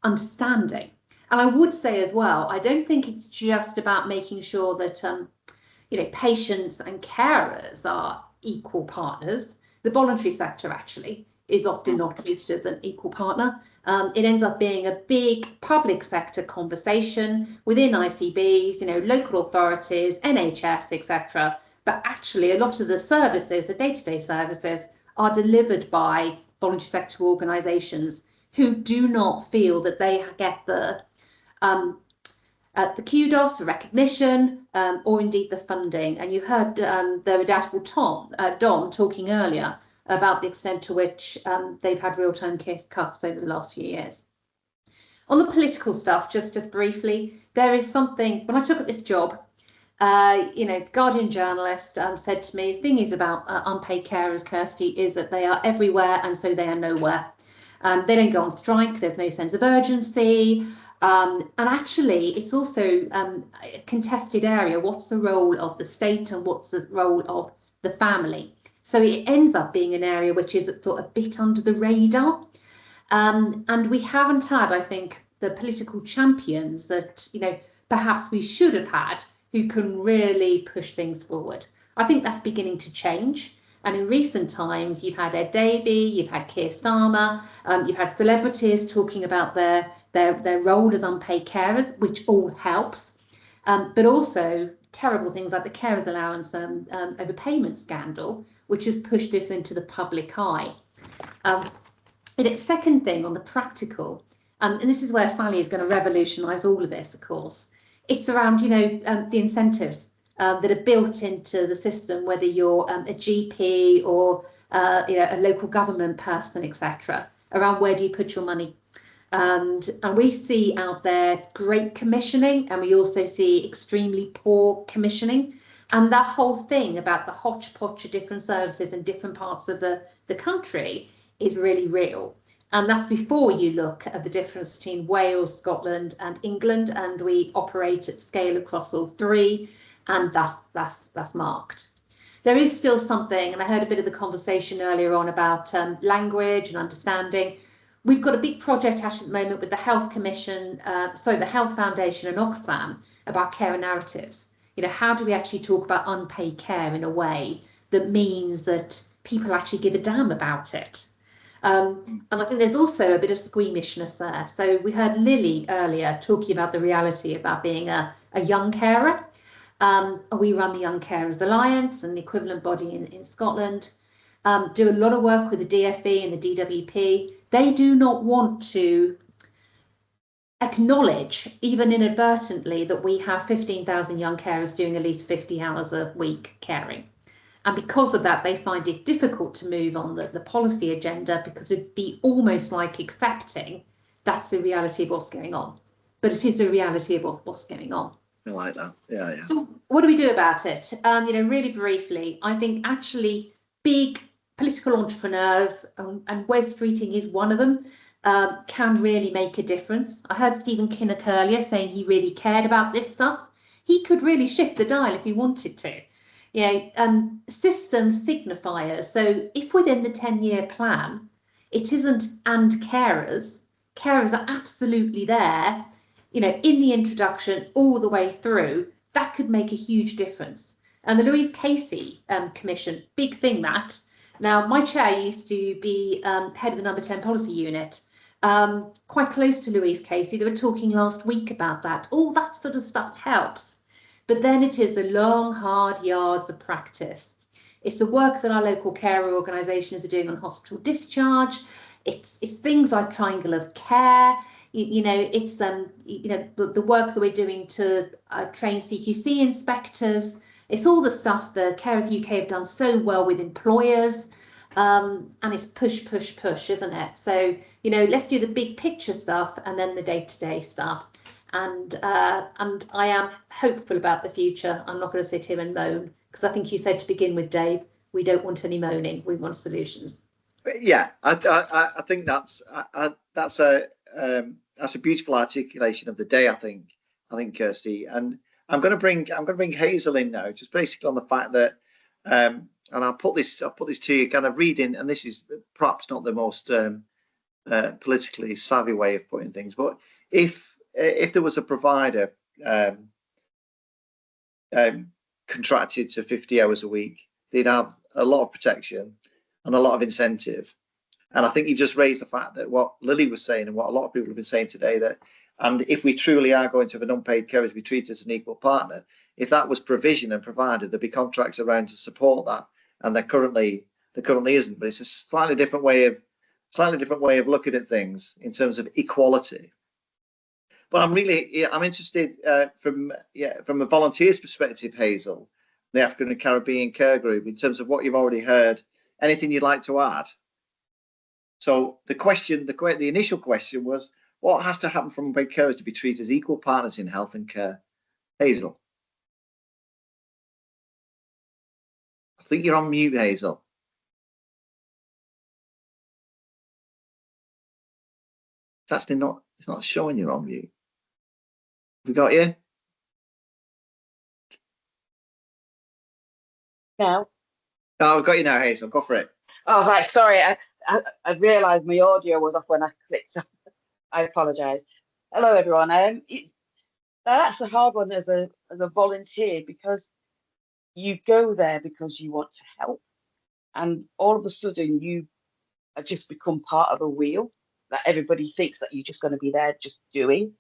understanding. And I would say as well, I don't think it's just about making sure that patients and carers are equal partners. The voluntary sector actually is often not treated as an equal partner. It ends up being a big public sector conversation within ICBs, local authorities, NHS, etc. But actually, a lot of the services, the day-to-day services, are delivered by voluntary sector organisations who do not feel that they get the kudos, the recognition, or indeed the funding. And you heard the redoubtable Don talking earlier about the extent to which they've had real-time cuts over the last few years. On the political stuff, just briefly, there is something, when I took up this job, Guardian journalist said to me, the thing is about unpaid carers, Kirsty, is that they are everywhere and so they are nowhere. They don't go on strike, there's no sense of urgency. And actually, it's also a contested area. What's the role of the state and what's the role of the family? So it ends up being an area which is sort of a bit under the radar. And we haven't had, I think, the political champions that, perhaps we should have had who can really push things forward. I think that's beginning to change. And in recent times, you've had Ed Davey, you've had Keir Starmer, you've had celebrities talking about their role as unpaid carers, which all helps. But also terrible things like the carers allowance overpayment scandal, which has pushed this into the public eye. Second thing on the practical, and this is where Sally is going to revolutionise all of this, of course. It's around, the incentives that are built into the system, whether you're a GP or a local government person, etc. Around where do you put your money? And we see out there great commissioning, and we also see extremely poor commissioning. And that whole thing about the hodgepodge of different services in different parts of the country is really real. And that's before you look at the difference between Wales, Scotland and England, and we operate at scale across all three, and that's marked. There is still something, and I heard a bit of the conversation earlier on about language and understanding. We've got a big project actually at the moment with the Health Commission, the Health Foundation and Oxfam about carer narratives. How do we actually talk about unpaid care in a way that means that people actually give a damn about it? And I think there's also a bit of squeamishness there. So we heard Lily earlier talking about the reality about being a a young carer. We run the Young Carers Alliance and the equivalent body in Scotland. Do a lot of work with the DFE and the DWP. They do not want to acknowledge, even inadvertently, that we have 15,000 young carers doing at least 50 hours a week caring. And because of that, they find it difficult to move on the policy agenda, because it'd be almost like accepting that's the reality of what's going on. But it is a reality of what's going on. I like that. Yeah, yeah. So what do we do about it? Really briefly, I think actually big political entrepreneurs, and Wes Streeting is one of them, can really make a difference. I heard Stephen Kinnock earlier saying he really cared about this stuff. He could really shift the dial if he wanted to. System signifiers. So if within the 10-year plan, it isn't and carers are absolutely there, in the introduction all the way through, that could make a huge difference. And the Louise Casey Commission, big thing that. Now, my chair used to be head of the number 10 policy unit, quite close to Louise Casey. They were talking last week about that. All that sort of stuff helps. But then it is the long, hard yards of practice. It's the work that our local carer organisations are doing on hospital discharge. It's things like triangle of care. It's the work that we're doing to train CQC inspectors. It's all the stuff the Carers UK have done so well with employers, and it's push, push, push, isn't it? So let's do the big picture stuff and then the day-to-day stuff. And I am hopeful about the future. I'm not going to sit here and moan, because I think you said to begin with, Dave, we don't want any moaning. We want solutions. Yeah, I think that's a beautiful articulation of the day. I think Kirsty, and I'm going to bring Hazel in now, just basically on the fact that, and I'll put this to you, kind of reading, and this is perhaps not the most politically savvy way of putting things, but if there was a provider contracted to 50 hours a week, they'd have a lot of protection and a lot of incentive. And I think you've just raised the fact that what Lily was saying and what a lot of people have been saying today, that and if we truly are going to have an unpaid carer to be treated as an equal partner, if that was provision and provided, there'd be contracts around to support that, and there currently isn't. But it's a slightly different way of looking at things in terms of equality. But I'm interested from a volunteer's perspective, Hazel, the African and Caribbean Care Group, in terms of what you've already heard. Anything you'd like to add? So the initial question was, what has to happen for unpaid carers to be treated as equal partners in health and care? Hazel. I think you're on mute, Hazel. It's actually not, it's not showing you're on mute. Have we got you? No. Oh, I've got you now, Hazel. Go for it. Oh, right. Sorry. I realised my audio was off when I clicked. I apologise. Hello, everyone. That's a hard one as a volunteer, because you go there because you want to help, and all of a sudden you just become part of a wheel that everybody thinks that you're just going to be there just doing,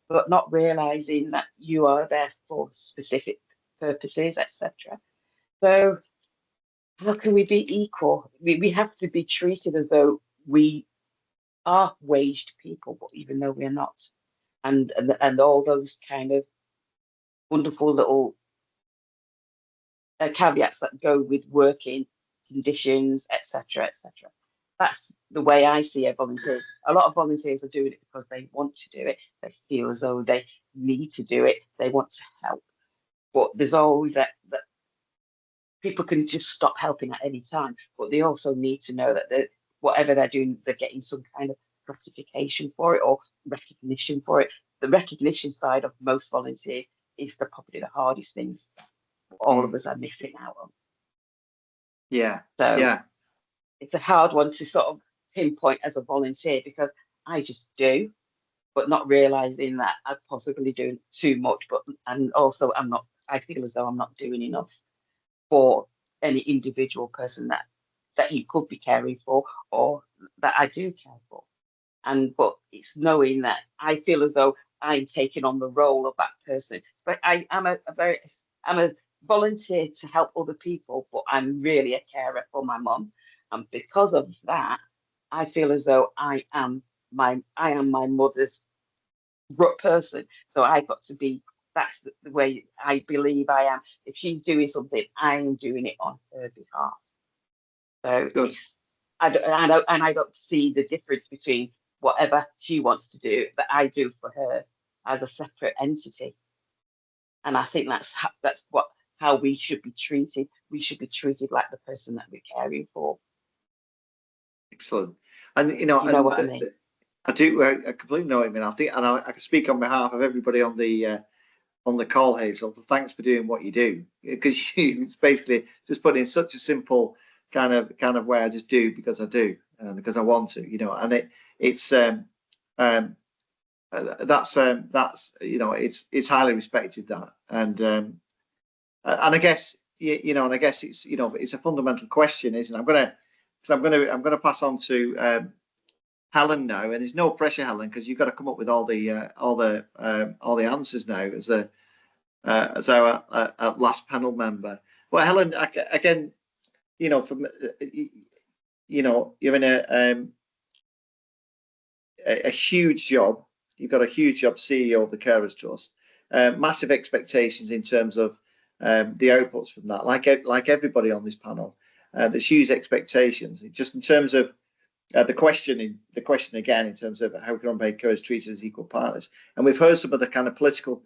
but not realising that you are there for specific purposes, etc. So how can we be equal? We have to be treated as though we are waged people, but even though we're not, and all those kind of wonderful little caveats that go with working conditions, etc., etc. That's the way I see it. Volunteers. A lot of volunteers are doing it because they want to do it. They feel as though they need to do it. They want to help, but there's always that people can just stop helping at any time. But they also need to know that whatever they're doing, they're getting some kind of gratification for it or recognition for it. The recognition side of most volunteers is probably the hardest things all of us are missing out on. Yeah. So yeah, it's a hard one to sort of pinpoint as a volunteer, because I just do, but not realizing that I'm possibly doing too much. And also I feel as though I'm not doing enough for any individual person that you could be caring for or that I do care for. But it's knowing that I feel as though I'm taking on the role of that person. But I'm a volunteer to help other people, but I'm really a carer for my mum. And because of that, I feel as though I am my mother's person. So I've got to be, that's the way I believe I am. If she's doing something, I'm doing it on her behalf. So it's, I don't see the difference between whatever she wants to do that I do for her as a separate entity. And I think that's how we should be treated. We should be treated like the person that we're caring for. Excellent. And you know what I mean. I completely know what I mean. I think, and I can speak on behalf of everybody on the call, Hazel. Thanks for doing what you do, because it's basically just put in such a simple kind of way. I just do because I do, because I want to, you know. And that's you know, it's highly respected, that, and I guess and I guess it's, you know, it's a fundamental question, isn't it? I'm gonna pass on to Helen now, and there's no pressure, Helen, because you've got to come up with all the answers now as our last panel member. Well, Helen, again, you know, from you know, you're in a huge job. You've got a huge job, CEO of the Carers Trust. Massive expectations in terms of the outputs from that. Like everybody on this panel, there's huge expectations. Just in terms of the question again, in terms of how can unpaid carers treated as equal partners, and we've heard some of the kind of political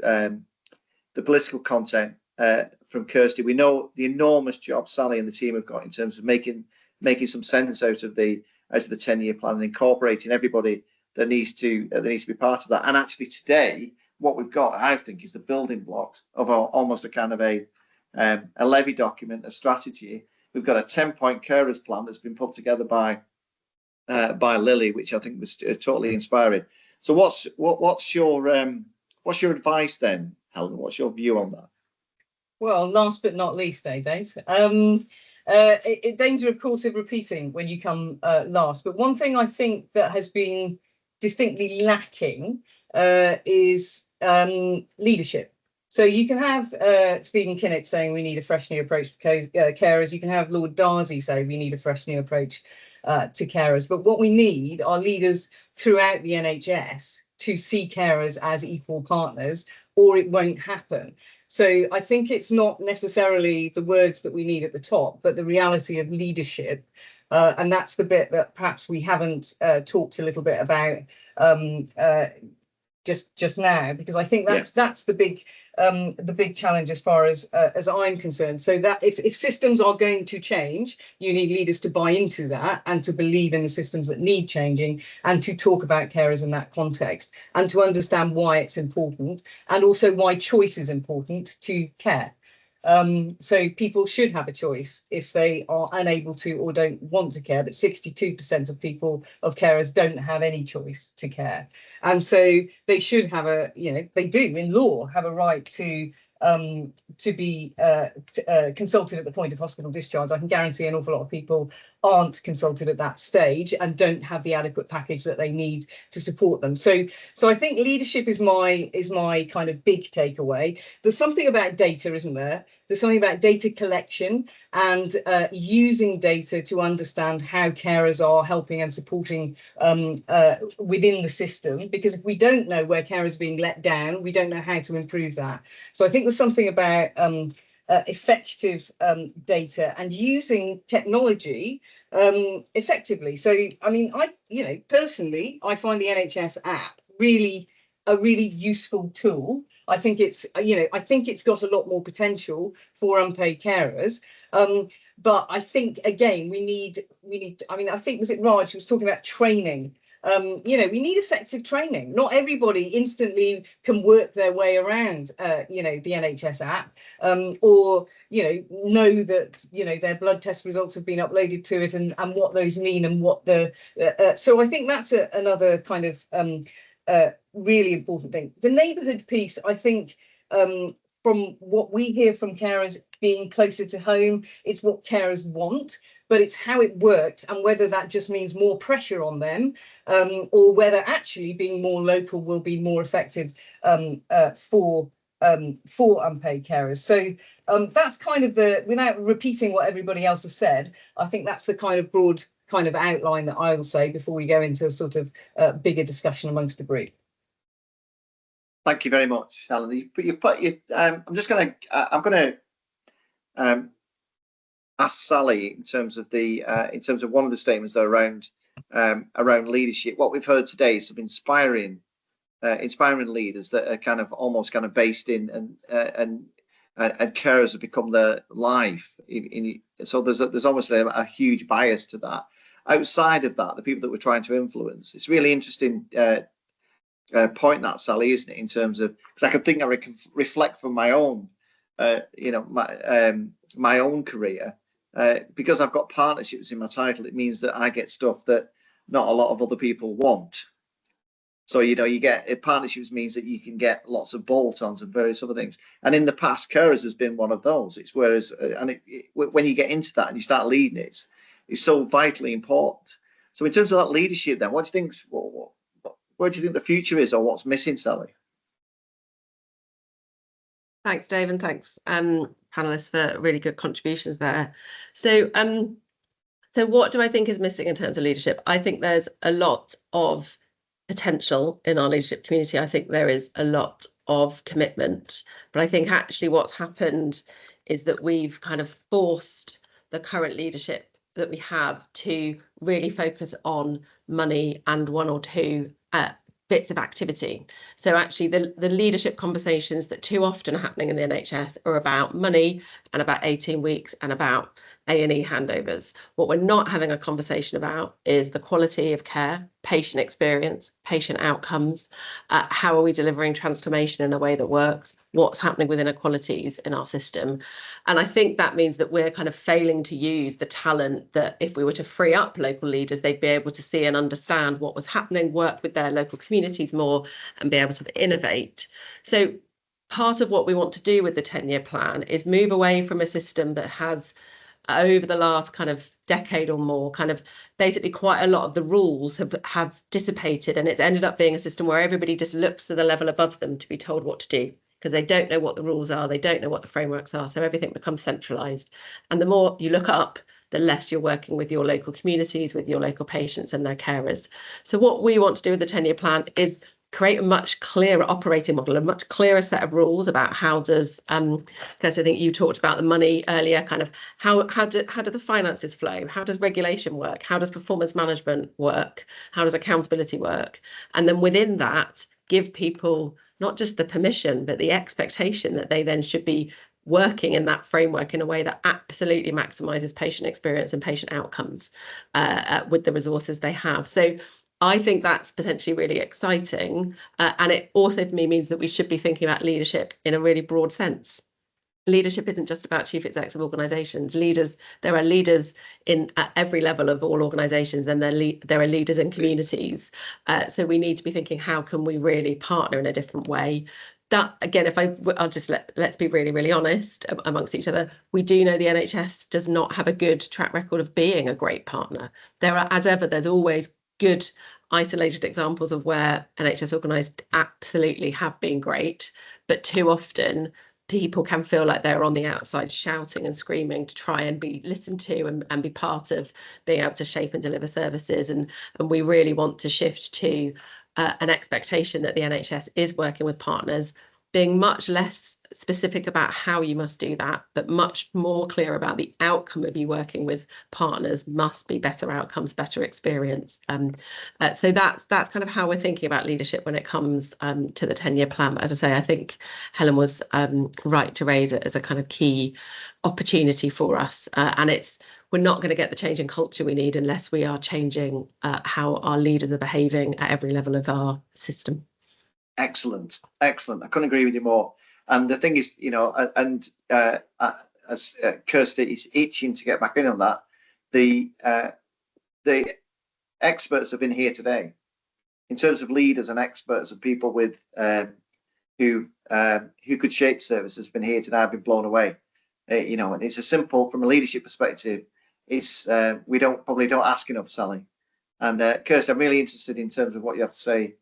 content from Kirsty. We know the enormous job Sally and the team have got in terms of making some sense out of the 10-year plan and incorporating everybody that needs to be part of that. And actually today, what we've got, I think, is the building blocks of almost a kind of a levy document, a strategy. We've got a 10-point carers plan that's been put together by Lily, which I think was totally inspiring. So what's your advice then, Helen? What's your view on that? Well, last but not least, Dave. Danger, of course, of repeating when you come last. But one thing I think that has been distinctly lacking is leadership. So you can have Stephen Kinnock saying we need a fresh new approach for carers. You can have Lord Darcy say we need a fresh new approach to carers. But what we need are leaders throughout the NHS to see carers as equal partners, or it won't happen. So I think it's not necessarily the words that we need at the top, but the reality of leadership. And that's the bit that perhaps we haven't talked a little bit about just now, because I think that's the big challenge as far as I'm concerned. So that if systems are going to change, you need leaders to buy into that and to believe in the systems that need changing, and to talk about carers in that context, and to understand why it's important, and also why choice is important to care. So people should have a choice if they are unable to or don't want to care, but 62% of carers don't have any choice to care. And so they should have they do in law have a right to be consulted at the point of hospital discharge. I can guarantee an awful lot of people aren't consulted at that stage and don't have the adequate package that they need to support them. So I think leadership is my kind of big takeaway. There's something about data, isn't there? There's something about data collection and using data to understand how carers are helping and supporting within the system, because if we don't know where carers are being let down, we don't know how to improve that. So I think there's something about effective data and using technology effectively. So I mean, personally, I find the NHS app a really useful tool. I think it's got a lot more potential for unpaid carers. But I think again we need. I mean, I think, was it Raj who was talking about training? We need effective training. Not everybody instantly can work their way around, the NHS app, or know that their blood test results have been uploaded to it, and what those mean, and what the. So I think that's another kind of really important thing. The neighbourhood piece, I think, from what we hear from carers, being closer to home. It's what carers want, but it's how it works and whether that just means more pressure on them, or whether actually being more local will be more effective for unpaid carers. So that's kind of without repeating what everybody else has said, I think that's the kind of broad kind of outline that I will say before we go into a sort of bigger discussion amongst the group. Thank you very much, Helen. I'm going to ask Sally in terms of one of the statements that are around leadership. What we've heard today is some inspiring leaders that are almost based in and carers have become their life. So there's almost a huge bias to that. Outside of that, the people that we're trying to influence, it's really interesting point that, Sally, isn't it? In terms of, because I can reflect from my own, my own career, because I've got partnerships in my title. It means that I get stuff that not a lot of other people want. So you get partnerships means that you can get lots of bolt-ons and various other things. And in the past, carers has been one of those. It's when you get into that and you start leading it, it's so vitally important. So in terms of that leadership, then, what do you think? Where do you think the future is, or what's missing, Sally? Thanks, Dave, and thanks, panelists, for really good contributions there. So what do I think is missing in terms of leadership? I think there's a lot of potential in our leadership community. I think there is a lot of commitment, but I think actually what's happened is that we've kind of forced the current leadership that we have to really focus on money and one or two bits of activity. So actually the leadership conversations that too often are happening in the NHS are about money and about 18 weeks and about A&E handovers. What we're not having a conversation about is the quality of care, patient experience, patient outcomes, how are we delivering transformation in a way that works, what's happening with inequalities in our system. And I think that means that we're kind of failing to use the talent that if we were to free up local leaders, they'd be able to see and understand what was happening, work with their local communities more and be able to innovate. So part of what we want to do with the 10-year plan is move away from a system that has over the last kind of decade or more, kind of basically quite a lot of the rules have dissipated, and it's ended up being a system where everybody just looks to the level above them to be told what to do, because they don't know what the rules are, they don't know what the frameworks are, so everything becomes centralised. And the more you look up, the less you're working with your local communities, with your local patients and their carers. So what we want to do with the 10-year plan is create a much clearer operating model, a much clearer set of rules about how does, because I think you talked about the money earlier, kind of how do the finances flow? How does regulation work? How does performance management work? How does accountability work? And then within that, give people not just the permission, but the expectation that they then should be working in that framework in a way that absolutely maximises patient experience and patient outcomes with the resources they have. So I think that's potentially really exciting. And it also, for me, means that we should be thinking about leadership in a really broad sense. Leadership isn't just about chief execs of organisations. There are leaders at every level of all organisations, and there are leaders in communities. So we need to be thinking, how can we really partner in a different way? That, again, let's be really, really honest amongst each other. We do know the NHS does not have a good track record of being a great partner. There are, as ever, there's always good isolated examples of where NHS organised absolutely have been great, but too often people can feel like they're on the outside shouting and screaming to try and be listened to and be part of being able to shape and deliver services. And we really want to shift to an expectation that the NHS is working with partners, being much less specific about how you must do that, but much more clear about the outcome of you working with partners must be better outcomes, better experience. So that's kind of how we're thinking about leadership when it comes to the 10-year plan. But as I say, I think Helen was right to raise it as a kind of key opportunity for us. And we're not going to get the change in culture we need unless we are changing how our leaders are behaving at every level of our system. Excellent. I couldn't agree with you more. And the thing is, as Kirsty is itching to get back in on that, the experts have been here today. In terms of leaders and experts and people with who could shape services, have been here today. I've been blown away. You know, and it's a simple, from a leadership perspective, it's we probably don't ask enough, Sally. And Kirsty, I'm really interested in terms of what you have to say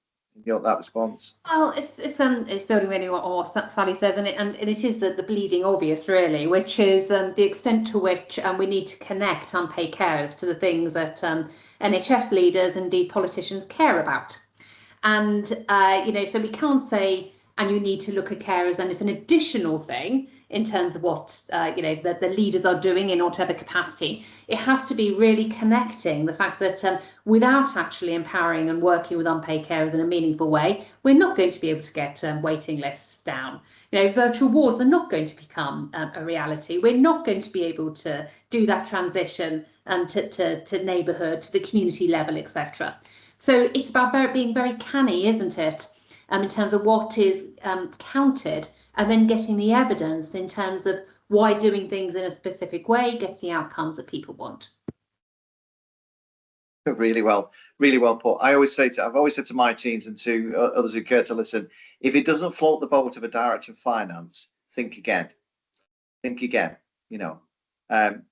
in that response. Well, it's building really what Sally says, and it is the bleeding obvious, really, which is the extent to which we need to connect unpaid carers to the things that NHS leaders, indeed politicians, care about. And you know, so we can't say, and you need to look at carers, and it's an additional thing in terms of what you know, the leaders are doing in whatever capacity. It has to be really connecting the fact that without actually empowering and working with unpaid carers in a meaningful way, we're not going to be able to get waiting lists down. You know, virtual wards are not going to become a reality. We're not going to be able to do that transition to neighbourhood, to the community level, etc. So it's about being very canny, isn't it, in terms of what is counted, and then getting the evidence in terms of why doing things in a specific way gets the outcomes that people want. Really well put. I've always said to my teams and to others who care to listen, if it doesn't float the boat of a director of finance, think again. You know,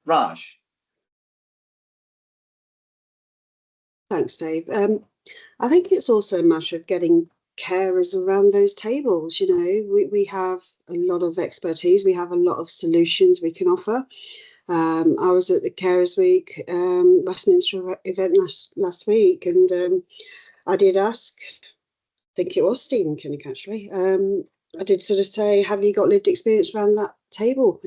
Raj. Thanks, Dave. I think it's also a matter of getting carers around those tables. You know, we have a lot of expertise, we have a lot of solutions we can offer. I was at the Carers Week Westminster event last week, and I did ask, I think it was Stephen Kinnock actually, I did sort of say, have you got lived experience around that table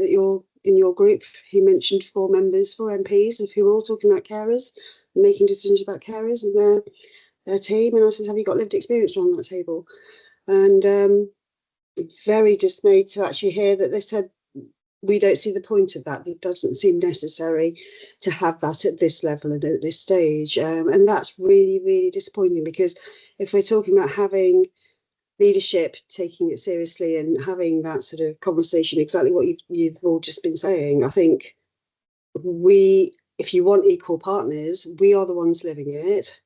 in your group? He mentioned 4 members, 4 MPs, who were all talking about carers, making decisions about carers and their team. And I said, have you got lived experience around that table? And very dismayed to actually hear that they said, we don't see the point of that. It doesn't seem necessary to have that at this level and at this stage. And that's really, really disappointing, because if we're talking about having leadership taking it seriously and having that sort of conversation, exactly what you've all just been saying, I think if you want equal partners, we are the ones living it.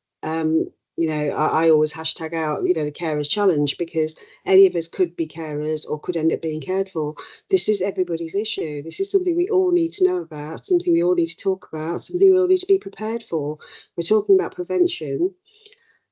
You know, I always hashtag out, you know, the carers challenge, because any of us could be carers or could end up being cared for. This is everybody's issue. This is something we all need to know about, something we all need to talk about, something we all need to be prepared for. We're talking about prevention,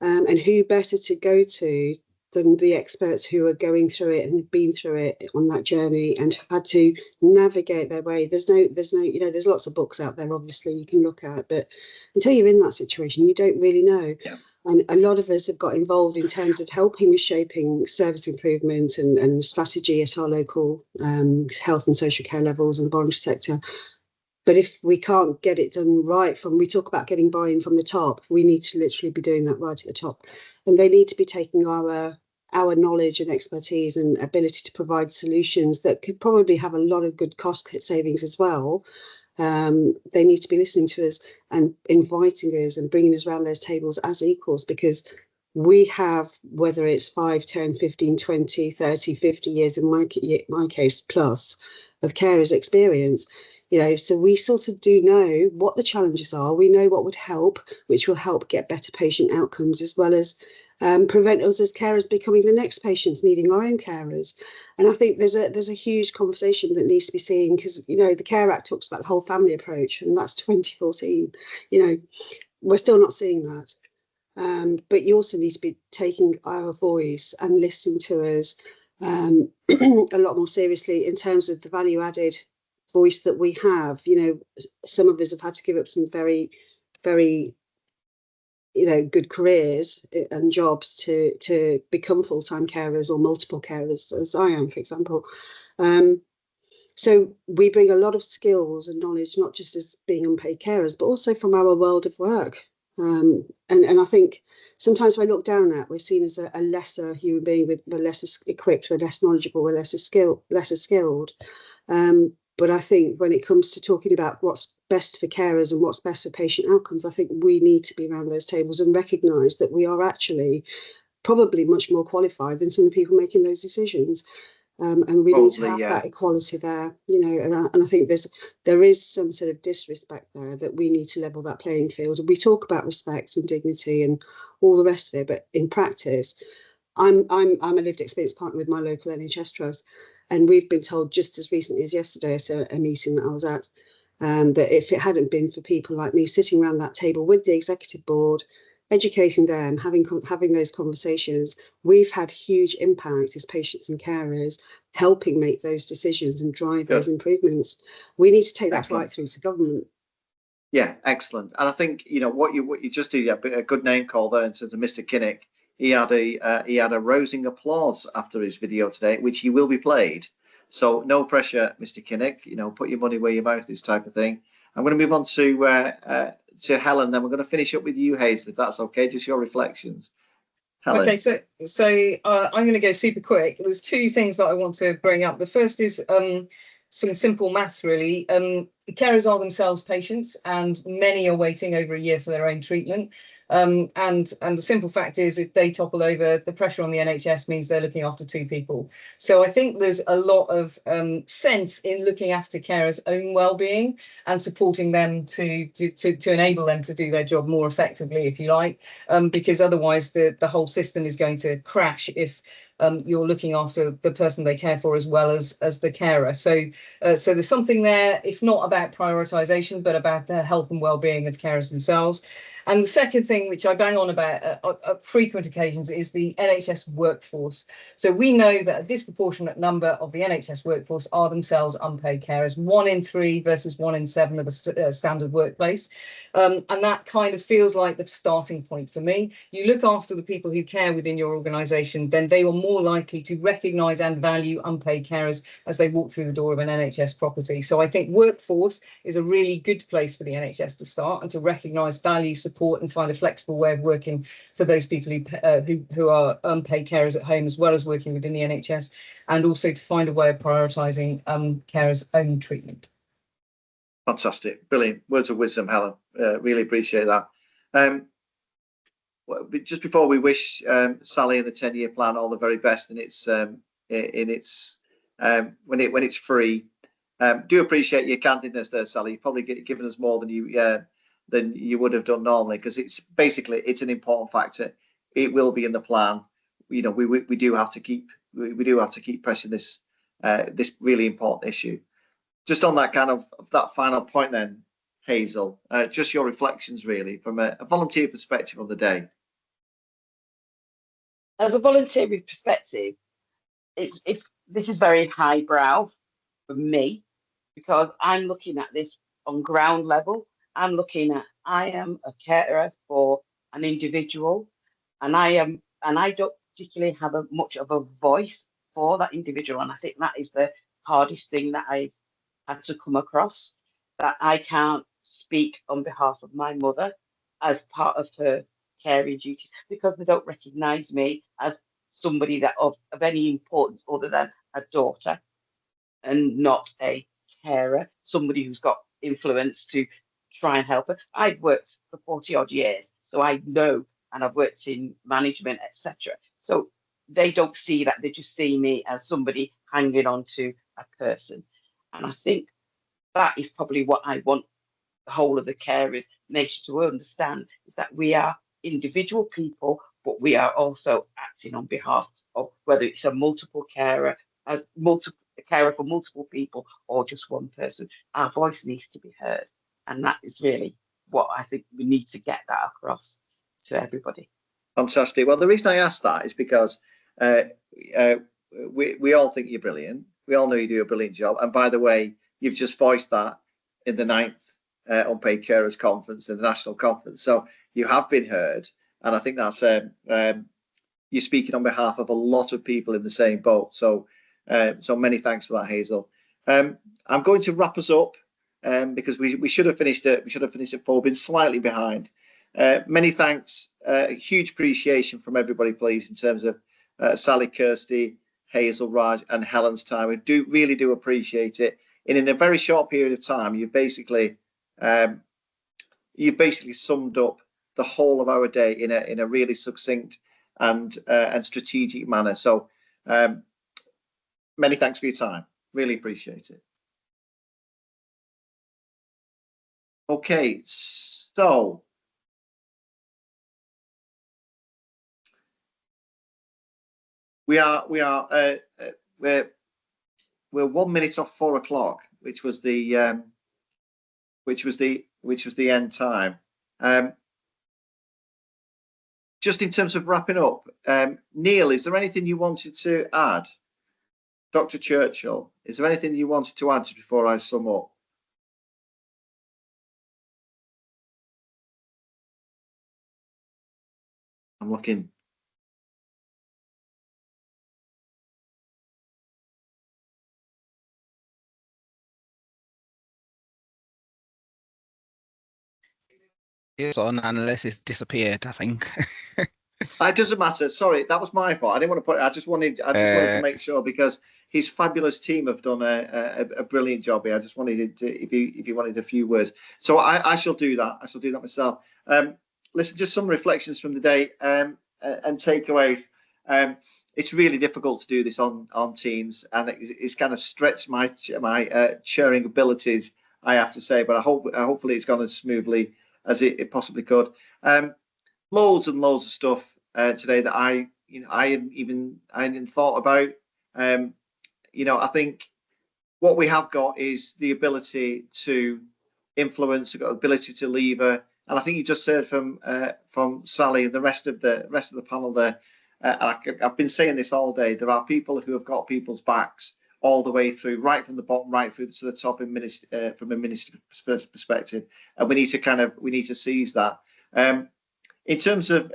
and who better to go to than the experts who are going through it and been through it on that journey and had to navigate their way. There's no, you know, there's lots of books out there, obviously, you can look at, but until you're in that situation, you don't really know. Yeah. And a lot of us have got involved in terms of helping with shaping service improvement and strategy at our local health and social care levels and voluntary sector. But if we can't get it done right, we talk about getting buy-in from the top, we need to literally be doing that right at the top. And they need to be taking our knowledge and expertise and ability to provide solutions that could probably have a lot of good cost savings as well. They need to be listening to us and inviting us and bringing us around those tables as equals, because we have, whether it's 5, 10, 15, 20, 30, 50 years in my case plus of carers experience. You know, so we sort of do know what the challenges are. We know what would help, which will help get better patient outcomes, as well as prevent us as carers becoming the next patients needing our own carers. And I think there's a huge conversation that needs to be seen, because, you know, the Care Act talks about the whole family approach, and that's 2014. You know, we're still not seeing that. But you also need to be taking our voice and listening to us a lot more seriously in terms of the value added voice that we have. You know, some of us have had to give up some very, very, you know, good careers and jobs to become full-time carers or multiple carers, as I am, for example. So we bring a lot of skills and knowledge, not just as being unpaid carers, but also from our world of work. And I think sometimes we're looked down at, we're seen as a lesser human being, we're less equipped, we're less knowledgeable, we're lesser skilled. But I think when it comes to talking about what's best for carers and what's best for patient outcomes, I think we need to be around those tables and recognise that we are actually probably much more qualified than some of the people making those decisions. And we need to have that equality there, you know, and I think there is some sort of disrespect there, that we need to level that playing field. And we talk about respect and dignity and all the rest of it, but in practice, I'm a lived experience partner with my local NHS trust, And we've been told just as recently as yesterday at a meeting that I was at, that if it hadn't been for people like me sitting around that table with the executive board, educating them, having those conversations, we've had huge impact as patients and carers, helping make those decisions and drive those improvements. We need to take that right through to government. Yeah, excellent. And I think, you know, what you just did, a good name call there in terms of Mr. Kinnock. He had a rousing applause after his video today, which he will be played. So no pressure, Mr. Kinnock. You know, put your money where your mouth is, type of thing. I'm going to move on to Helen. Then we're going to finish up with you, Hazel, if that's okay. Just your reflections. Helen. Okay, so I'm going to go super quick. There's two things that I want to bring up. The first is some simple maths, really. The carers are themselves patients, and many are waiting over a year for their own treatment. And the simple fact is, if they topple over, the pressure on the NHS means they're looking after two people. So I think there's a lot of sense in looking after carers' own well-being and supporting them to enable them to do their job more effectively, if you like, because otherwise the whole system is going to crash if you're looking after the person they care for as well as the carer. So there's something there, if not about prioritisation, but about the health and well-being of carers themselves. And the second thing, which I bang on about at frequent occasions, is the NHS workforce. So we know that a disproportionate number of the NHS workforce are themselves unpaid carers, 1 in 3 versus 1 in 7 of a standard workplace. And that kind of feels like the starting point for me. You look after the people who care within your organisation, then they are more likely to recognise and value unpaid carers as they walk through the door of an NHS property. So I think workforce is a really good place for the NHS to start and to recognise, value, support and find a flexible way of working for those people who are unpaid carers at home, as well as working within the NHS, and also to find a way of prioritising carers' own treatment. Fantastic, brilliant words of wisdom, Helen. Really appreciate that. Just before we wish Sally and the 10-year plan all the very best, and when it's free, do appreciate your candidness there, Sally. You've probably given us more than you would have done normally, because it's an important factor. It will be in the plan. You know, we do have to keep pressing this this really important issue. Just on that that final point then, Hazel, just your reflections really from a volunteer perspective on the day. As a volunteer perspective, this is very highbrow for me, because I'm looking at this on ground level. I'm looking at, I am a carer for an individual, and I don't particularly have much of a voice for that individual. And I think that is the hardest thing that I've had to come across, that I can't speak on behalf of my mother as part of her caring duties, because they don't recognise me as somebody that of any importance other than a daughter and not a carer, somebody who's got influence to try and help her. I've worked for 40 odd years, so I know, and I've worked in management, etc. So they don't see that, they just see me as somebody hanging on to a person. And I think that is probably what I want the whole of the carers nation to understand, is that we are individual people, but we are also acting on behalf of, whether it's a multiple carer, a carer for multiple people, or just one person. Our voice needs to be heard, and that is really what I think we need to get that across to everybody. Fantastic. Well, the reason I asked that is because we all think you're brilliant. We all know you do a brilliant job. And by the way, you've just voiced that in the 9th Unpaid Carers Conference, in the national conference. So you have been heard, and I think that's you're speaking on behalf of a lot of people in the same boat. So so many thanks for that, Hazel. I'm going to wrap us up because we should have finished it. We should have finished at 4. Been slightly behind. Many thanks. Huge appreciation from everybody, please, in terms of Sally, Kirsty, Hazel, Raj, and Helen's time. We really do appreciate it. And in a very short period of time, you've basically summed up the whole of our day in a really succinct and strategic manner. So many thanks for your time. Really appreciate it. Okay, so we're we're 1 minute off 4 o'clock, which was the end time. Just in terms of wrapping up, Neil, is there anything you wanted to add? Dr. Churchill, is there anything you wanted to add before I sum up? I'm looking. It's on unless it's disappeared, I think. It doesn't matter. Sorry, that was my fault. I didn't want to put it. I just wanted to make sure, because his fabulous team have done a brilliant job here. I just wanted to, if you wanted a few words. So I shall do that. I shall do that myself. Listen, just some reflections from the day and takeaways. It's really difficult to do this on Teams, and it's kind of stretched my chairing abilities, I have to say. But hopefully it's gone as smoothly as it possibly could. Loads and loads of stuff today that I hadn't thought about. I think what we have got is the ability to influence, the ability to lever, and I think you just heard from Sally and the rest of the panel there. I've been saying this all day. There are people who have got people's backs all the way through, right from the bottom, right through to the top, from a minister perspective, and we need to seize that. In terms of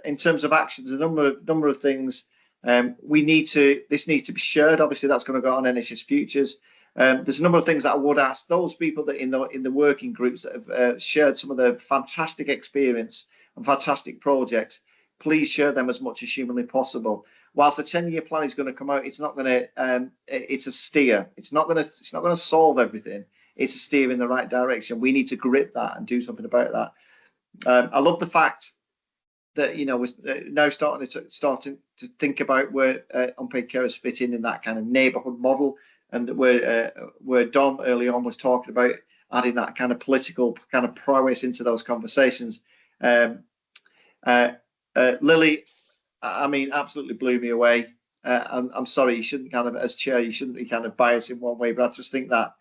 actions, a number of things this needs to be shared. Obviously, that's going to go on NHS Futures. There's a number of things that I would ask those people that in the working groups that have shared some of their fantastic experience and fantastic projects. Please share them as much as humanly possible. Whilst the 10-year plan is going to come out, it's not going to. It's a steer. It's not going to solve everything. It's a steer in the right direction. We need to grip that and do something about that. I love the fact that we're now starting to think about where unpaid carers fit in that kind of neighbourhood model, and where Dom early on was talking about adding that kind of political kind of prowess into those conversations. Lily, I mean, absolutely blew me away. I'm sorry, you shouldn't as chair, you shouldn't be kind of biased in one way, but I just think that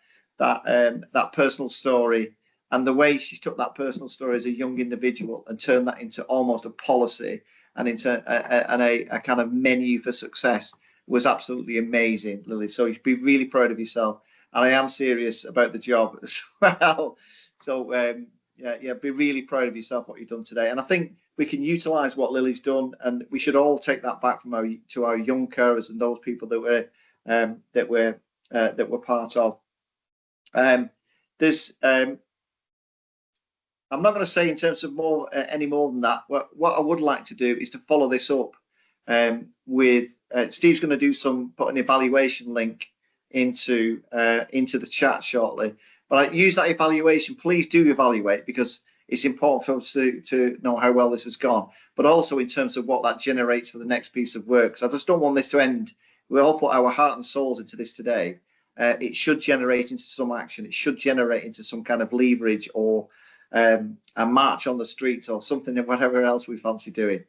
personal story, and the way she took that personal story as a young individual and turned that into almost a policy and into a kind of menu for success was absolutely amazing, Lily. So you should be really proud of yourself. And I am serious about the job as well. So be really proud of yourself, what you've done today. And I think we can utilise what Lily's done, and we should all take that back to our young carers and those people that we're part of. I'm not going to say in terms of any more than that. What I would like to do is to follow this up with Steve's going to put an evaluation link into the chat shortly. But I use that evaluation. Please do evaluate, because it's important for us to know how well this has gone, but also in terms of what that generates for the next piece of work. So I just don't want this to end. We all put our heart and souls into this today. It should generate into some action. It should generate into some kind of leverage, or a march on the streets, or something, and whatever else we fancy doing.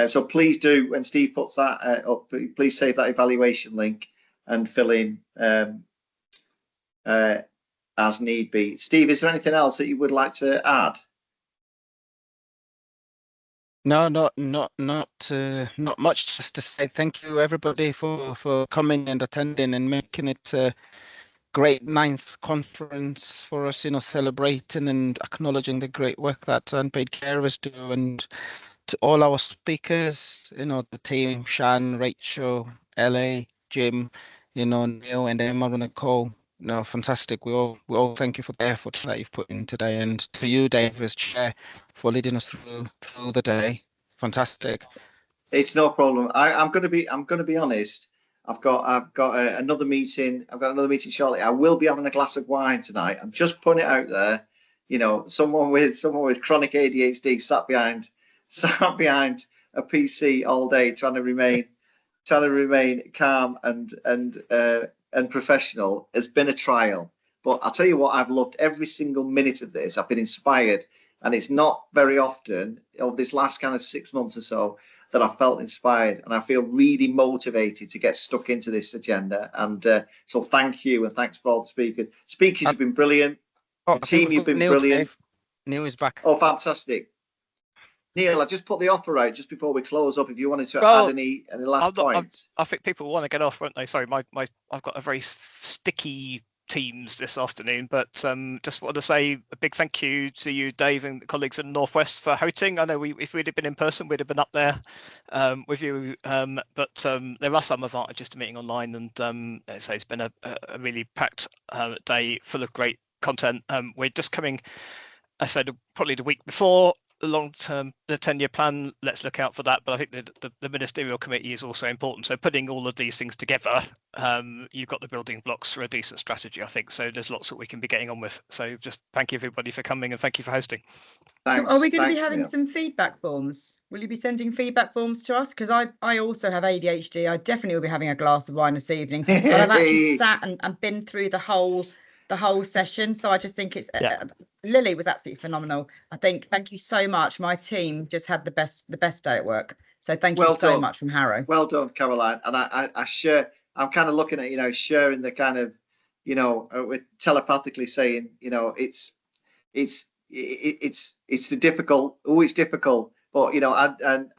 So please do, when Steve puts that up, please save that evaluation link and fill in as need be. Steve, is there anything else that you would like to add? No, not much. Just to say thank you, everybody, for coming and attending and making it a great 9th conference for us, celebrating and acknowledging the great work that unpaid carers do, and to all our speakers, the team, Shan, Rachel, LA, Jim, Neil, and everyone on the call. Fantastic. We all thank you for the effort that you've put in today, and to you, Dave, as chair, for leading us through the day. Fantastic. It's no problem. I'm going to be honest. I've got another meeting. I've got another meeting shortly. I will be having a glass of wine tonight. I'm just putting it out there. Someone with chronic ADHD sat behind a PC all day, trying to remain calm and professional, has been a trial. But I'll tell you what, I've loved every single minute of this. I've been inspired, and it's not very often over this last kind of 6 months or so that I felt inspired, and I feel really motivated to get stuck into this agenda. And so thank you, and thanks for all the speakers. Speakers have been brilliant. The team, you've been brilliant. Neil is back. Oh, fantastic. Neil, I just put the offer out just before we close up. If you wanted to add any last points. I think people want to get off, won't they? Sorry, I've got a very sticky Teams this afternoon, but just want to say a big thank you to you, Dave, and colleagues in Northwest for hosting. I know if we'd have been in person, we'd have been up there with you, but there are some advantages to meeting online, and so it's been a really packed day full of great content. We're just coming, I said, probably the week before the 10-year plan. Let's look out for that, but I think the ministerial committee is also important. So putting all of these things together, you've got the building blocks for a decent strategy, I think. So there's lots that we can be getting on with. So just thank you everybody for coming, and thank you for hosting. Thanks, are we going to be having some feedback forms? Will you be sending feedback forms to us? Because I also have ADHD. I definitely will be having a glass of wine this evening, but I've actually sat and been through the whole session. So I just think it's Lily was absolutely phenomenal. Thank you so much. My team just had the best day at work. So thank you so much from Harrow. Well done, Caroline. And I share. I'm kind of looking at sharing the kind of we're telepathically saying it's the difficult. Oh, it's difficult. But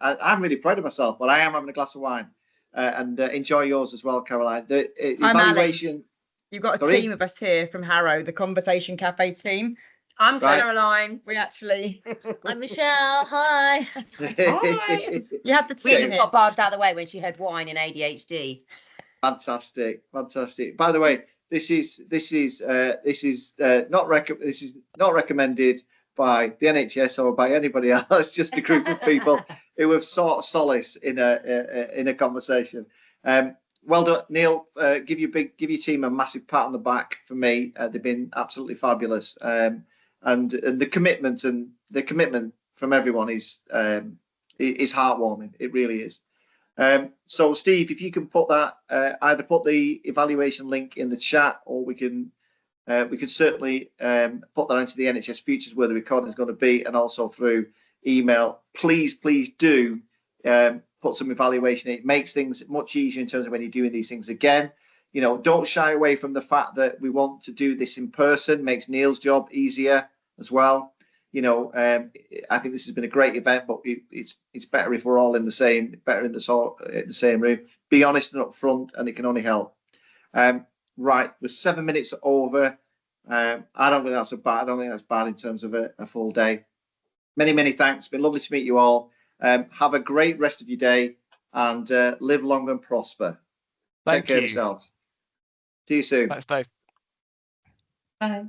I'm really proud of myself. But I am having a glass of wine and enjoy yours as well, Caroline. The evaluation. You've got a team of us here from Harrow, the Conversation Cafe team. I'm Caroline. We actually. I'm Michelle. Hi. Hi. You had the team. We just got barged out of the way when she had wine and ADHD. Fantastic. By the way, this is not recommended by the NHS or by anybody else. Just a group of people who have sought solace in a conversation. Well done, Neil. Give your team a massive pat on the back for me. They've been absolutely fabulous, and the commitment from everyone is heartwarming. It really is. So, Steve, if you can put that either put the evaluation link in the chat, or we can certainly put that into the NHS Futures where the recording is going to be, and also through email. Please do. Put some evaluation in. It makes things much easier in terms of when you're doing these things again. Don't shy away from the fact that we want to do this in person. Makes Neil's job easier as well. I think this has been a great event, but it's better if we're all in the same room. Be honest and upfront, and it can only help. Right, we're 7 minutes over. I don't think that's bad in terms of a full day. Many thanks. It's been lovely to meet you all. Have a great rest of your day, and live long and prosper. Take care of yourselves. See you soon. Thanks, Dave. Bye.